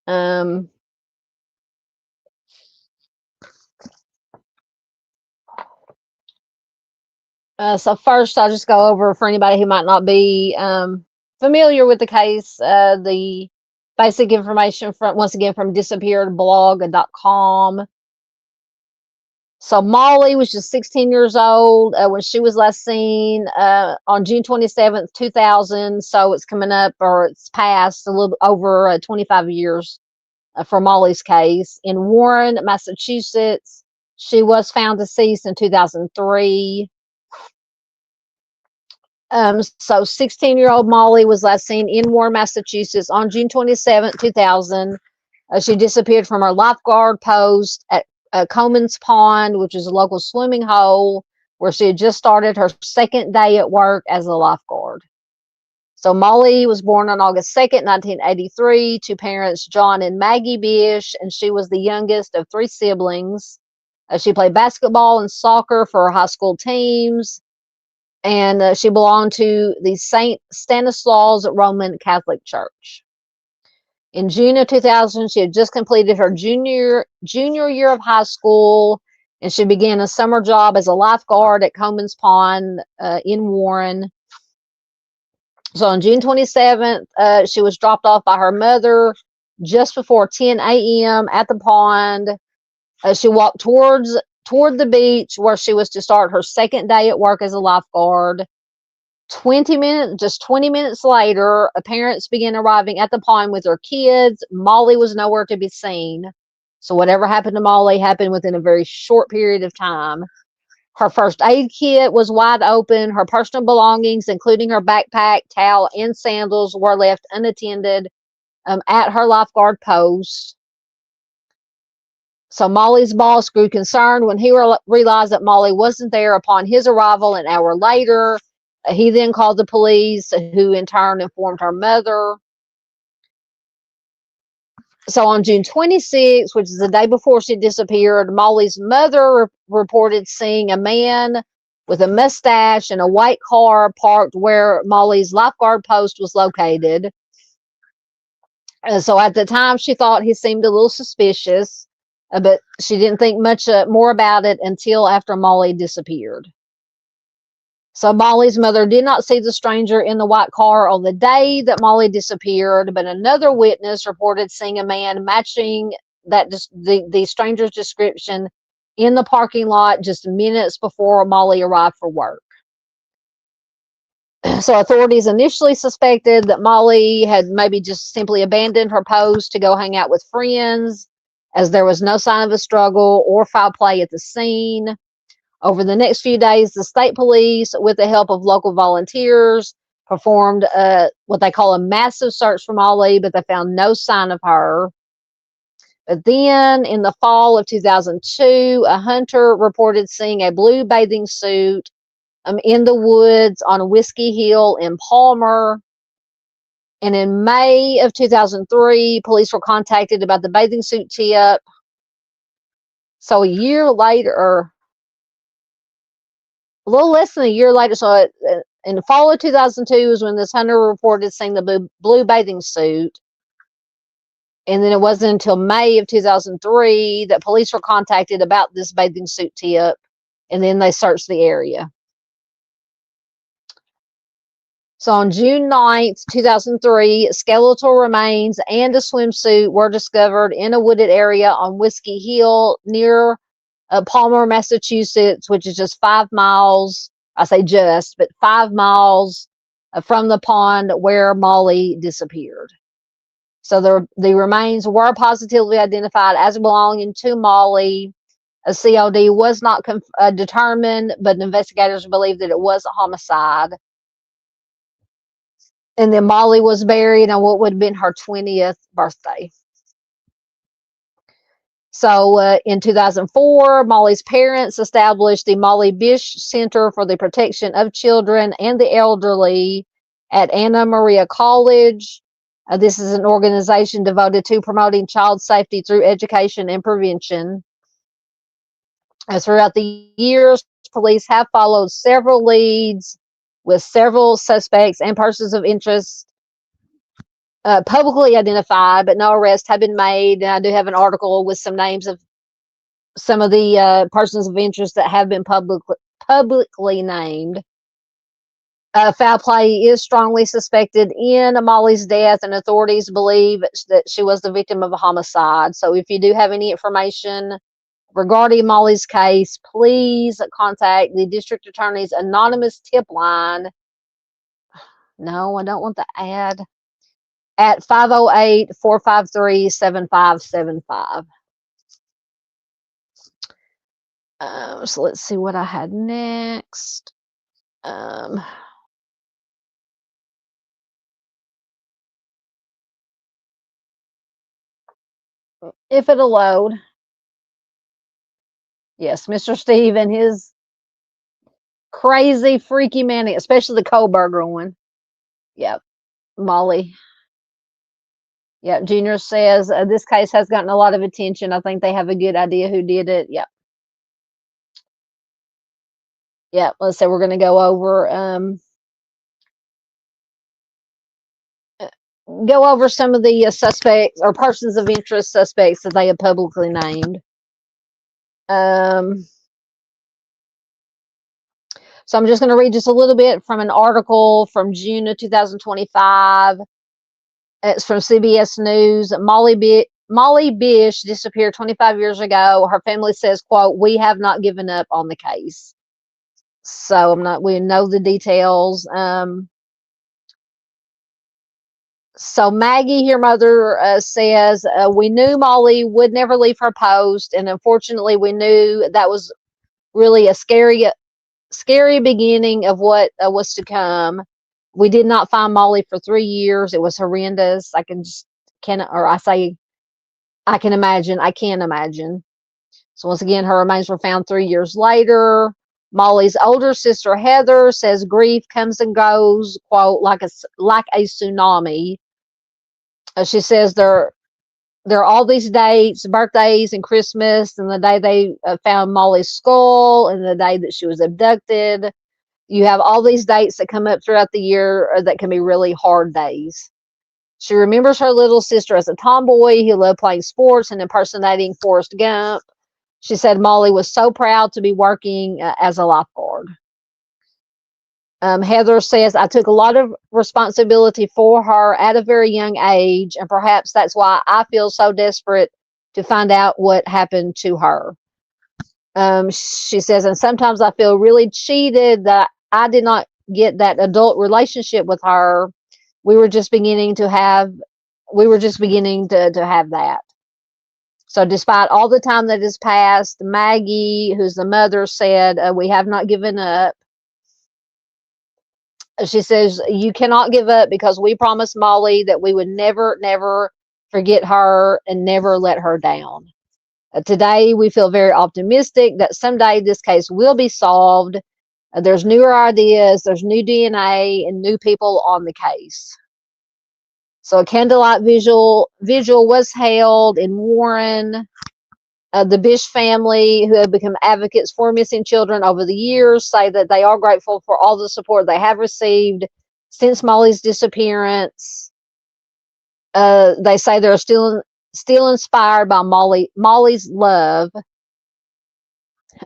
So first, I'll just go over for anybody who might not be familiar with the case, the basic information from, once again, from disappearedblog.com. So Molly was just 16 years old when she was last seen on June 27th, 2000. So it's coming up, or it's past a little over 25 years for Molly's case. In Warren, Massachusetts, she was found deceased in 2003. So 16-year-old Molly was last seen in Warren, Massachusetts on June 27th, 2000. She disappeared from her lifeguard post at Coman's Pond, which is a local swimming hole where she had just started her second day at work as a lifeguard. So Molly was born on August 2nd, 1983, to parents John and Maggie Bish, and she was the youngest of three siblings. She played basketball and soccer for her high school teams, and she belonged to the St. Stanislaus Roman Catholic Church. In June of 2000, she had just completed her junior year of high school, and she began a summer job as a lifeguard at Coman's Pond in Warren. So on June 27th, she was dropped off by her mother just before 10 a.m. at the pond. She walked toward the beach where she was to start her second day at work as a lifeguard. 20 minutes later, parents began arriving at the pond with their kids. Molly was nowhere to be seen. So whatever happened to Molly happened within a very short period of time. Her first aid kit was wide open. Her personal belongings, including her backpack, towel, and sandals, were left unattended at her lifeguard post. So Molly's boss grew concerned when he realized that Molly wasn't there upon his arrival an hour later. He then called the police, who in turn informed her mother. So on June 26th, which is the day before she disappeared, Molly's mother reported seeing a man with a mustache and a white car parked where Molly's lifeguard post was located. So at the time, she thought he seemed a little suspicious, but she didn't think much more about it until after Molly disappeared. So Molly's mother did not see the stranger in the white car on the day that Molly disappeared, but another witness reported seeing a man matching the stranger's description in the parking lot just minutes before Molly arrived for work. So authorities initially suspected that Molly had maybe just simply abandoned her post to go hang out with friends, as there was no sign of a struggle or foul play at the scene. Over the next few days, the state police, with the help of local volunteers, performed what they call a massive search for Molly, but they found no sign of her. But then in the fall of 2002, a hunter reported seeing a blue bathing suit in the woods on Whiskey Hill in Palmer. And in May of 2003, police were contacted about the bathing suit tip. So a year later, a little less than a year later, so in the fall of 2002 is when this hunter reported seeing the blue bathing suit. And then it wasn't until May of 2003 that police were contacted about this bathing suit tip, and then they searched the area. So on June 9th, 2003, skeletal remains and a swimsuit were discovered in a wooded area on Whiskey Hill near Palmer, Massachusetts, which is just 5 miles. I say just, but 5 miles from the pond where Molly disappeared. So the remains were positively identified as belonging to Molly. A COD was not determined, but investigators believe that it was a homicide. And then Molly was buried on what would have been her 20th birthday. So in 2004, Molly's parents established the Molly Bish Center for the Protection of Children and the Elderly at Anna Maria College. This is an organization devoted to promoting child safety through education and prevention. Throughout the years, police have followed several leads with several suspects and persons of interest publicly identified, but no arrests have been made. And I do have an article with some names of some of the persons of interest that have been publicly named. Foul play is strongly suspected in Molly's death, and authorities believe that she was the victim of a homicide. So if you do have any information regarding Molly's case, please contact the district attorney's anonymous tip line. No, I don't want the ad. At 508-453-7575. So let's see what I had next. If it'll load. Yes, Mr. Steve and his crazy, freaky manic, especially the Kohlberger one. Yep, Molly. Yep, Junior says this case has gotten a lot of attention. I think they have a good idea who did it. Yep. Yep, let's say we're going to go over some of the suspects or persons of interest suspects that they have publicly named. So I'm just going to read just a little bit from an article from June of 2025. It's from CBS News. Molly Bish disappeared 25 years ago. Her family says, quote, "We have not given up on the case." So we know the details. So Maggie, her mother, says, "We knew Molly would never leave her post. And unfortunately, we knew that was really a scary beginning of what was to come. We did not find Molly for 3 years. It was horrendous. I can't imagine. So once again, her remains were found 3 years later. Molly's older sister, Heather, says grief comes and goes, quote, like a tsunami. She says there are all these dates, birthdays and Christmas, and the day they found Molly's skull and the day that she was abducted. You have all these dates that come up throughout the year that can be really hard days. She remembers her little sister as a tomboy who loved playing sports and impersonating Forrest Gump. She said Molly was so proud to be working as a lifeguard. Heather says, "I took a lot of responsibility for her at a very young age, and perhaps that's why I feel so desperate to find out what happened to her." She says, "And sometimes I feel really cheated that I did not get that adult relationship with her. We were just beginning to have that." So despite all the time that has passed, Maggie, who's the mother, said, "We have not given up." She says, "You cannot give up because we promised Molly that we would never, never forget her and never let her down. Today, we feel very optimistic that someday this case will be solved. There's newer ideas, there's new DNA, and new people on the case." So a candlelight vigil was held in Warren. The Bish family, who have become advocates for missing children over the years, say that they are grateful for all the support they have received since Molly's disappearance. They say they're still inspired by Molly's love.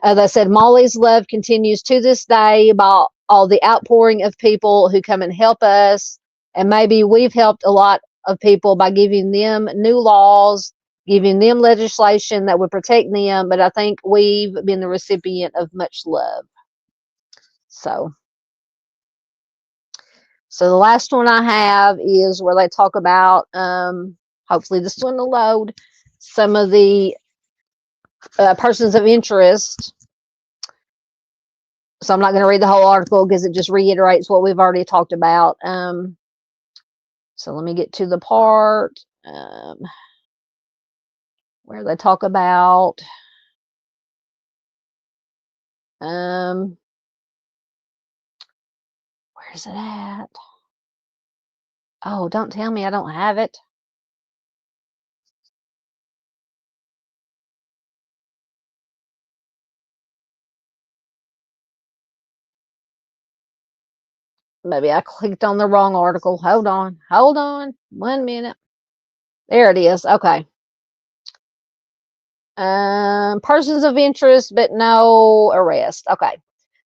They said Molly's love continues to this day by all the outpouring of people who come and help us. And maybe we've helped a lot of people by giving them new laws, giving them legislation that would protect them, but I think we've been the recipient of much love. So the last one I have is where they talk about, hopefully this one will load, some of the persons of interest. So I'm not going to read the whole article because it just reiterates what we've already talked about. So let me get to the part where they talk about where's it at? Oh, don't tell me I don't have it. Maybe I clicked on the wrong article. Hold on. 1 minute. There it is. Okay. Persons of interest, but no arrest. Okay.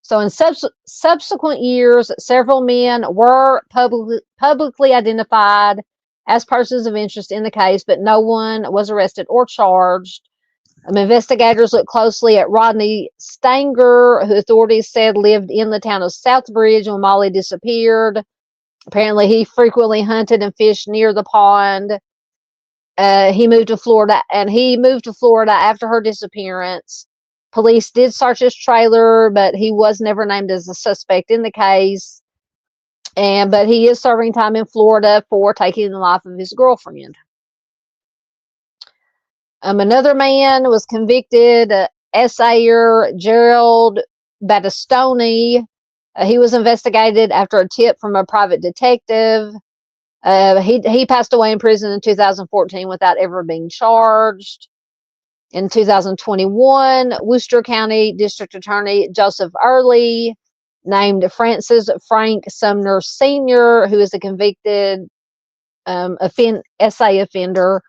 So in subsequent years, several men were publicly identified as persons of interest in the case, but no one was arrested or charged. Investigators looked closely at Rodney Stanger, who authorities said lived in the town of Southbridge when Molly disappeared. Apparently, he frequently hunted and fished near the pond. He moved to Florida after her disappearance. Police did search his trailer, but he was never named as a suspect in the case. But he is serving time in Florida for taking the life of his girlfriend. Another man was convicted, Sayer Gerald Battistoni. He was investigated after a tip from a private detective. He passed away in prison in 2014 without ever being charged. In 2021, Worcester County District Attorney Joseph Early named Francis Frank Sumner Sr., who is a convicted SA offender.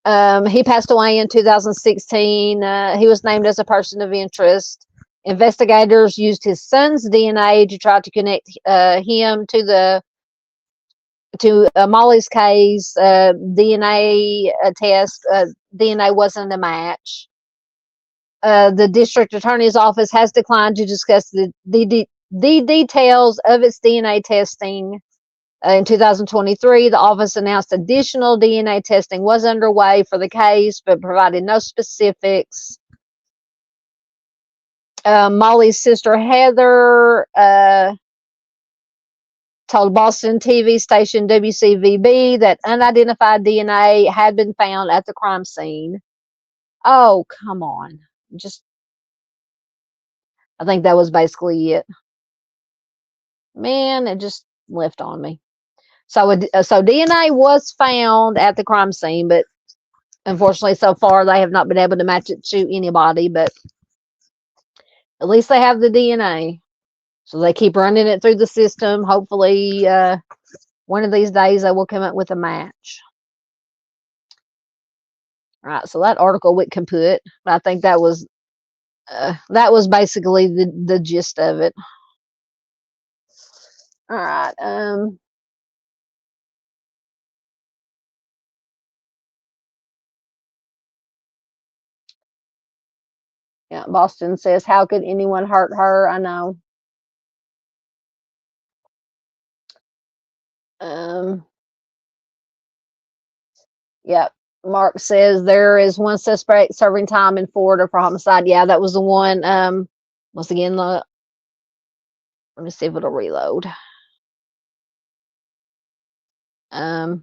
He passed away in 2016. He was named as a person of interest. Investigators used his son's DNA to try to connect him to Molly's case. DNA test. DNA wasn't a match. The district attorney's office has declined to discuss the details of its DNA testing. In 2023, the office announced additional DNA testing was underway for the case, but provided no specifics. Molly's sister, Heather, told Boston TV station WCVB that unidentified DNA had been found at the crime scene. Oh, come on. I think that was basically it. Man, it just left on me. So DNA was found at the crime scene, but unfortunately, so far, they have not been able to match it to anybody, but at least they have the DNA. So they keep running it through the system. Hopefully, one of these days, they will come up with a match. All right, so that article we can put. I think that was basically the gist of it. All right. Yeah, Boston says, how could anyone hurt her? I know. Yeah, Mark says there is one suspect serving time in Florida for homicide. Yeah, that was the one. Once again, let me see if it'll reload. Yeah,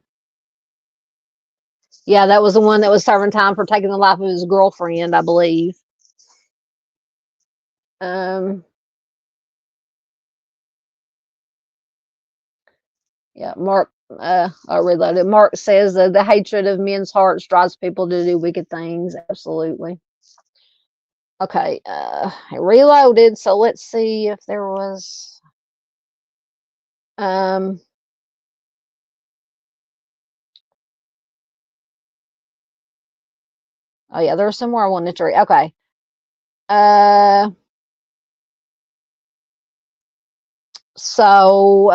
that was the one that was serving time for taking the life of his girlfriend, I believe. Yeah, Mark, I reloaded. Mark says the hatred of men's hearts drives people to do wicked things. Absolutely. Okay, it reloaded. So let's see if there was. Oh yeah, there was some more I wanted to read. Okay. So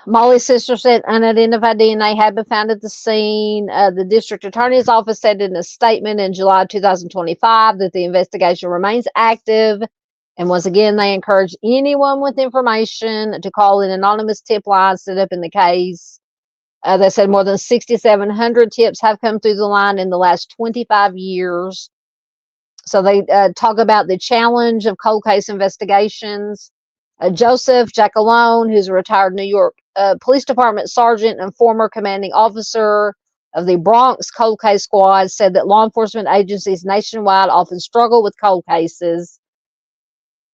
Molly's sister said unidentified DNA had been found at the scene. The district attorney's office said in a statement in July 2025 that the investigation remains active. And once again, they encourage anyone with information to call an anonymous tip line set up in the case. They said more than 6,700 tips have come through the line in the last 25 years. So they talk about the challenge of cold case investigations. Joseph Jackalone, who's a retired New York Police Department sergeant and former commanding officer of the Bronx Cold Case Squad, said that law enforcement agencies nationwide often struggle with cold cases.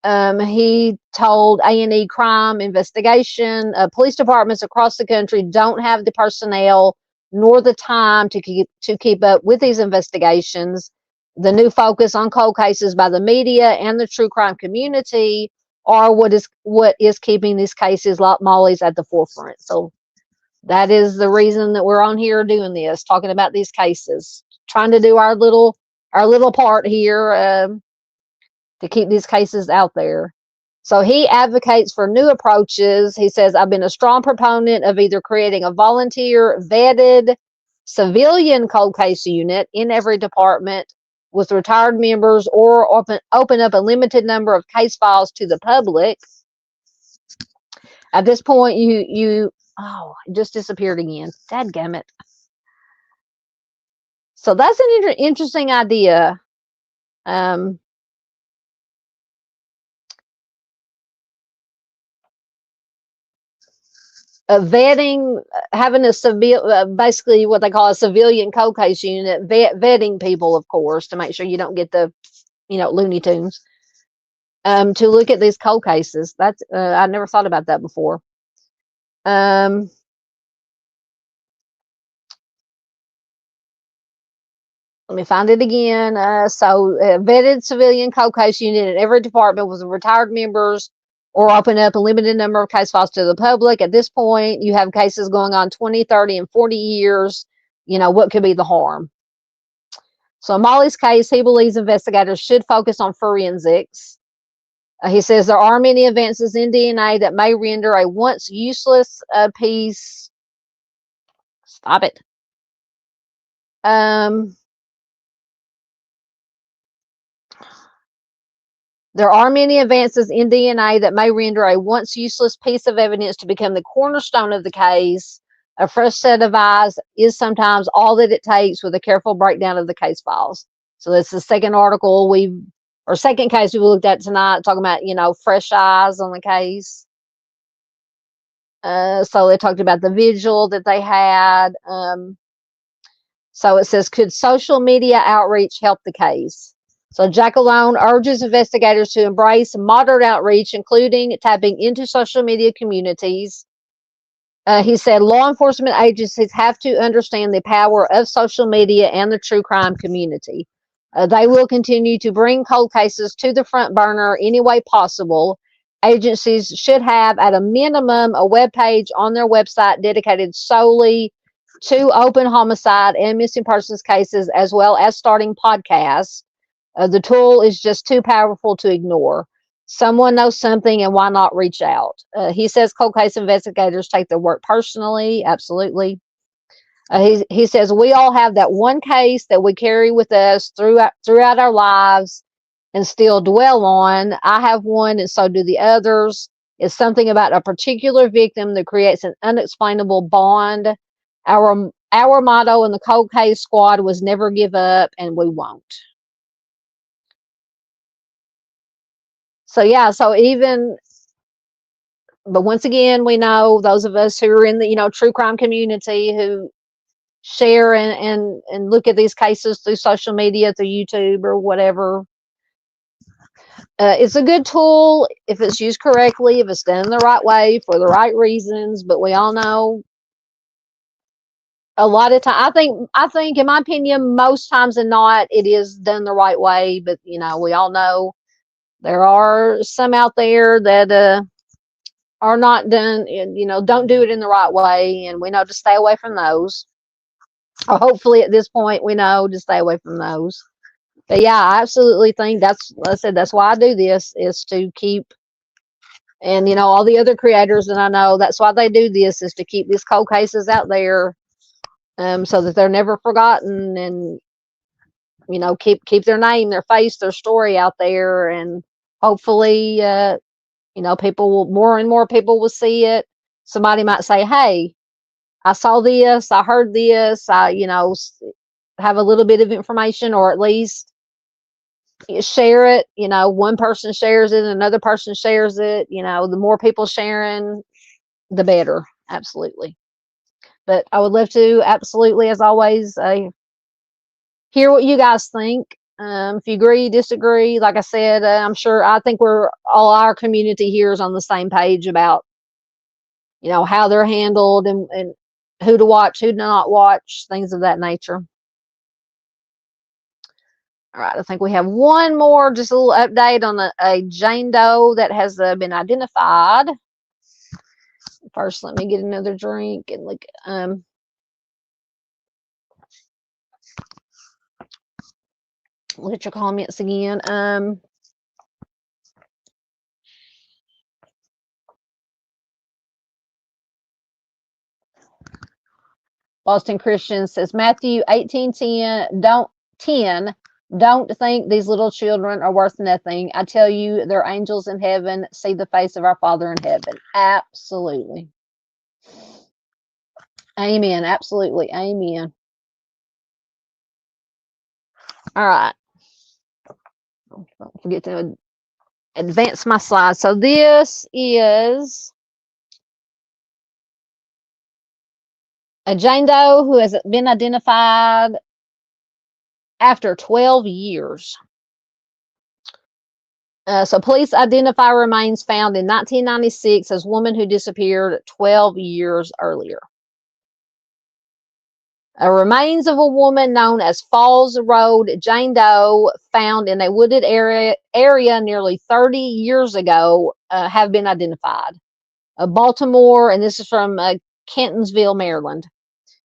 He told A&E Crime Investigation, police departments across the country don't have the personnel nor the time to keep up with these investigations. The new focus on cold cases by the media and the true crime community are what is keeping these cases like Molly's at the forefront. So that is the reason that we're on here doing this, talking about these cases, trying to do our little part here to keep these cases out there. So he advocates for new approaches. He says, I've been a strong proponent of either creating a volunteer vetted civilian cold case unit in every department with retired members, or open up a limited number of case files to the public. At this point, oh, it just disappeared again. Dadgummit. So that's an interesting idea. Vetting, having a civil, basically what they call a civilian cold case unit, vetting people, of course, to make sure you don't get the, Looney Tunes, to look at these cold cases. That's, I never thought about that before. Let me find it again. Vetted civilian cold case unit in every department with retired members, or open up a limited number of case files to the public. At this point, you have cases going on 20, 30, and 40 years. What could be the harm? So in Molly's case, he believes investigators should focus on forensics. He says there are many advances in DNA that may render a once useless piece. Stop it. There are many advances in DNA that may render a once useless piece of evidence to become the cornerstone of the case. A fresh set of eyes is sometimes all that it takes, with a careful breakdown of the case files. So that's the second article second case we looked at tonight, talking about, fresh eyes on the case. So they talked about the vigil that they had. So it says, could social media outreach help the case? So Jackalone urges investigators to embrace modern outreach, including tapping into social media communities. He said law enforcement agencies have to understand the power of social media and the true crime community. They will continue to bring cold cases to the front burner any way possible. Agencies should have, at a minimum, a web page on their website dedicated solely to open homicide and missing persons cases, as well as starting podcasts. The tool is just too powerful to ignore. Someone knows something, and why not reach out? He says cold case investigators take their work personally. Absolutely. He says we all have that one case that we carry with us throughout our lives and still dwell on. I have one, and so do the others. It's something about a particular victim that creates an unexplainable bond. Our motto in the cold case squad was never give up, and we won't. So yeah, but once again, we know those of us who are in the true crime community, who share and look at these cases through social media, through YouTube or whatever. It's a good tool if it's used correctly, if it's done the right way for the right reasons. But we all know a lot of time, I think in my opinion, most times than not, it is done the right way. But we all know there are some out there that are not done, don't do it in the right way, and we know to stay away from those. Or hopefully at this point we know to stay away from those. But yeah, I absolutely think that's why I do this, is to keep, and all the other creators that I know, that's why they do this, is to keep these cold cases out there, so that they're never forgotten, and keep their name, their face, their story out there, and hopefully more and more people will see it. Somebody might say, hey, I saw this, I heard this, I have a little bit of information, or at least share it. One person shares it, another person shares it. The more people sharing, the better. Absolutely. But I would love to, absolutely, as always, hear what you guys think. If you agree, disagree, like I said, I think all our community here is on the same page about, how they're handled and who to watch, who to not watch, things of that nature. All right, I think we have one more, just a little update on a Jane Doe that has been identified. First, let me get another drink and look. Look at your comments again. Boston Christian says Matthew 18:10. Don't think these little children are worth nothing. I tell you, they're angels in heaven. See the face of our Father in heaven. Absolutely. Amen. Absolutely. Amen. All right. Don't forget to advance my slide. So this is a Jane Doe who has been identified after 12 years. So police identify remains found in 1996 as woman who disappeared 12 years earlier. Remains of a woman known as Falls Road Jane Doe, found in a wooded area nearly 30 years ago, have been identified. Baltimore, and this is from Kentonsville, Maryland.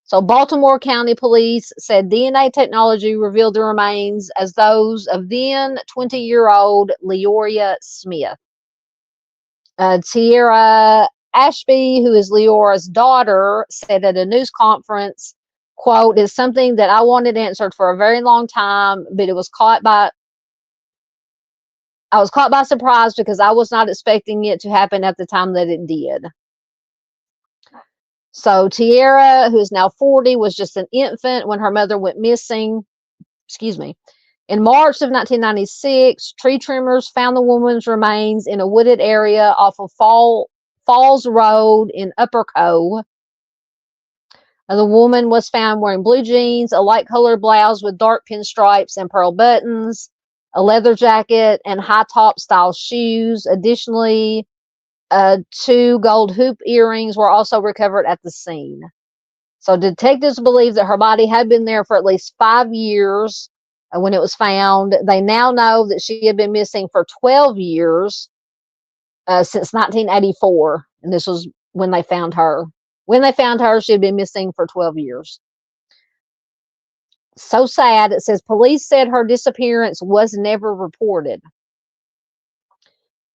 So Baltimore County Police said DNA technology revealed the remains as those of then 20-year-old Leoria Smith. Tierra Ashby, who is Leora's daughter, said at a news conference, quote, "It's something that I wanted answered for a very long time, but I was caught by surprise because I was not expecting it to happen at the time that it did." So Tierra, who is now 40, was just an infant when her mother went missing. Excuse me. In March of 1996, tree trimmers found the woman's remains in a wooded area off of Falls Road in Upper Cove. The woman was found wearing blue jeans, a light colored blouse with dark pinstripes and pearl buttons, a leather jacket, and high top style shoes. Additionally, 2 gold hoop earrings were also recovered at the scene. So detectives believe that her body had been there for at least 5 years when it was found. They now know that she had been missing for 12 years since 1984, and this was when they found her. When they found her, she had been missing for 12 years. So sad. It says police said her disappearance was never reported.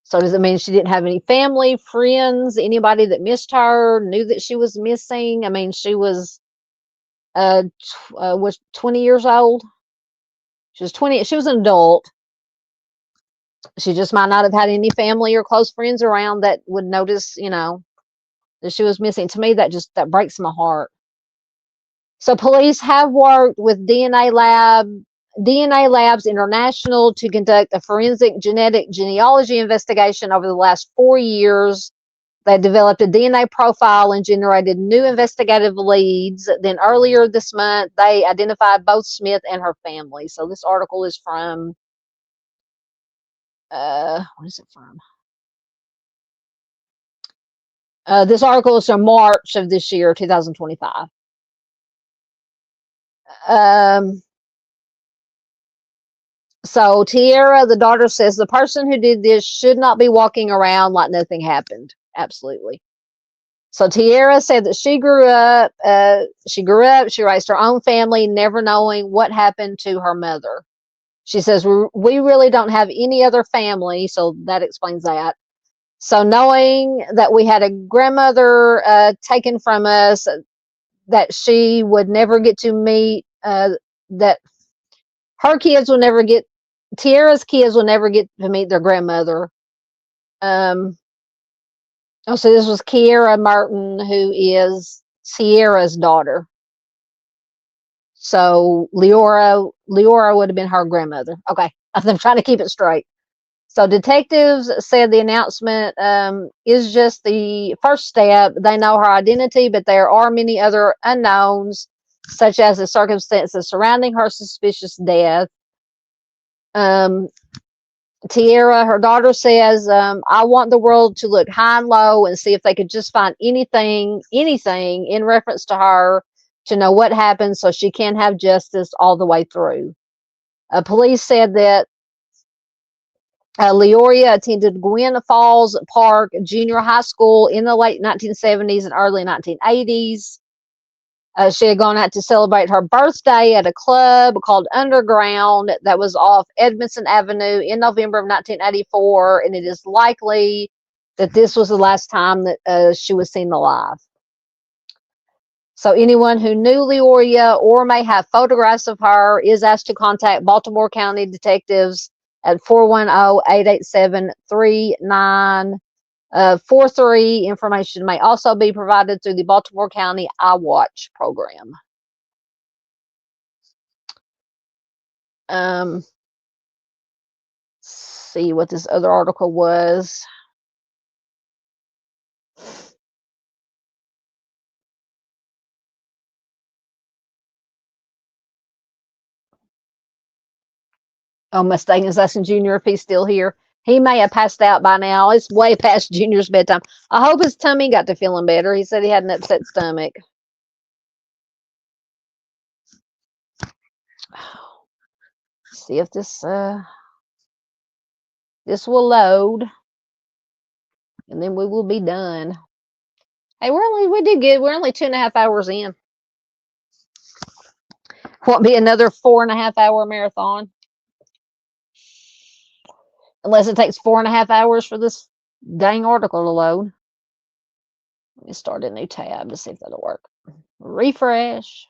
So does it mean she didn't have any family, friends, anybody that missed her, knew that she was missing? I mean, she was 20 years old. She was 20. She was an adult. She just might not have had any family or close friends around that would notice, that she was missing. To me, that breaks my heart. So police have worked with DNA Labs International to conduct a forensic genetic genealogy investigation over the last 4 years. They developed a DNA profile and generated new investigative leads. Then earlier this month, they identified both Smith and her family. So this article is from, what is it from? This article is from March of this year, 2025. So Tierra, the daughter, says the person who did this should not be walking around like nothing happened. Absolutely. So Tierra said that she grew up, she raised her own family, never knowing what happened to her mother. She says, we really don't have any other family, so that explains that. So knowing that we had a grandmother taken from us, that she would never get to meet, that her kids will never get, Tierra's kids will never get to meet their grandmother. So this was Kiera Martin, who is Tierra's daughter. So Leoria would have been her grandmother. Okay, I'm trying to keep it straight. So detectives said the announcement is just the first step. They know her identity, but there are many other unknowns, such as the circumstances surrounding her suspicious death. Tiara, her daughter, says, I want the world to look high and low and see if they could just find anything in reference to her to know what happened so she can have justice all the way through. Police said that Leoria attended Gwynn Falls Park Junior High School in the late 1970s and early 1980s. She had gone out to celebrate her birthday at a club called Underground that was off Edmondson Avenue in November of 1984, and it is likely that this was the last time that she was seen alive. So anyone who knew Leoria or may have photographs of her is asked to contact Baltimore County detectives at 410-887-3943. Information may also be provided through the Baltimore County iWatch program. See what this other article was. Oh, Mustang is asking Junior if he's still here. He may have passed out by now. It's way past Junior's bedtime. I hope his tummy got to feeling better. He said he had an upset stomach. See if this will load, and then we will be done. Hey, we did good. We're only 2.5 hours in. Won't be another 4.5 hour marathon, unless it takes 4.5 hours for this dang article to load. Let me start a new tab to see if that'll work. Refresh.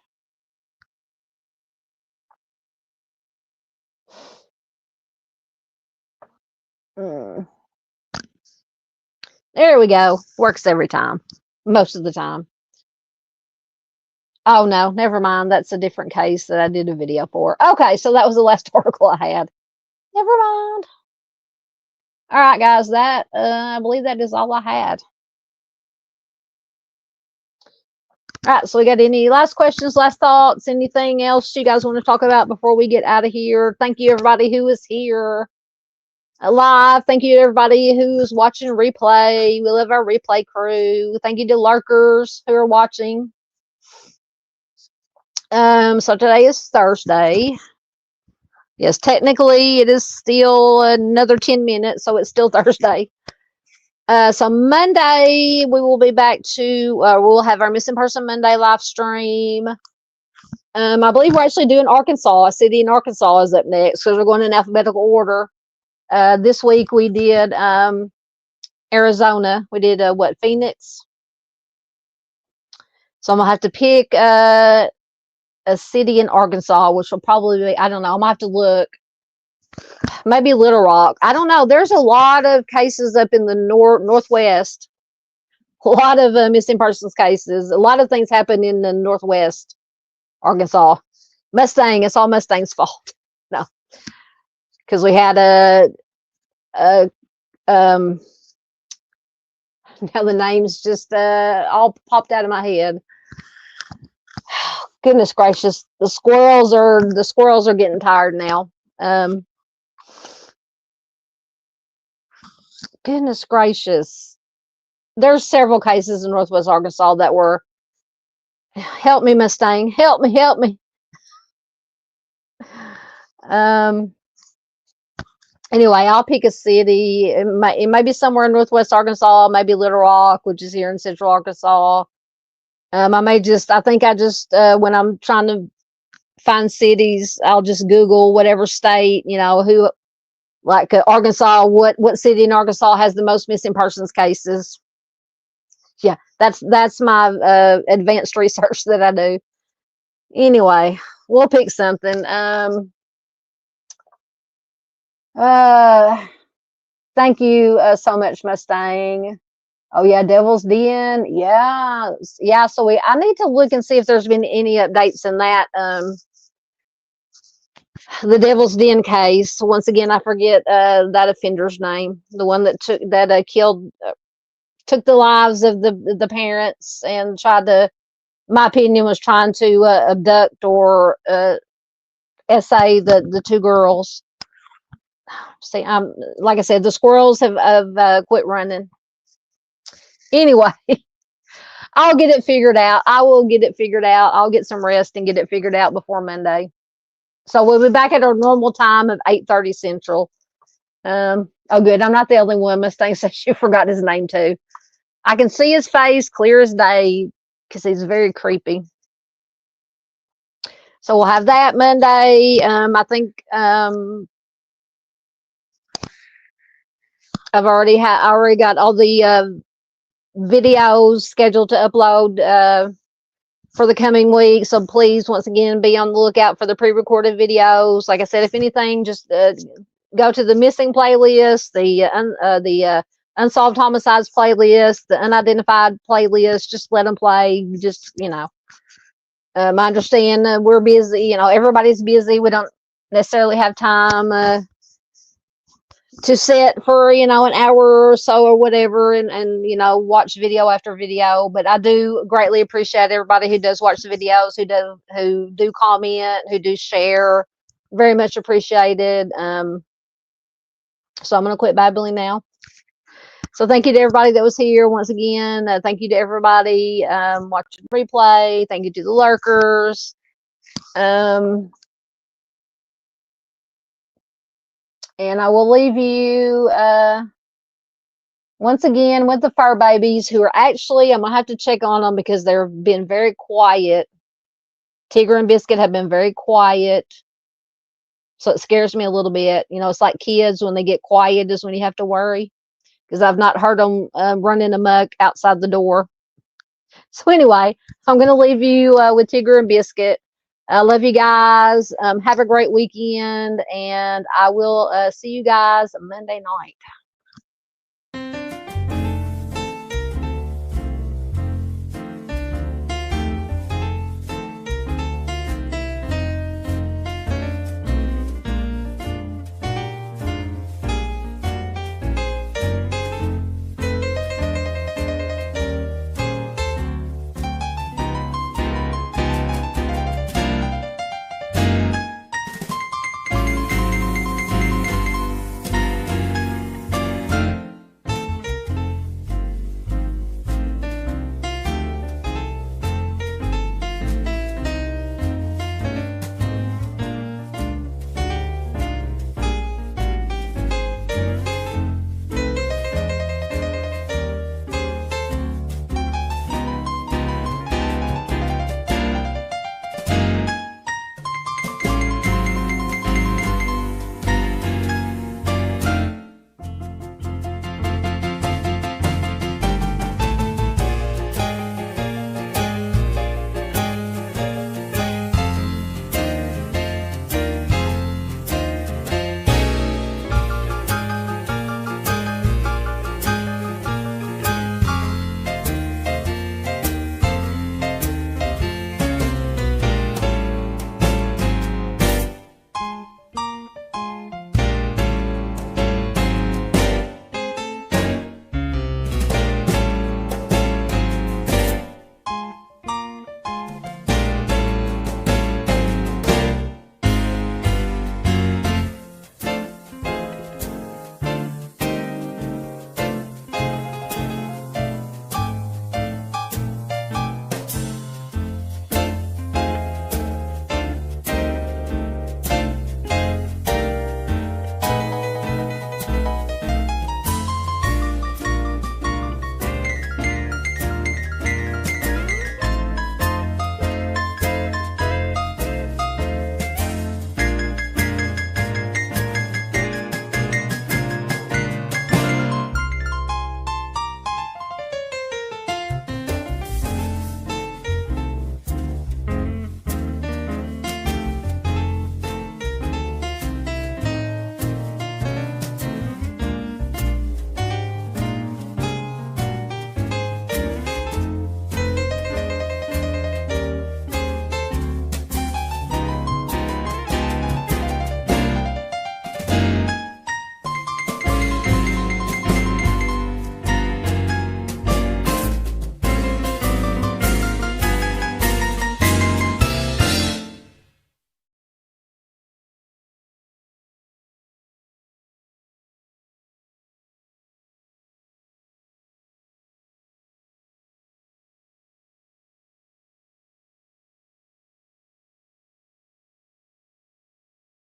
There we go. Works every time. Most of the time. Oh, no, never mind. That's a different case that I did a video for. Okay, so that was the last article I had. Never mind. All right, guys, that I believe that is all I had. All right, so we got any last questions, last thoughts, anything else you guys want to talk about before we get out of here? Thank you, everybody who is here live. Thank you to everybody who's watching replay. We love our replay crew. Thank you to lurkers who are watching. So today is Thursday. Yes, technically it is still another 10 minutes, so it's still Thursday. So Monday we will be back to we'll have our Missing Person Monday live stream. I believe we're actually doing Arkansas. A city in Arkansas is up next because we're going in alphabetical order. This week we did Arizona. We did Phoenix. So I'm gonna have to pick a city in Arkansas, which will probably be, I don't know, I'm gonna have to look. Maybe Little Rock. I don't know. There's a lot of cases up in the northwest. A lot of missing persons cases. A lot of things happen in the northwest Arkansas. Mustang. It's all Mustang's fault. No, because we had now the names just all popped out of my head. Goodness gracious, the squirrels are getting tired now. Goodness gracious, there's several cases in Northwest Arkansas that were. Help me, Mustang. Help me. Anyway, I'll pick a city. It may be somewhere in Northwest Arkansas, maybe Little Rock, which is here in Central Arkansas. When I'm trying to find cities, I'll just Google whatever state, who, like Arkansas, what city in Arkansas has the most missing persons cases. Yeah, that's my advanced research that I do. Anyway, we'll pick something. Thank you so much, Mustang. Oh yeah, Devil's Den. Yeah, yeah. So I need to look and see if there's been any updates in that. The Devil's Den case. Once again, I forget that offender's name. The one that killed, took the lives of the parents and tried to. My opinion was trying to abduct or SA the two girls. See, like I said, the squirrels have quit running. Anyway, I'll get it figured out. I will get it figured out. I'll get some rest and get it figured out before Monday. So we'll be back at our normal time of 8:30 Central. Oh, good. I'm not the only one. Mustang says she forgot his name too. I can see his face clear as day because he's very creepy. So we'll have that Monday. I think I've already got all the videos scheduled to upload for the coming week. So please, once again, be on the lookout for the pre-recorded videos. Like I said, if anything, just go to the missing playlist, the unsolved homicides playlist, the unidentified playlist. Just let them play. Just, I understand we're busy. Everybody's busy. We don't necessarily have time to sit for an hour or so or whatever and watch video after video. But I do greatly appreciate everybody who does watch the videos, who do comment, who do share. Very much appreciated. So I'm going to quit babbling now. So thank you to everybody that was here once again. Thank you to everybody watching the replay. Thank you to the lurkers. And I will leave you once again with the fur babies, who are actually, I'm going to have to check on them because they've been very quiet. Tigger and Biscuit have been very quiet. So it scares me a little bit. It's like kids, when they get quiet is when you have to worry, because I've not heard them running amok outside the door. So anyway, I'm going to leave you with Tigger and Biscuit. I love you guys. Have a great weekend, and I will see you guys Monday night.